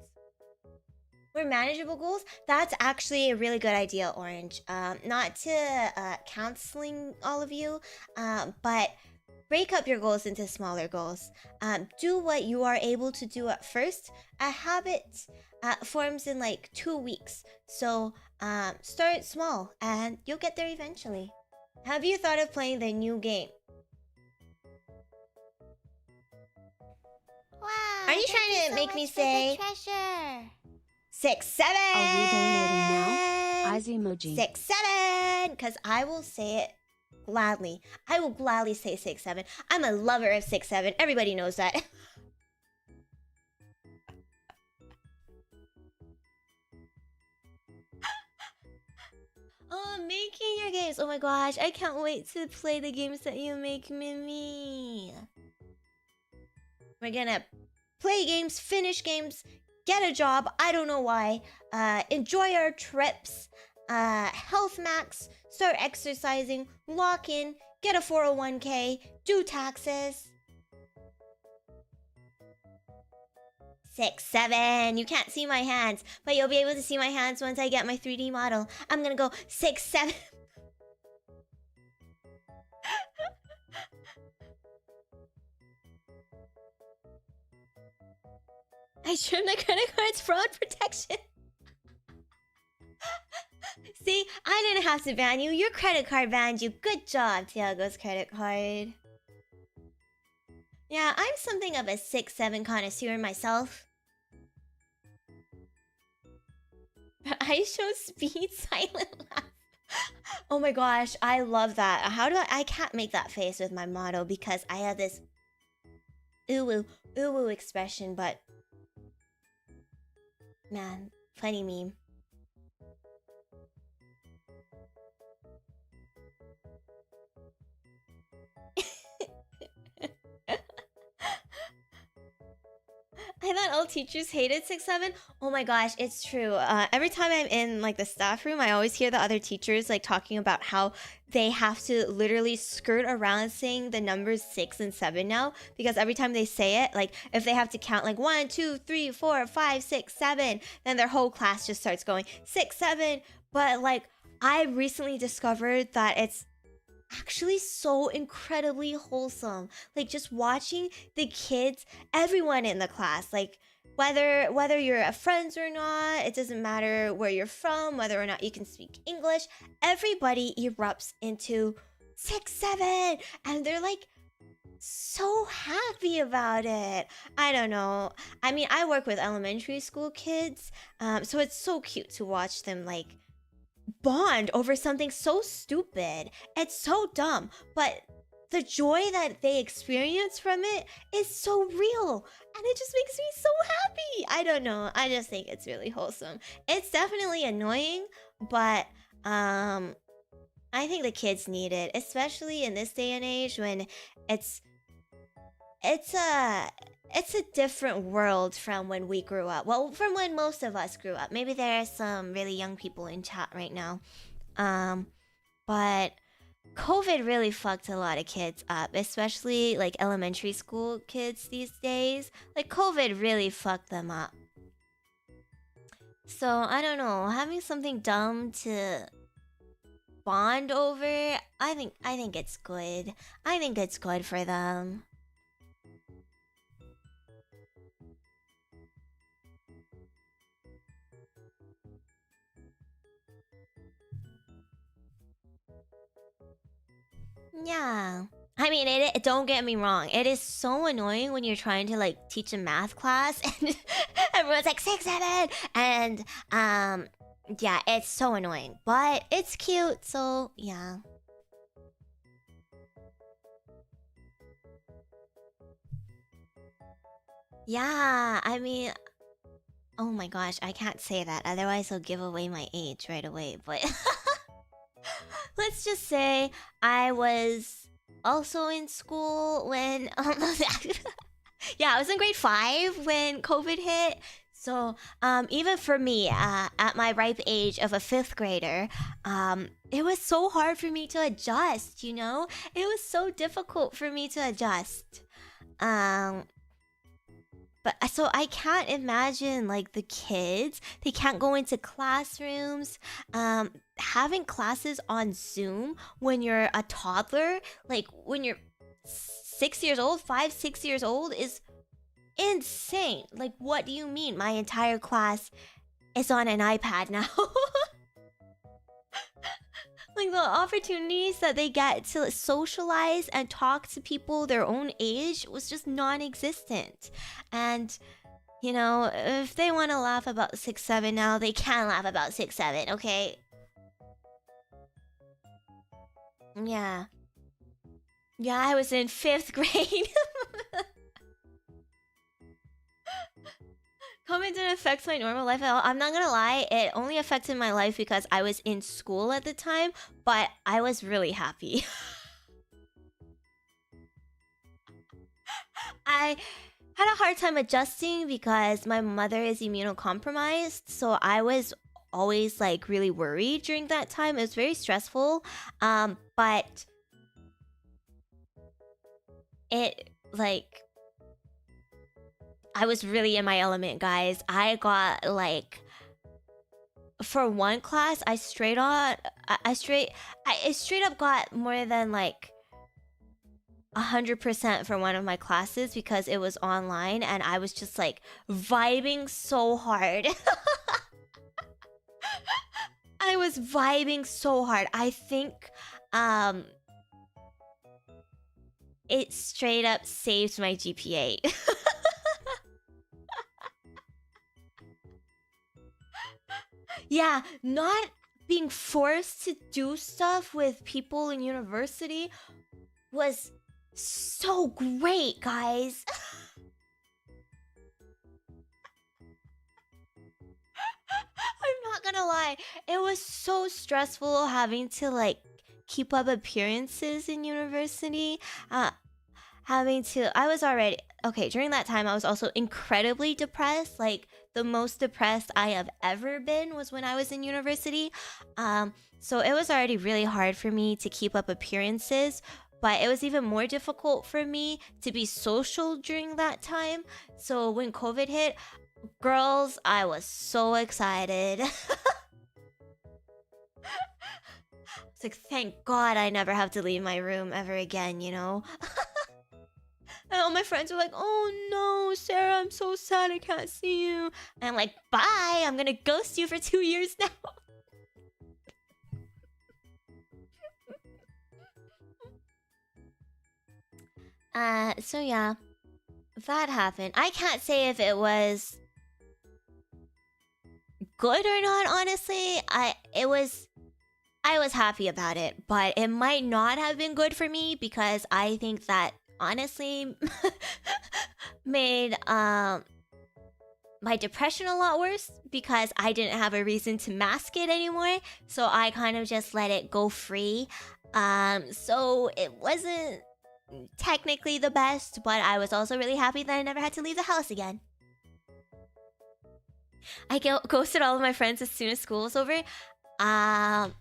More manageable goals? That's actually a really good idea, Orange. Not to counseling all of you, but break up your goals into smaller goals. Do what you are able to do at first. A habit forms in like 2 weeks. So start small and you'll get there eventually. Have you thought of playing the new game? Wow. Are you trying to make me say treasure? 6, 7? Are we donating now? Eyes emoji. 6, 7, because I will say it gladly. I will gladly say 6, 7. I'm a lover of 6, 7. Everybody knows that. Oh, making your games. Oh my gosh, I can't wait to play the games that you make, Mimy. We're gonna play games, finish games, get a job. I don't know why. Enjoy our trips. Health max. Start exercising. Lock in. Get a 401k. Do taxes. 6, 7. You can't see my hands, but you'll be able to see my hands once I get my 3D model. I'm gonna go 6, 7. I trimmed the credit card's fraud protection. See, I didn't have to ban you. Your credit card banned you. Good job, Thiago's credit card. Yeah, I'm something of a 6, 7 connoisseur myself. But I show speed silent laugh. Oh my gosh, I love that. How do I can't make that face with my motto because I have this ooh uwu expression, but man, funny meme. I thought all teachers hated 6-7. Oh my gosh, it's true. Every time I'm in like the staff room, I always hear the other teachers like talking about how they have to literally skirt around saying the numbers 6 and 7 now, because every time they say it, like if they have to count like 1, 2, 3, 4, 5, 6, 7, then their whole class just starts going 6, 7. But like I recently discovered that it's actually so incredibly wholesome. Like just watching the kids, everyone in the class, like whether you're friends or not, it doesn't matter where you're from, whether or not you can speak English, everybody erupts into 6, 7, and they're like so happy about it. I don't know. I mean, I work with elementary school kids, so it's so cute to watch them like bond over something so stupid. It's so dumb, but the joy that they experience from it is so real, and it just makes me so happy. I don't know. I just think it's really wholesome. It's definitely annoying, but I think the kids need it, especially in this day and age when it's a different world from when we grew up. Well, from when most of us grew up. Maybe there are some really young people in chat right now. But COVID really fucked a lot of kids up, especially like elementary school kids these days. Like COVID really fucked them up. So, I don't know, having something dumb to bond over, I think it's good. I think it's good for them. Yeah. I mean, don't get me wrong. It is so annoying when you're trying to like teach a math class and everyone's like 6, 7, and yeah, it's so annoying. But it's cute, so yeah. Yeah, I mean, oh my gosh, I can't say that. Otherwise, I'll give away my age right away. But let's just say I was also in school when yeah, I was in grade 5 when COVID hit. So even for me, at my ripe age of a 5th grader, it was so hard for me to adjust, you know? It was so difficult for me to adjust. But so I can't imagine like the kids, they can't go into classrooms, having classes on Zoom when you're a toddler, like when you're 6 years old, 5, 6 years old is insane. Like, what do you mean? My entire class is on an iPad now. Like the opportunities that they get to socialize and talk to people their own age was just non-existent. And you know, if they want to laugh about 6, 7 now, they can laugh about 6, 7, okay? Yeah. Yeah, I was in 5th grade. COVID didn't affect my normal life at all. I'm not gonna lie, it only affected my life because I was in school at the time, but I was really happy. I had a hard time adjusting because my mother is immunocompromised, so I was always like really worried during that time. It was very stressful, but it like I was really in my element, guys. I got like, for one class, I straight up got more than like 100% for one of my classes because it was online and I was just like vibing so hard. I was vibing so hard. I think it straight up saved my GPA. Yeah, not being forced to do stuff with people in university was so great, guys. lie. It was so stressful having to like keep up appearances in university. I was already okay. During that time, I was also incredibly depressed. Like the most depressed I have ever been was when I was in university. So it was already really hard for me to keep up appearances. But it was even more difficult for me to be social during that time. So when COVID hit, girls, I was so excited. It's like, thank God I never have to leave my room ever again, you know? And all my friends were like, oh no, Sarah, I'm so sad I can't see you. And I'm like, bye, I'm gonna ghost you for 2 years now. So yeah, that happened. I can't say if it was good or not, honestly. I was happy about it, but it might not have been good for me because I think that honestly made my depression a lot worse because I didn't have a reason to mask it anymore. So I kind of just let it go free. So it wasn't technically the best, but I was also really happy that I never had to leave the house again. I ghosted all of my friends as soon as school was over. I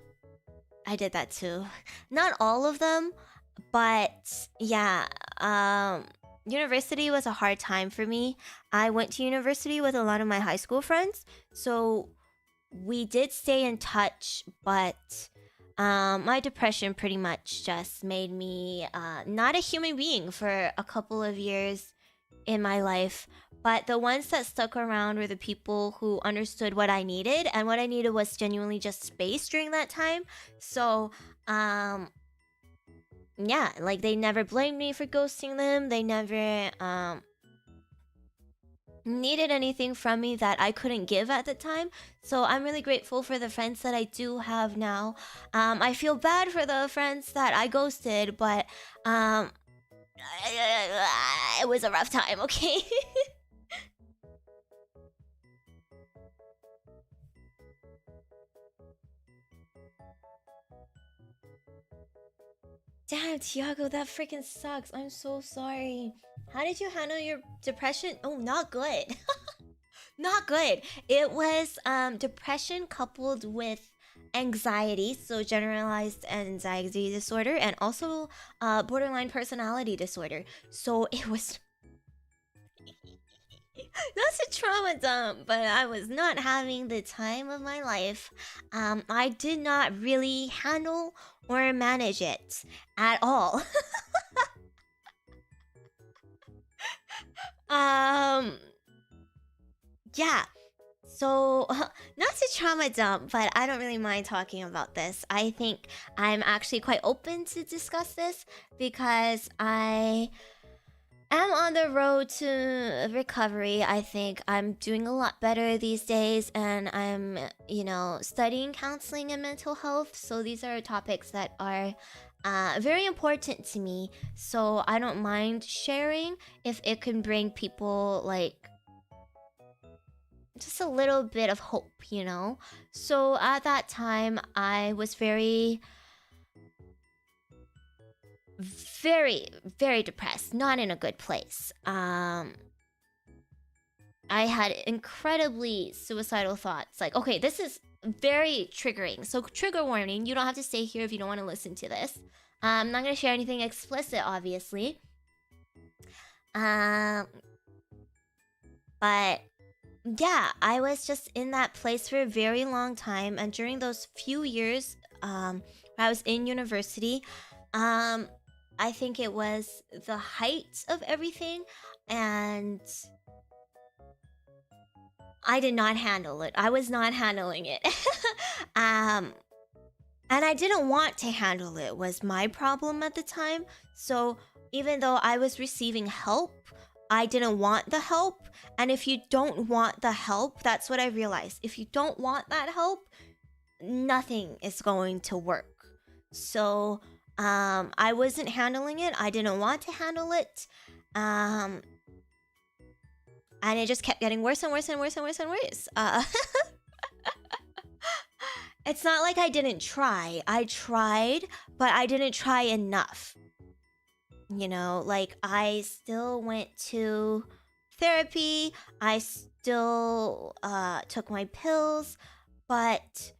did that too. Not all of them, but yeah. University was a hard time for me. I went to university with a lot of my high school friends, so we did stay in touch, but my depression pretty much just made me not a human being for a couple of years in my life. But the ones that stuck around were the people who understood what I needed, and what I needed was genuinely just space during that time. So, yeah, like they never blamed me for ghosting them. They never needed anything from me that I couldn't give at the time. So I'm really grateful for the friends that I do have now. I feel bad for the friends that I ghosted, but it was a rough time, okay? Damn, Thiago, that freaking sucks. I'm so sorry. How did you handle your depression? Oh, not good. Not good. It was depression coupled with anxiety, so generalized anxiety disorder, and also borderline personality disorder. So it was that's a trauma dump, but I was not having the time of my life. I did not really handle or manage it at all. Yeah. So, not to trauma dump, but I don't really mind talking about this. I think I'm actually quite open to discuss this because I am on the road to recovery. I think I'm doing a lot better these days, and I'm, studying counseling and mental health. So these are topics that are very important to me. So I don't mind sharing if it can bring people like just a little bit of hope, So at that time, I was very, very depressed, not in a good place. I had incredibly suicidal thoughts. Like, okay, this is very triggering. So trigger warning, you don't have to stay here if you don't want to listen to this. I'm not going to share anything explicit, obviously. But yeah, I was just in that place for a very long time. And during those few years where I was in university, I think it was the height of everything. And I did not handle it. I was not handling it. And I didn't want to handle it was my problem at the time. So even though I was receiving help, I didn't want the help. And if you don't want the help, that's what I realized. If you don't want that help, nothing is going to work. So I wasn't handling it. I didn't want to handle it. And it just kept getting worse and worse and worse and worse and worse. it's not like I didn't try. I tried, but I didn't try enough. You know, like I still went to therapy. I still took my pills, but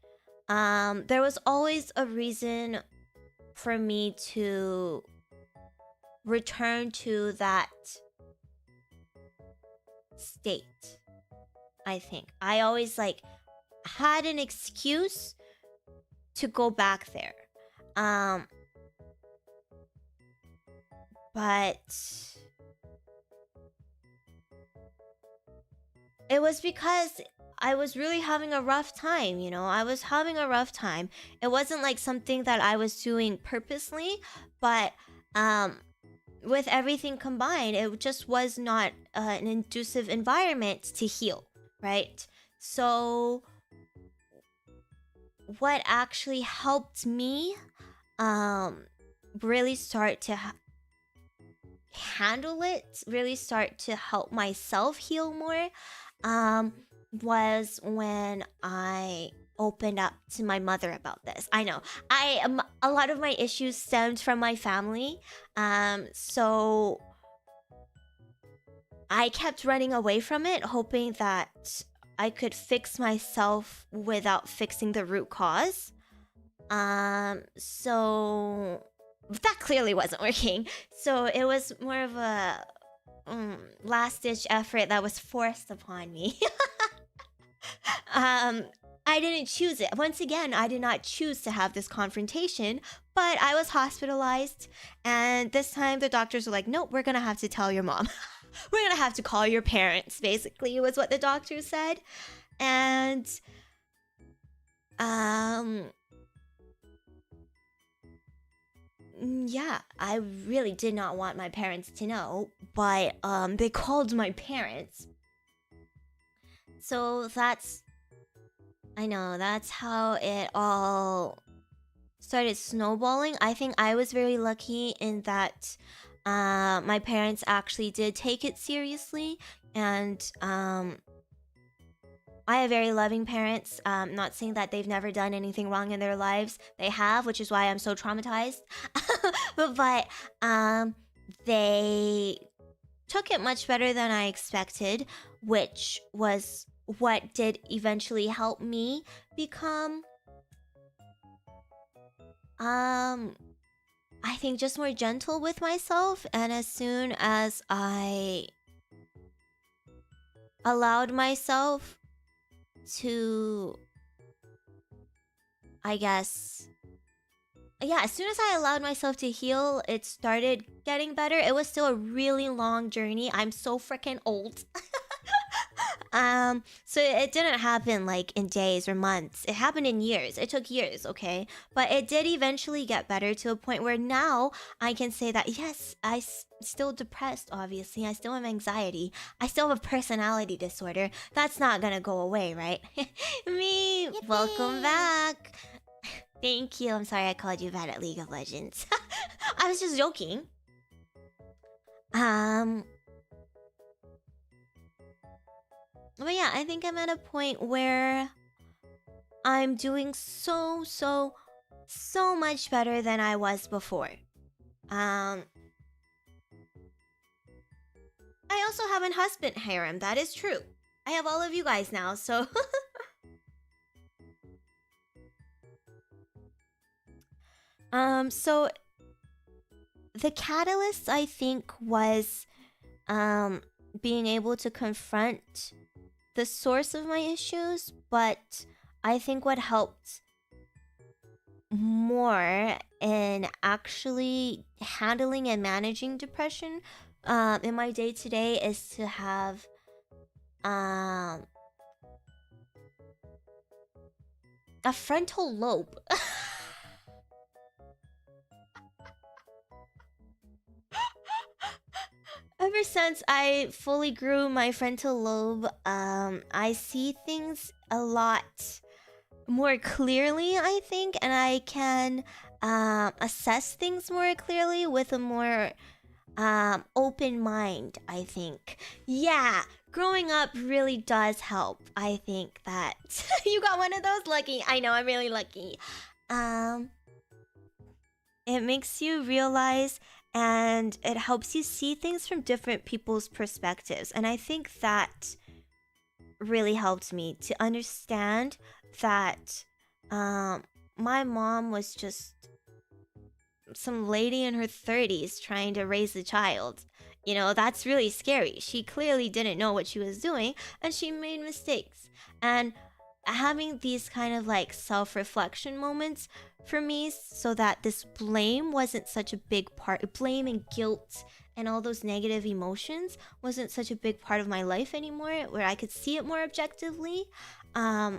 there was always a reason for me to return to that state. I think I always like had an excuse to go back there. But it was because I was really having a rough time, you know? I was having a rough time. It wasn't like something that I was doing purposely, but with everything combined, it just was not an conducive environment to heal, right? So what actually helped me really start to handle it, really start to help myself heal more, was when I opened up to my mother about this. I know a lot of my issues stemmed from my family, so I kept running away from it, hoping that I could fix myself without fixing the root cause. So that clearly wasn't working. So it was more of a last-ditch effort that was forced upon me. I didn't choose it. Once again, I did not choose to have this confrontation, but I was hospitalized, and this time the doctors were like, nope, we're gonna have to tell your mom. We're gonna have to call your parents, basically, was what the doctor said. And yeah, I really did not want my parents to know, but they called my parents. So that's how it all started snowballing. I think I was very lucky in that my parents actually did take it seriously, and I have very loving parents. Not saying that they've never done anything wrong in their lives. They have, which is why I'm so traumatized. but they took it much better than I expected, which was what did eventually help me become I think just more gentle with myself. And as soon as I allowed myself to, I guess, yeah, as soon as I allowed myself to heal, it started getting better. It was still a really long journey. I'm so freaking old. So it didn't happen like in days or months. It happened in years. It took years, okay? But it did eventually get better to a point where now I can say that, yes, still depressed, obviously. I still have anxiety. I still have a personality disorder. That's not gonna go away, right? Me, Yippee! Welcome back. Thank you. I'm sorry I called you bad at League of Legends. I was just joking. But yeah, I think I'm at a point where I'm doing so much better than I was before. I also have an husband harem. That is true. I have all of you guys now, so so the catalyst, I think, was being able to confront the source of my issues, but I think what helped more in actually handling and managing depression in my day-to-day is to have a frontal lobe. Ever since I fully grew my frontal lobe, I see things a lot more clearly, I think, and I can assess things more clearly with a more open mind, I think. Yeah, growing up really does help. I think that you got one of those. Lucky. I know, I'm really lucky. It makes you realize and it helps you see things from different people's perspectives. And I think that really helped me to understand that my mom was just some lady in her 30s trying to raise a child. You know, that's really scary. She clearly didn't know what she was doing and she made mistakes. And having these kind of like self-reflection moments for me so that this blame wasn't such a big part, blame and guilt and all those negative emotions wasn't such a big part of my life anymore, where I could see it more objectively. I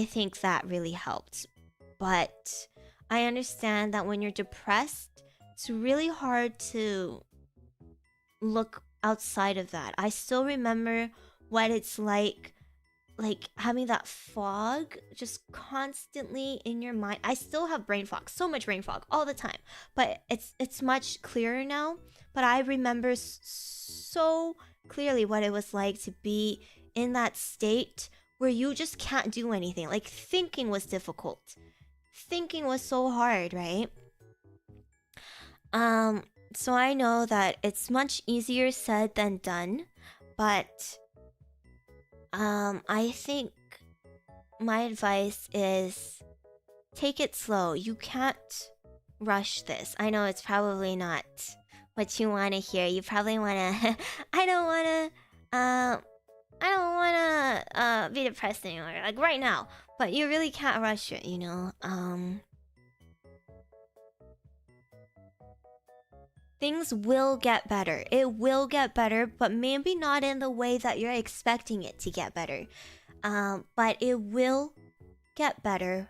think that really helped. But I understand that when you're depressed, it's really hard to look outside of that. I still remember what it's like having that fog just constantly in your mind. I still have brain fog, so much brain fog all the time, but it's much clearer now. But I remember so clearly what it was like to be in that state where you just can't do anything. Like, thinking was difficult. Thinking was so hard, right? So I know that it's much easier said than done, but I think my advice is take it slow. You can't rush this. I know it's probably not what you want to hear. You probably want to I don't want to be depressed anymore, like right now, but you really can't rush it, you know. Things will get better. It will get better, but maybe not in the way that you're expecting it to get better. But it will get better.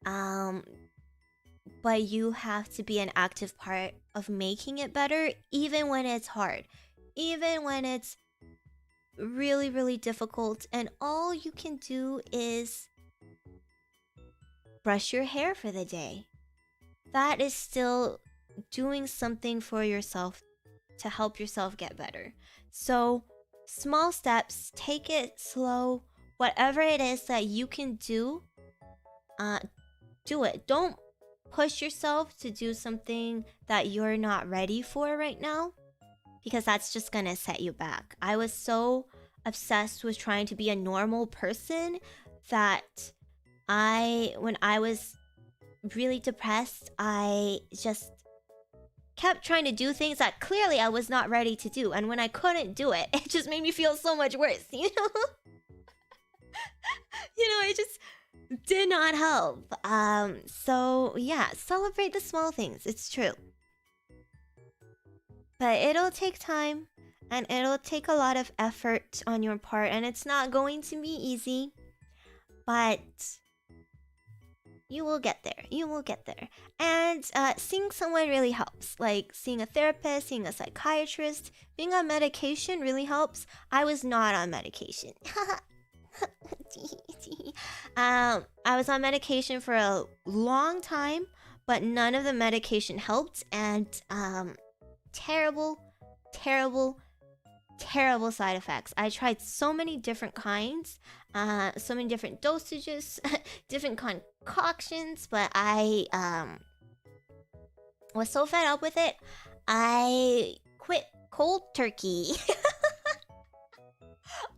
But you have to be an active part of making it better, even when it's hard. Even when it's really, really difficult. And all you can do is brush your hair for the day. That is still doing something for yourself to help yourself get better. So, small steps, take it slow. Whatever it is that you can do, do it. Don't push yourself to do something that you're not ready for right now, because that's just gonna set you back. I was so obsessed with trying to be a normal person that when I was really depressed, I just kept trying to do things that clearly I was not ready to do. And when I couldn't do it, it just made me feel so much worse, you know? It just did not help. So yeah, celebrate the small things. It's true. But it'll take time and it'll take a lot of effort on your part, and it's not going to be easy. But you will get there. You will get there. And seeing someone really helps. Like seeing a therapist, seeing a psychiatrist. Being on medication really helps. I was not on medication. I was on medication for a long time, but none of the medication helped. And terrible, terrible, terrible side effects. I tried so many different kinds, so many different dosages, different concoctions, but I was so fed up with it, I quit cold turkey.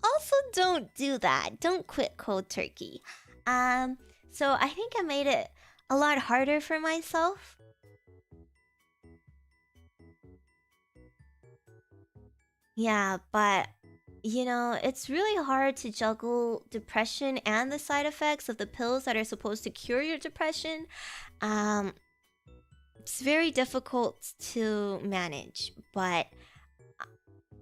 Also, don't do that. Don't quit cold turkey. So I think I made it a lot harder for myself. Yeah, but it's really hard to juggle depression and the side effects of the pills that are supposed to cure your depression. It's very difficult to manage, but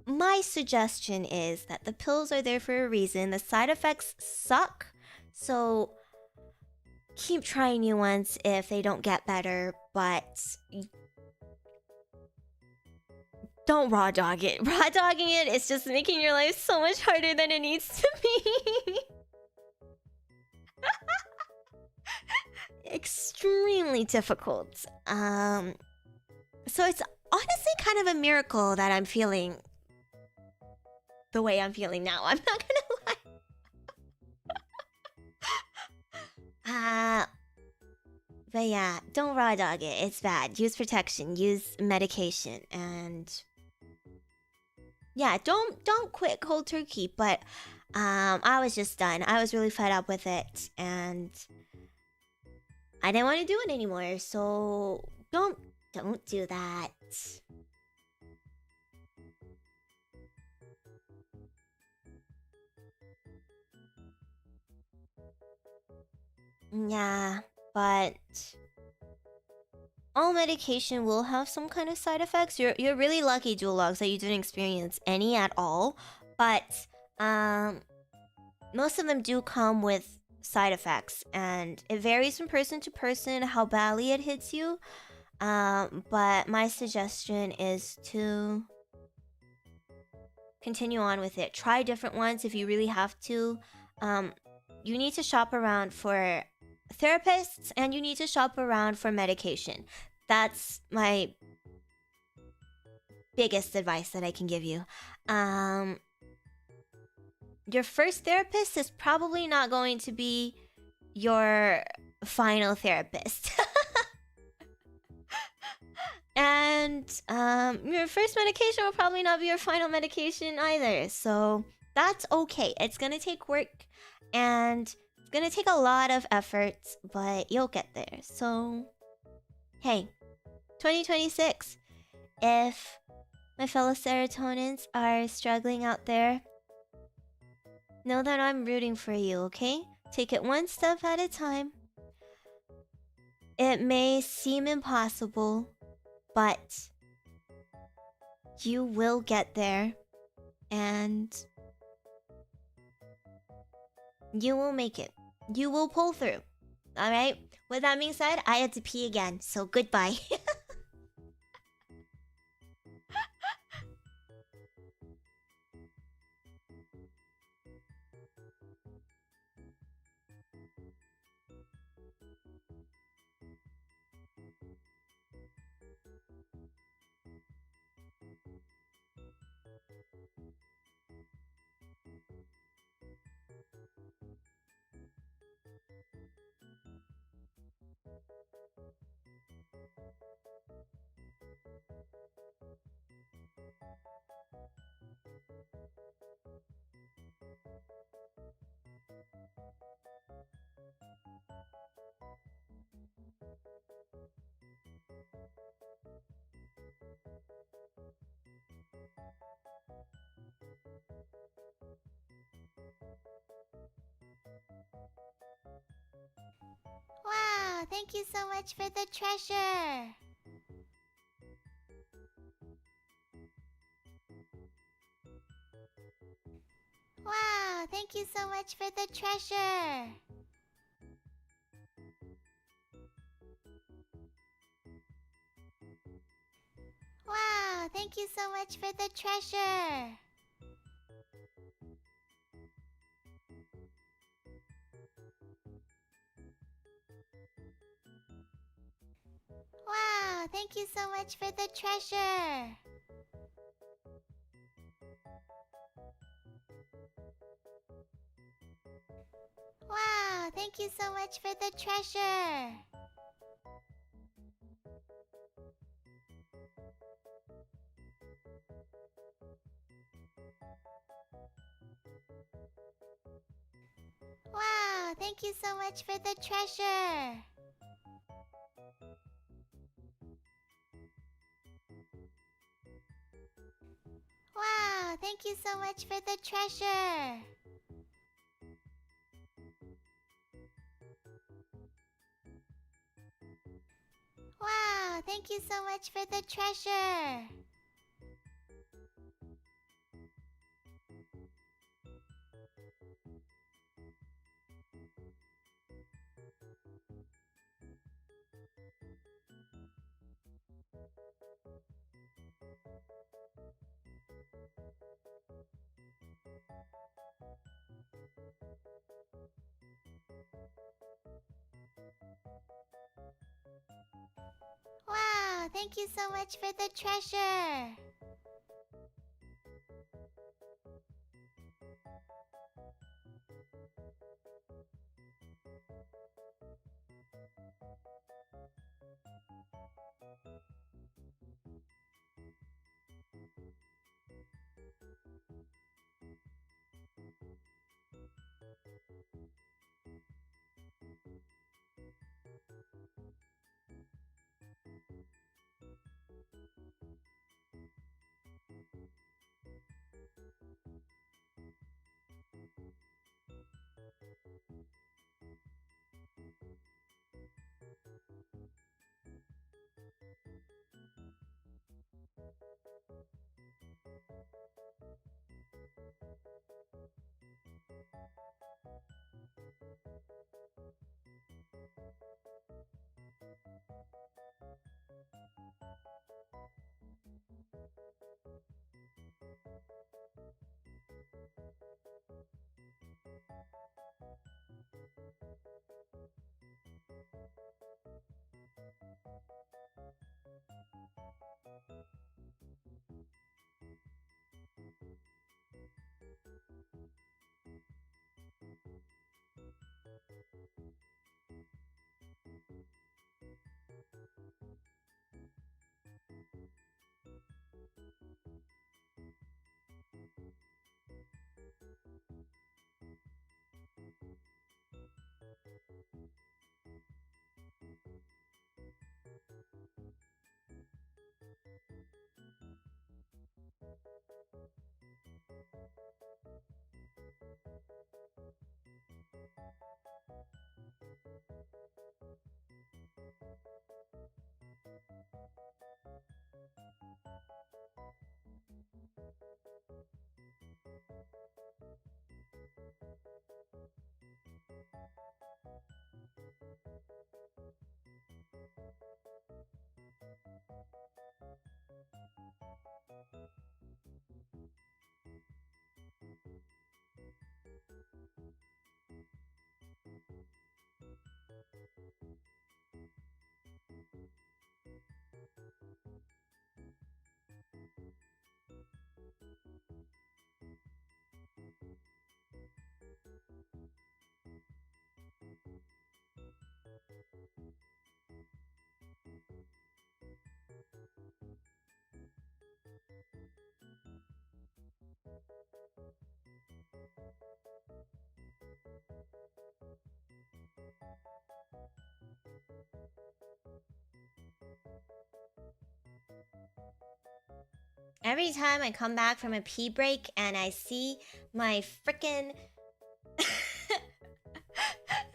my suggestion is that the pills are there for a reason. The side effects suck, so keep trying new ones if they don't get better, but don't raw dog it. Raw dogging it is just making your life so much harder than it needs to be. Extremely difficult. So it's honestly kind of a miracle that I'm feeling the way I'm feeling now. I'm not gonna lie. But yeah, don't raw dog it. It's bad. Use protection. Use medication. And yeah, don't quit cold turkey. But I was just done. I was really fed up with it, and I didn't want to do it anymore. So don't do that. Yeah, but all medication will have some kind of side effects. You're really lucky, Duologs, that you didn't experience any at all. But most of them do come with side effects, and it varies from person to person how badly it hits you. But my suggestion is to continue on with it. Try different ones if you really have to. You need to shop around for therapists, and you need to shop around for medication. That's my biggest advice that I can give you. Your first therapist is probably not going to be your final therapist. And your first medication will probably not be your final medication either. So that's okay. It's gonna take work, and it's gonna take a lot of effort, but you'll get there. So hey, 2026. If my fellow serotonins are struggling out there, know that I'm rooting for you, okay? Take it one step at a time. It may seem impossible, but you will get there, and you will make it. You will pull through. Alright? With that being said, I had to pee again, so goodbye. Wow, thank you so much for the treasure. Wow, thank you so much for the treasure. Wow, thank you so much for the treasure. Wow, thank you so much for the treasure. Wow, thank you so much for the treasure. Wow, thank you so much for the treasure. Wow, thank you so much for the treasure. Wow, thank you so much for the treasure. Wow, thank you so much for the treasure. Every time I come back from a pee break and I see my frickin'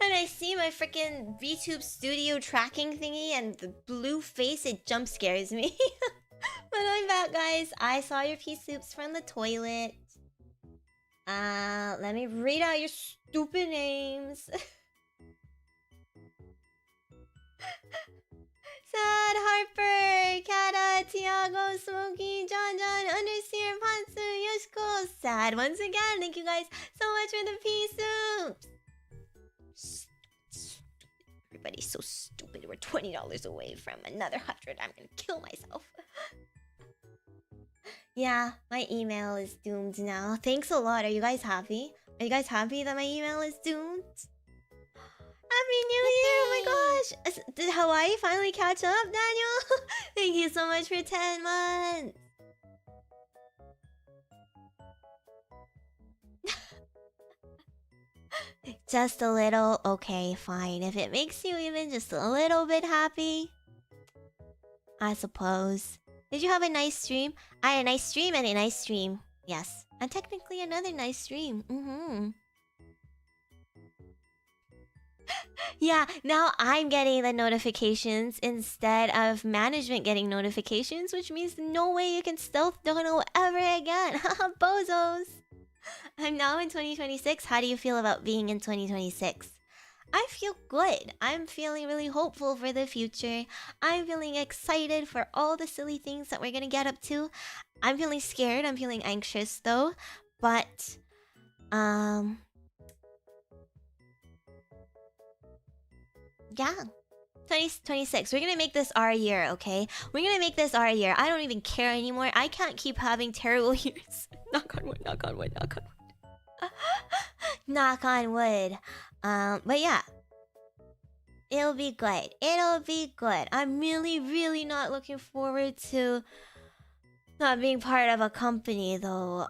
and I see my frickin' VTube studio tracking thingy and the blue face, it jump scares me. But I'm back, guys. I saw your pea soups from the toilet. Let me read out your stupid names. Sad, Harper, Kata, Thiago, Smoky, JonJonH, Understeer, Pansu, Yoshiko. Sad once again. Thank you guys so much for the pea soups. Everybody's so stupid. We're $20 away from another 100. I'm gonna kill myself. Yeah, my email is doomed now. Thanks a lot. Are you guys happy? Are you guys happy that my email is doomed? Happy New Year! Oh my gosh! Did Hawaii finally catch up, Daniel? Thank you so much for 10 months! Just a little? Okay, fine. If it makes you even just a little bit happy, I suppose. Did you have a nice stream? I had a nice stream and a nice stream. Yes. And technically another nice stream. Yeah, now I'm getting the notifications instead of management getting notifications, which means no way you can stealth dono ever again. Bozos! I'm now in 2026. How do you feel about being in 2026? I feel good. I'm feeling really hopeful for the future. I'm feeling excited for all the silly things that we're gonna get up to. I'm feeling scared. I'm feeling anxious though. But, yeah. 2026. We're gonna make this our year, okay? We're gonna make this our year. I don't even care anymore. I can't keep having terrible years. Knock on wood, knock on wood, knock on wood. Knock on wood. But yeah. It'll be good. It'll be good. I'm really, really not looking forward to not being part of a company though.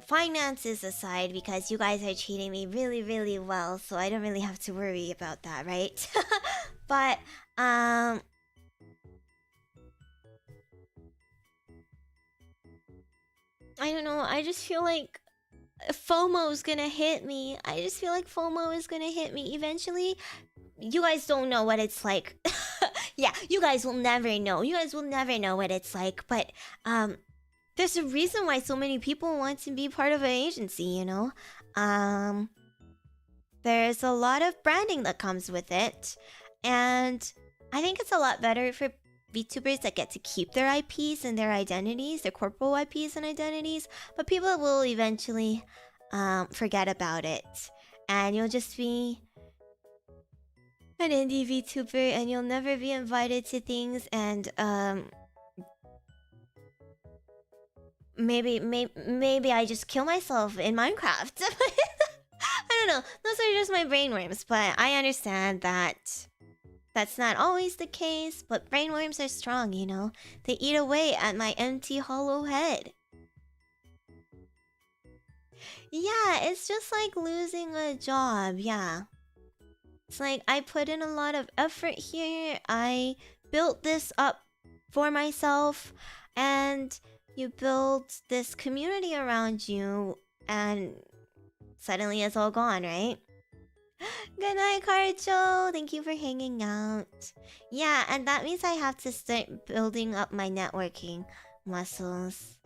Finances aside, because you guys are treating me really, really well, so I don't really have to worry about that, right? But, I don't know, I just feel like FOMO's gonna hit me. I just feel like FOMO is gonna hit me eventually. You guys don't know what it's like. Yeah, you guys will never know. You guys will never know what it's like. But there's a reason why so many people want to be part of an agency, you know? There's a lot of branding that comes with it. And I think it's a lot better for VTubers that get to keep their IPs and their identities, their corporal IPs and identities. But people will eventually forget about it. And you'll just be an indie VTuber and you'll never be invited to things, and maybe I just kill myself in Minecraft. I don't know. Those are just my brainworms, but I understand that that's not always the case, but brainworms are strong, you know? They eat away at my empty hollow head. Yeah, it's just like losing a job, yeah. It's like, I put in a lot of effort here, I built this up for myself, and you build this community around you, and suddenly it's all gone, right? Good night, Karcho! Thank you for hanging out. Yeah, and that means I have to start building up my networking muscles.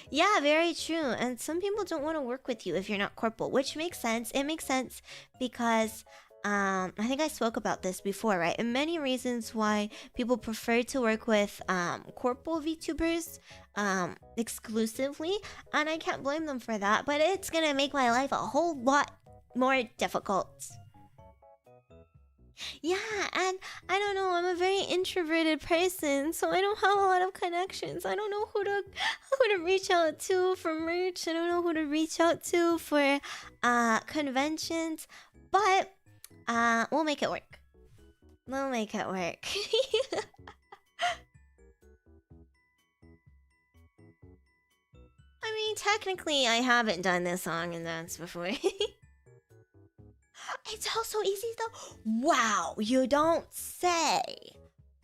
Yeah, very true. And some people don't want to work with you if you're not corporal, which makes sense. It makes sense because I think I spoke about this before, right? And many reasons why people prefer to work with corporal VTubers exclusively, and I can't blame them for that, but it's gonna make my life a whole lot more difficult. Yeah, and I don't know, I'm a very introverted person, so I don't have a lot of connections. I don't know who to reach out to for merch. I don't know who to reach out to for conventions, but we'll make it work. We'll make it work. I mean, technically, I haven't done this song and dance before. It's also easy though. Wow, you don't say.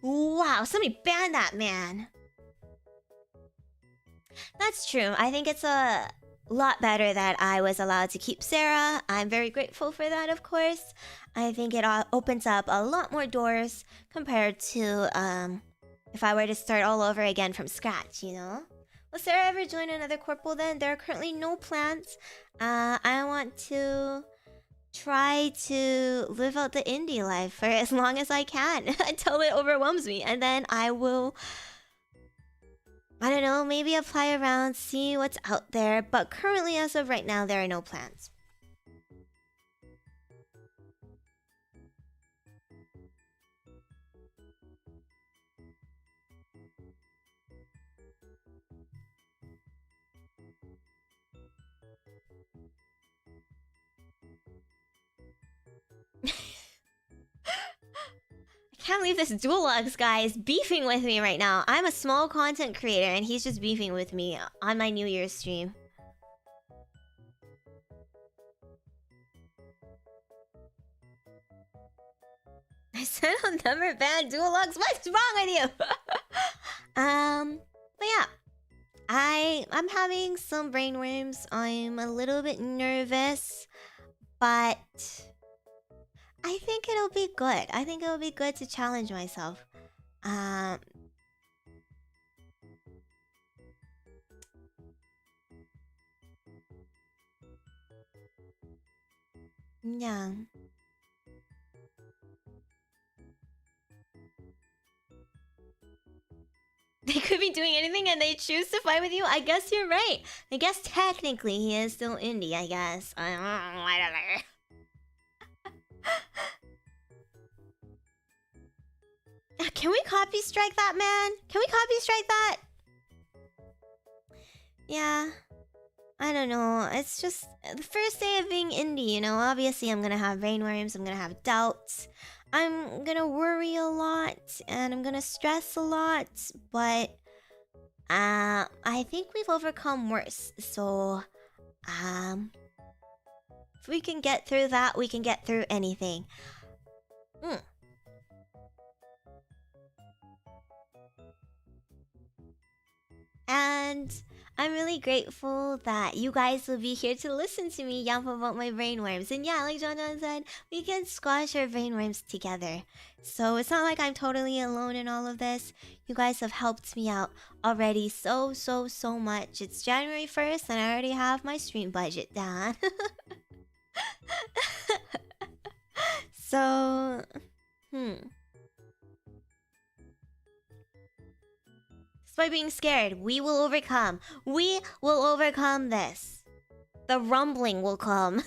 Wow, somebody ban that man. That's true. I think it's a lot better that I was allowed to keep Cera. I'm very grateful for that, of course. I think it opens up a lot more doors compared to if I were to start all over again from scratch, you know? Will Cera ever join another corporal then? There are currently no plans. I want to try to live out the indie life for as long as I can until it overwhelms me, and then I will, I don't know, maybe apply around, see what's out there, but currently as of right now there are no plans. I can't believe this Duolox guy is beefing with me right now. I'm a small content creator and he's just beefing with me on my New Year's stream. I said I'll never ban Duolox. What's wrong with you? But yeah. I'm having some brainworms. I'm a little bit nervous, but I think it'll be good. I think it'll be good to challenge myself. Yeah. They could be doing anything and they choose to fight with you? I guess you're right. I guess technically he is still indie, I guess. Whatever. Can we copy strike that, man? Can we copy strike that? Yeah. I don't know. It's just the first day of being indie, you know? Obviously, I'm gonna have brainworms. I'm gonna have doubts. I'm gonna worry a lot. And I'm gonna stress a lot. But I think we've overcome worse. So, if we can get through that, we can get through anything. And I'm really grateful that you guys will be here to listen to me yap about my brainworms. And yeah, like JonJonH said, we can squash our brainworms together. So it's not like I'm totally alone in all of this. You guys have helped me out already so much. It's January 1st and I already have my stream budget down. So, despite being scared, we will overcome. We will overcome this. The rumbling will come.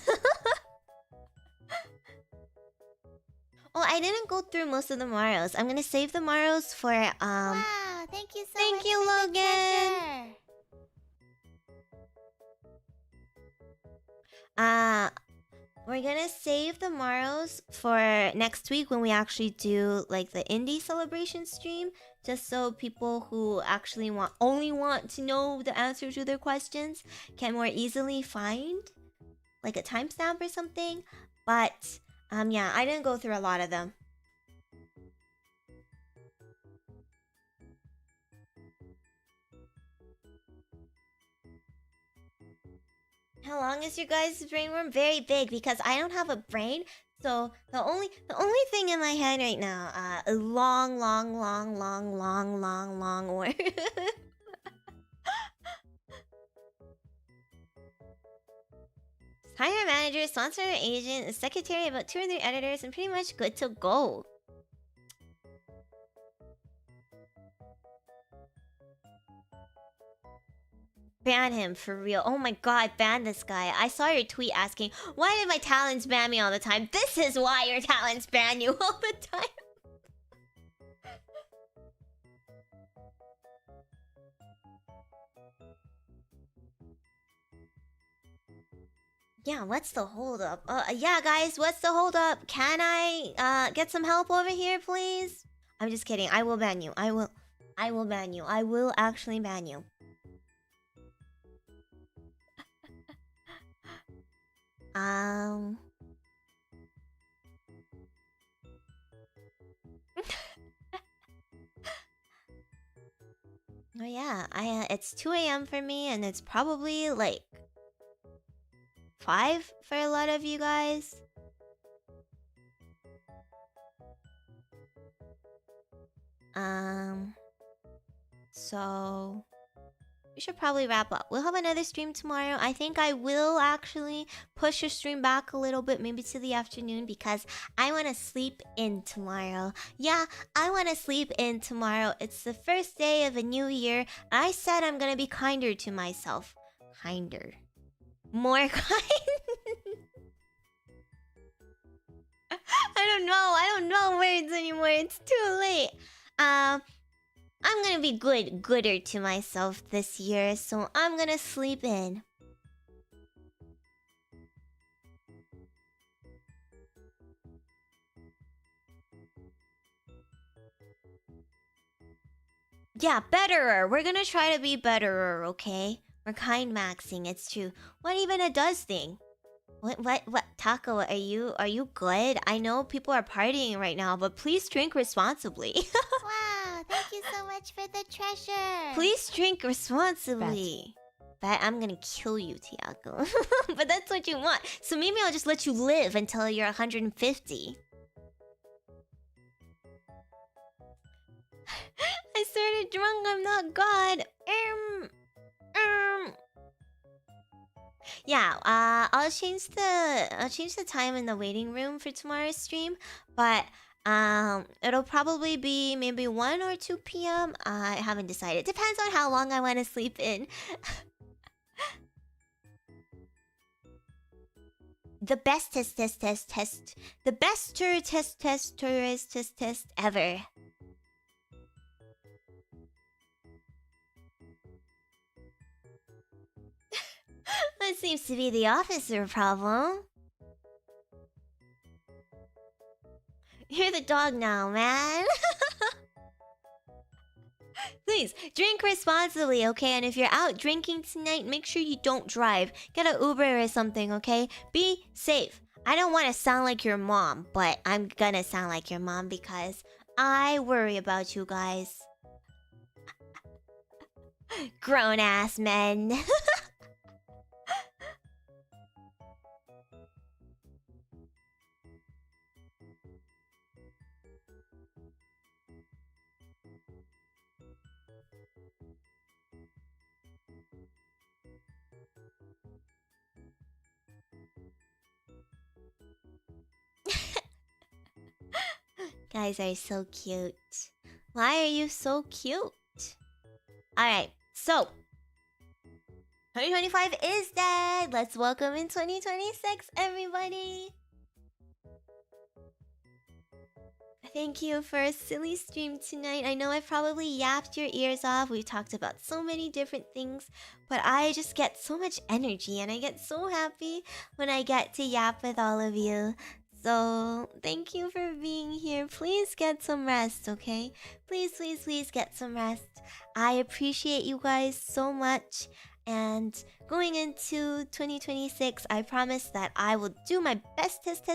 Oh, I didn't go through most of the Marios. I'm gonna save the Marios for Wow, thank you so thank much you, for the Logan. treasure. We're gonna save the Marios for next week when we actually do like the indie celebration stream, just so people who actually only want to know the answer to their questions can more easily find like a timestamp or something. But yeah, I didn't go through a lot of them. How long is your guys' brainworm? Very big, because I don't have a brain. So the only thing in my head right now, a long word. Hire a manager, sponsor an agent, a secretary, about 2 or 3 editors, and pretty much good to go. Ban him, for real. Oh my god, ban this guy. I saw your tweet asking, why did my talents ban me all the time? This is why your talents ban you all the time. Yeah, what's the holdup? Yeah, guys, what's the holdup? Can I get some help over here, please? I'm just kidding. I will ban you. I will ban you. I will actually ban you. Oh yeah, it's 2 a.m. for me, and it's probably like 5 for a lot of you guys. So we should probably wrap up. We'll have another stream tomorrow. I think I will actually push your stream back a little bit, maybe to the afternoon, because I want to sleep in tomorrow. Yeah, I want to sleep in tomorrow. It's the first day of a new year. I said I'm gonna be kinder to myself. Kinder. More kind. I don't know words anymore. It's too late. I'm gonna be gooder to myself this year, so I'm gonna sleep in. Yeah, betterer. We're gonna try to be betterer, okay? We're kind maxing, it's true. What even a does thing? What, Taco, are you good? I know people are partying right now, but please drink responsibly. Wow, thank you so much for the treasure. Please drink responsibly. Bet I'm gonna kill you, Thiago. But that's what you want. So maybe I'll just let you live until you're 150. I started drunk, I'm not God. Yeah, I'll change the time in the waiting room for tomorrow's stream, but it'll probably be maybe 1 or 2 p.m. I haven't decided. Depends on how long I want to sleep in. The best test. The best test ever. That seems to be the officer problem. You're the dog now, man. Please, drink responsibly, okay? And if you're out drinking tonight, make sure you don't drive. Get an Uber or something, okay? Be safe. I don't want to sound like your mom, but I'm gonna sound like your mom because I worry about you guys. Grown-ass men. Guys are so cute. Why are you so cute? Alright, so 2025 is dead. Let's welcome in 2026, everybody. Thank you for a silly stream tonight. I know I probably yapped your ears off. We talked about so many different things, but I just get so much energy and I get so happy when I get to yap with all of you. So, thank you for being here. Please get some rest, okay? Please get some rest. I appreciate you guys so much. And going into 2026, I promise that I will do my best test,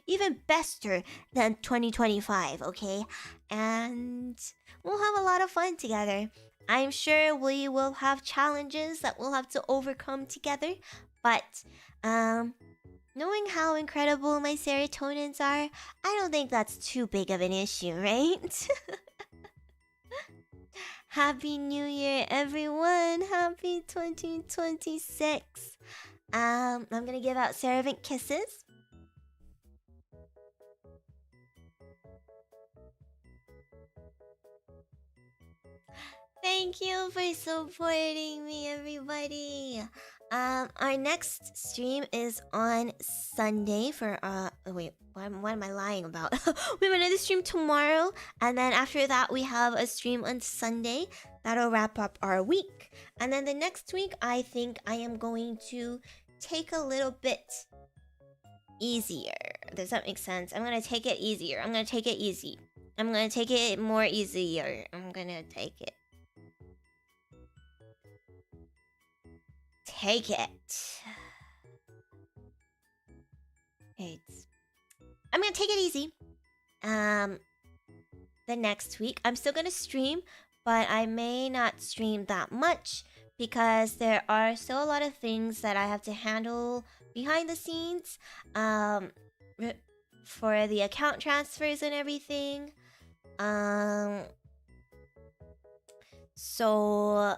even bester than 2025, okay? And we'll have a lot of fun together. I'm sure we will have challenges that we'll have to overcome together, but knowing how incredible my serotonins are, I don't think that's too big of an issue, right? Happy New Year, everyone! Happy 2026! I'm gonna give out Ceravant kisses. Thank you for supporting me, everybody. Our next stream is on Sunday for wait, what am I lying about? We have another stream tomorrow, and then after that we have a stream on Sunday. That'll wrap up our week. And then the next week, I think I am going to take a little bit easier. Does that make sense? I'm gonna take it easier. I'm gonna take it easy. I'm gonna take it more easier. I'm gonna take it. Take it. I'm gonna take it easy. The next week, I'm still gonna stream, but I may not stream that much because there are still a lot of things that I have to handle behind the scenes for the account transfers and everything. So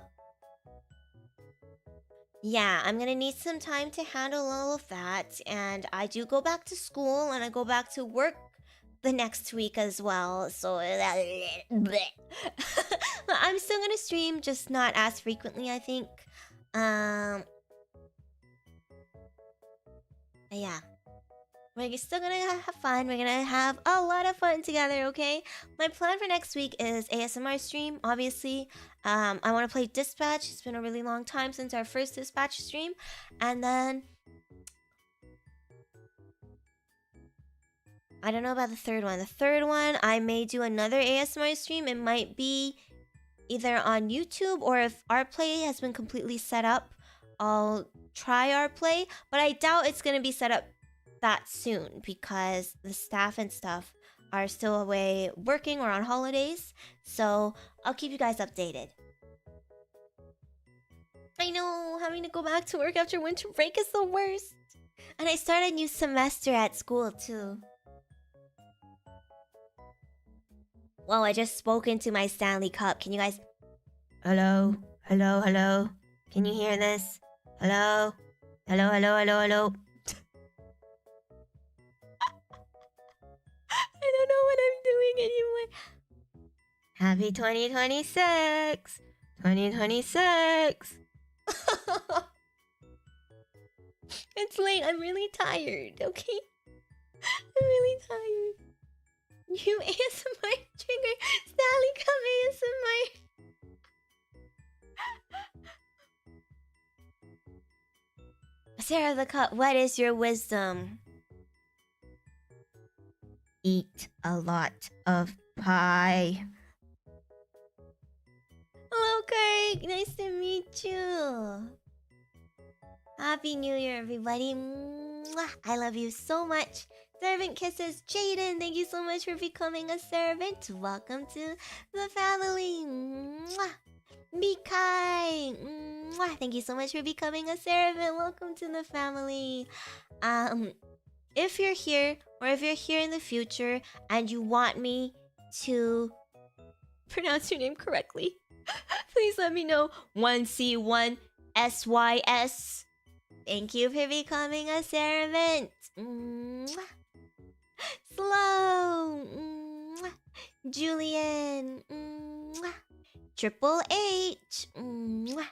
yeah, I'm gonna need some time to handle all of that, and I do go back to school and I go back to work the next week as well, so I'm still gonna stream, just not as frequently, I think. Yeah, we're still gonna have fun. We're gonna have a lot of fun together, okay? My plan for next week is ASMR stream, obviously. I want to play Dispatch. It's been a really long time since our first Dispatch stream. And then I don't know about the third one. The third one, I may do another ASMR stream. It might be either on YouTube, or if our play has been completely set up, I'll try our play. But I doubt it's gonna be set up that soon because the staff and stuff are still away working or on holidays. So I'll keep you guys updated. I know, having to go back to work after winter break is the worst. And I start a new semester at school too. Whoa, I just spoke into my Stanley Cup. Can you guys... Hello? Hello, hello? Can you hear this? Hello? Hello, hello, hello, hello? I don't know what I'm doing anymore. Happy 2026! 2026! It's late. I'm really tired, okay? I'm really tired. You ASMR trigger. Stanley Cup ASMR. Sarah the Cup, what is your wisdom? Eat a lot of pie. Hello, Kirk. Nice to meet you. Happy New Year, everybody. Mwah. I love you so much. Servant kisses. Jaden, thank you so much for becoming a servant. Welcome to the family. Mwah. Mikai. Mwah. Thank you so much for becoming a servant. Welcome to the family. If you're here, or if you're here in the future and you want me to pronounce your name correctly, please let me know. 1C1SYS. Thank you for becoming a servant. Mwah. Slow. Mwah. Julian. Mwah. Triple H. Mwah.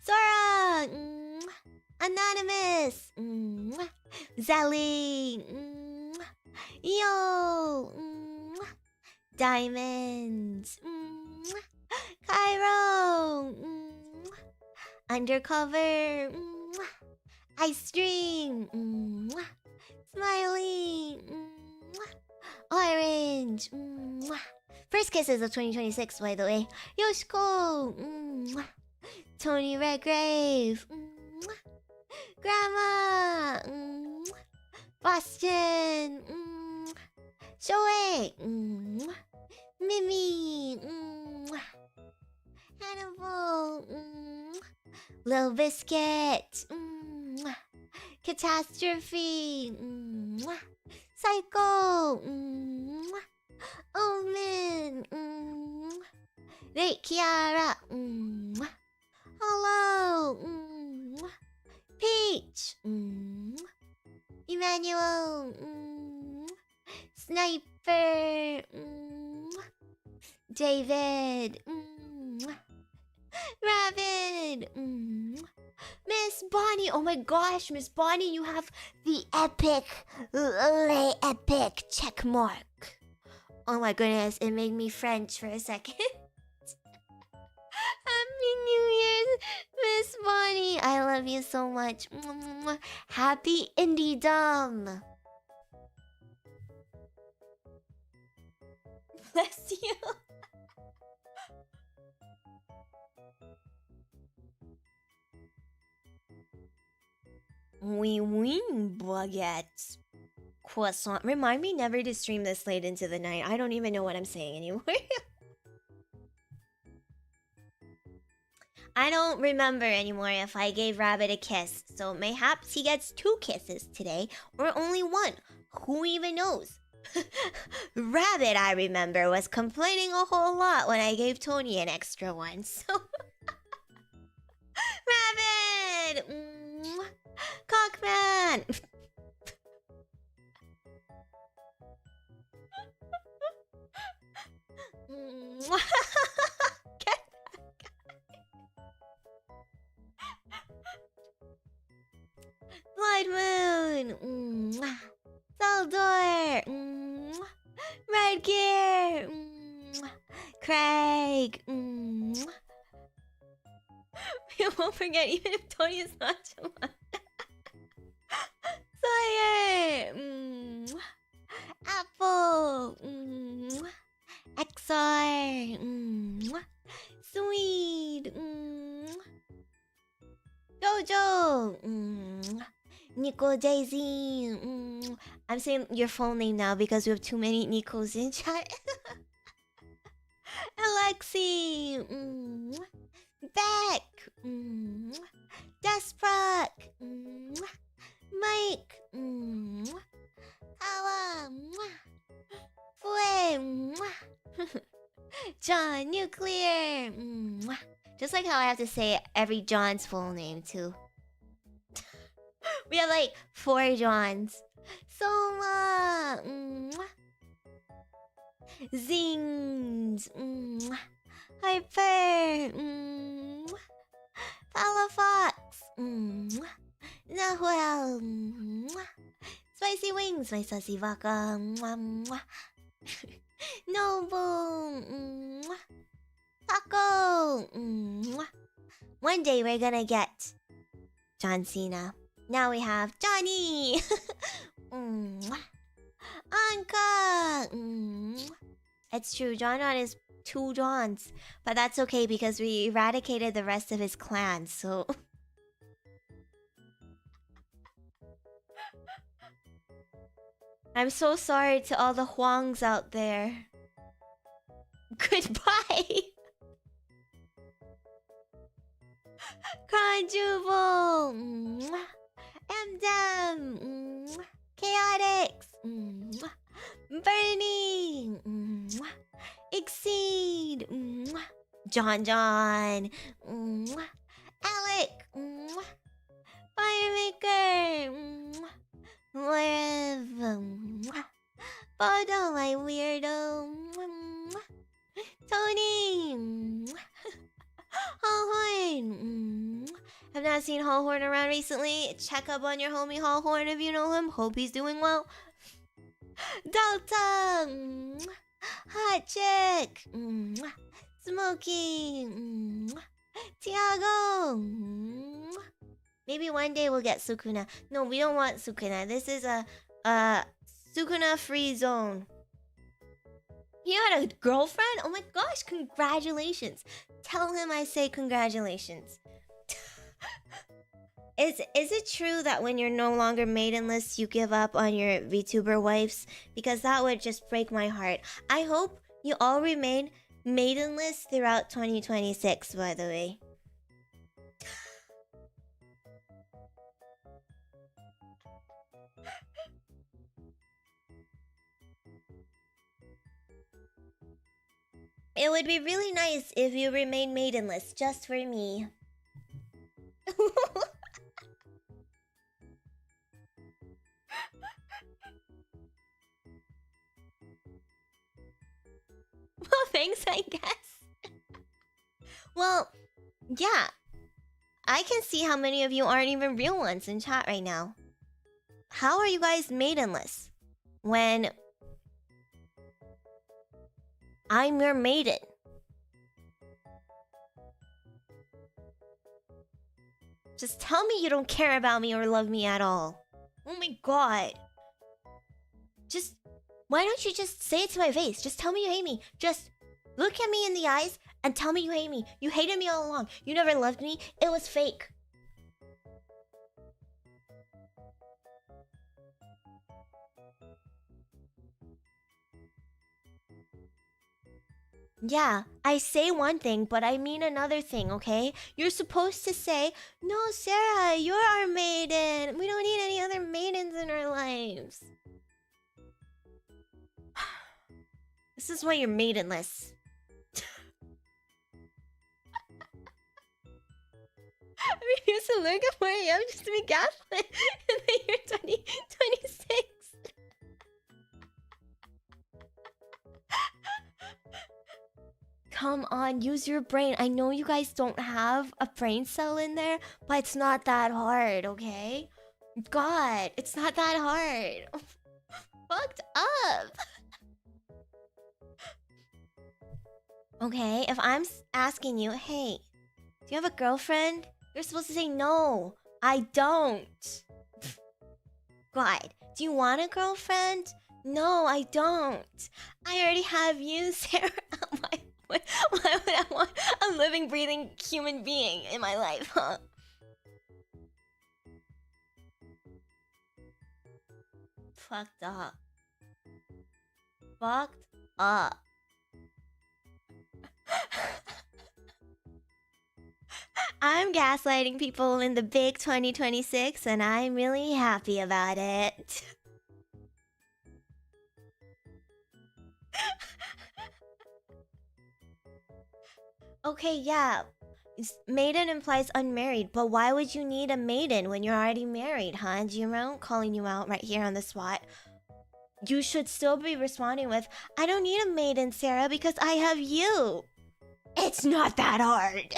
Sora. Mwah. Anonymous. Mwah. Zelly. Mwah. Yo. Mwah. Diamonds. Mwah. Cairo. Mwah. Undercover. Mwah. Ice cream. Mwah. Smiley. Mwah. Orange. Mwah. First kisses of 2026, by the way. Yoshiko. Mwah. Tony Redgrave. Mwah. Grandma. Mwah. Boston. Mwah. Shoei. Mwah. Mimy. Mwah. Hannibal. Mwah. Lil Biscuit. Mwah. Catastrophe. Mwah. Psycho. Mwah. Omen. Mwah. Wait, Kiara. Mwah. Hello. Mwah. Peach. Mwah. Emmanuel. Mwah. Sniper. Mwah. David. Mwah. Rabbit. Miss Bonnie. Oh my gosh, Miss Bonnie, you have the epic check mark. Oh my goodness, it made me French for a second. Happy New Year's, Miss Bonnie. I love you so much. Happy Indie-dom. Bless you. Oui, oui, baguette. Croissant. Remind me never to stream this late into the night. I don't even know what I'm saying anymore. I don't remember anymore if I gave Rabbit a kiss, so mayhaps he gets 2 kisses today, or only 1. Who even knows? Rabbit, I remember, was complaining a whole lot when I gave Tony an extra one, so... Rabbit! Cockman! Blood Moon! Saldor! Red Gear! Craig! We won't forget even if Tony is not July. Sawyer! Apple! XR! Sweet! Jojo! Nico Daisy! I'm saying your full name now because we have too many Nicos in chat. Alexi! Beck! Desprock! Mike! Awa! Fue! John Nuclear! Just like how I have to say every John's full name too. We have like 4 Johns. Soma! Zings! Harper! Halafox! Nahuel! Spicy wings, my sussy vodka! Noble! Taco! One day we're gonna get John Cena. Now we have Johnny! Ankuh! It's true, JonJonH is 2 Johns. But that's okay because we eradicated the rest of his clan, so... I'm so sorry to all the Huangs out there. Goodbye! Kronjuvel! mdem! Chaotix! Bernie! Exceed! JonJonH! Alec! Firemaker! Live! Bodo, my weirdo! Tony! Halhorn! Have not seen Halhorn around recently. Check up on your homie Halhorn if you know him. Hope he's doing well. Delta! Hot chick! Smoky! Thiago! Maybe one day we'll get Sukuna. No, we don't want Sukuna. This is a Sukuna free zone. You had a girlfriend? Oh my gosh, congratulations. Tell him I say congratulations. Is it true that when you're no longer maidenless, you give up on your VTuber wives? Because that would just break my heart. I hope you all remain maidenless throughout 2026, by the way. It would be really nice if you remain maidenless, just for me. Well, thanks, I guess. Well, yeah. I can see how many of you aren't even real ones in chat right now. How are you guys maidenless when I'm your maiden? Just tell me you don't care about me or love me at all. Oh my god. Just... Why don't you just say it to my face? Just tell me you hate me. Just look at me in the eyes and tell me you hate me. You hated me all along. You never loved me. It was fake. Yeah, I say one thing, but I mean another thing, okay? You're supposed to say, no, Sarah, you're our maiden. We don't need any other maidens in our lives. This is why you're maidenless. I refuse to look at where I am just to be gaslit in the year 2026. Come on, use your brain. I know you guys don't have a brain cell in there, but it's not that hard, okay? God, it's not that hard. Fucked up. Okay, if I'm asking you, hey, do you have a girlfriend? You're supposed to say no. I don't. God, do you want a girlfriend? No, I don't. I already have you, Sarah. Why would I want a living, breathing human being in my life, huh? Fucked up. Fucked up. I'm gaslighting people in the big 2026, and I'm really happy about it. Okay, yeah. Maiden implies unmarried, but why would you need a maiden when you're already married, huh, Jiro? Calling you out right here on the spot. You should still be responding with, I don't need a maiden, Sarah, because I have you. It's not that hard.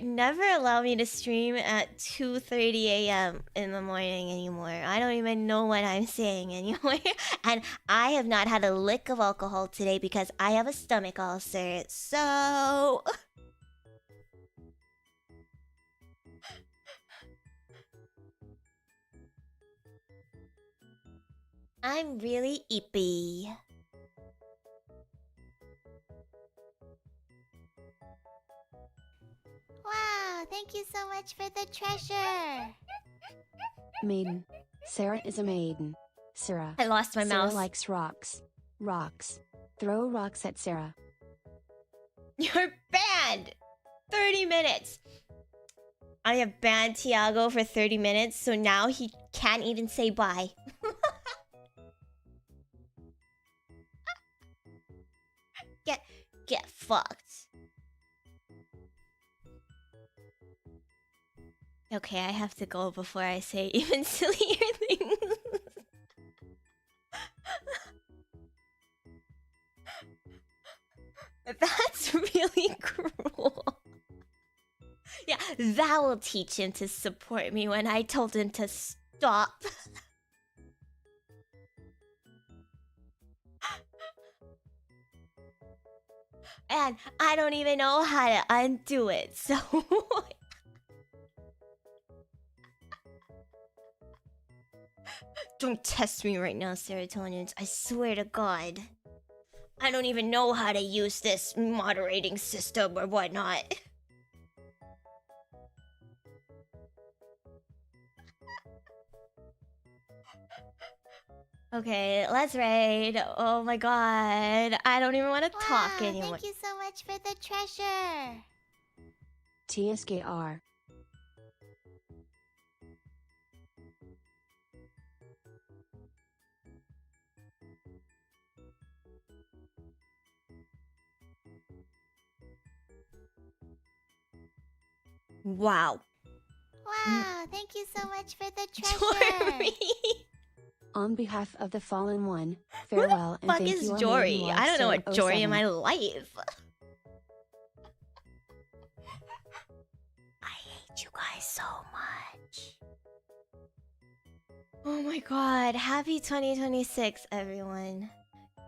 Never allow me to stream at 2:30 a.m. in the morning anymore. I don't even know what I'm saying anymore. And I have not had a lick of alcohol today because I have a stomach ulcer. So... I'm really ippy. Wow, thank you so much for the treasure. Maiden. Sarah is a maiden. Sarah. I lost my Sarah mouse. likes rocks. Rocks. Throw rocks at Sarah. You're banned! 30 minutes! I have banned Thiago for 30 minutes, so now he can't even say bye. Get fucked. Okay, I have to go before I say even sillier things. That's really cruel. Yeah, that will teach him to support me when I told him to stop. And I don't even know how to undo it, so... Don't test me right now, Ceratonians. I swear to God. I don't even know how to use this moderating system or whatnot. Okay, let's raid. Oh my god. I don't even want to talk anymore. Thank you so much for the treasure. TSKR. Wow. Wow, thank you so much for the treasure. On behalf of the fallen one, farewell and Fuck thank is you. Jory? I don't know what Jory 07. in my life. I hate you guys so much. Oh my god. Happy 2026, everyone.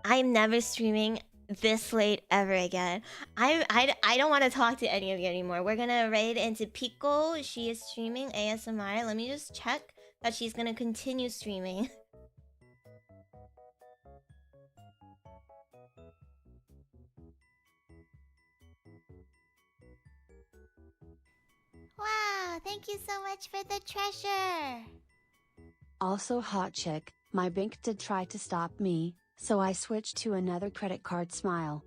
I'm never streaming this late ever again. I don't want to talk to any of you anymore. We're gonna raid into Pico. She is streaming ASMR. Let me just check that she's gonna continue streaming. Wow, thank you so much for the treasure. Also hot chick, my bank did try to stop me, so I switched to another credit card smile.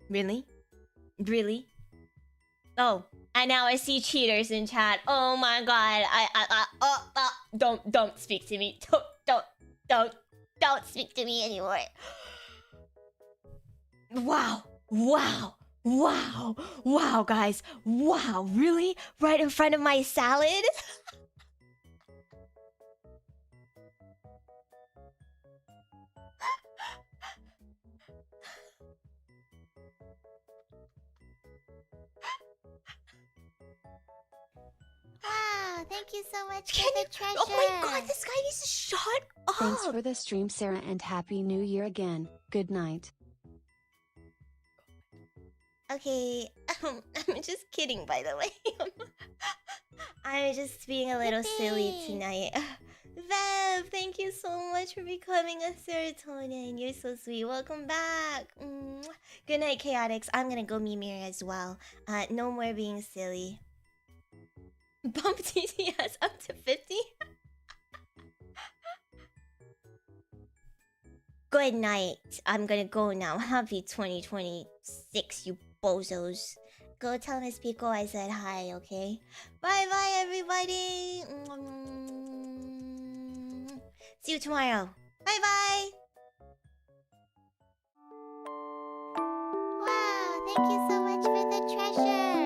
Really? Really? Oh, and now I see cheaters in chat. Oh my god. Don't speak to me. Don't speak to me anymore. Wow. Wow, guys. Wow, really? Right in front of my salad? Wow, thank you so much Can for you? the treasure. Oh my god, this guy needs to shut up. Thanks for the stream, Sarah, and Happy New Year again. Good night. Okay, I'm just kidding, by the way. I'm just being a little silly Yippee. tonight. Vev, thank you so much for becoming a Ceratonin. You're so sweet. Welcome back. Mwah. Good night, Chaotix. I'm gonna go Mimir as well. No more being silly. Bump TTS up to 50? Good night. I'm gonna go now. Happy 2026, you bozos. Go tell Miss Pico I said hi, okay? Bye bye, everybody. See you tomorrow. Bye bye. Wow, thank you so much for the treasure.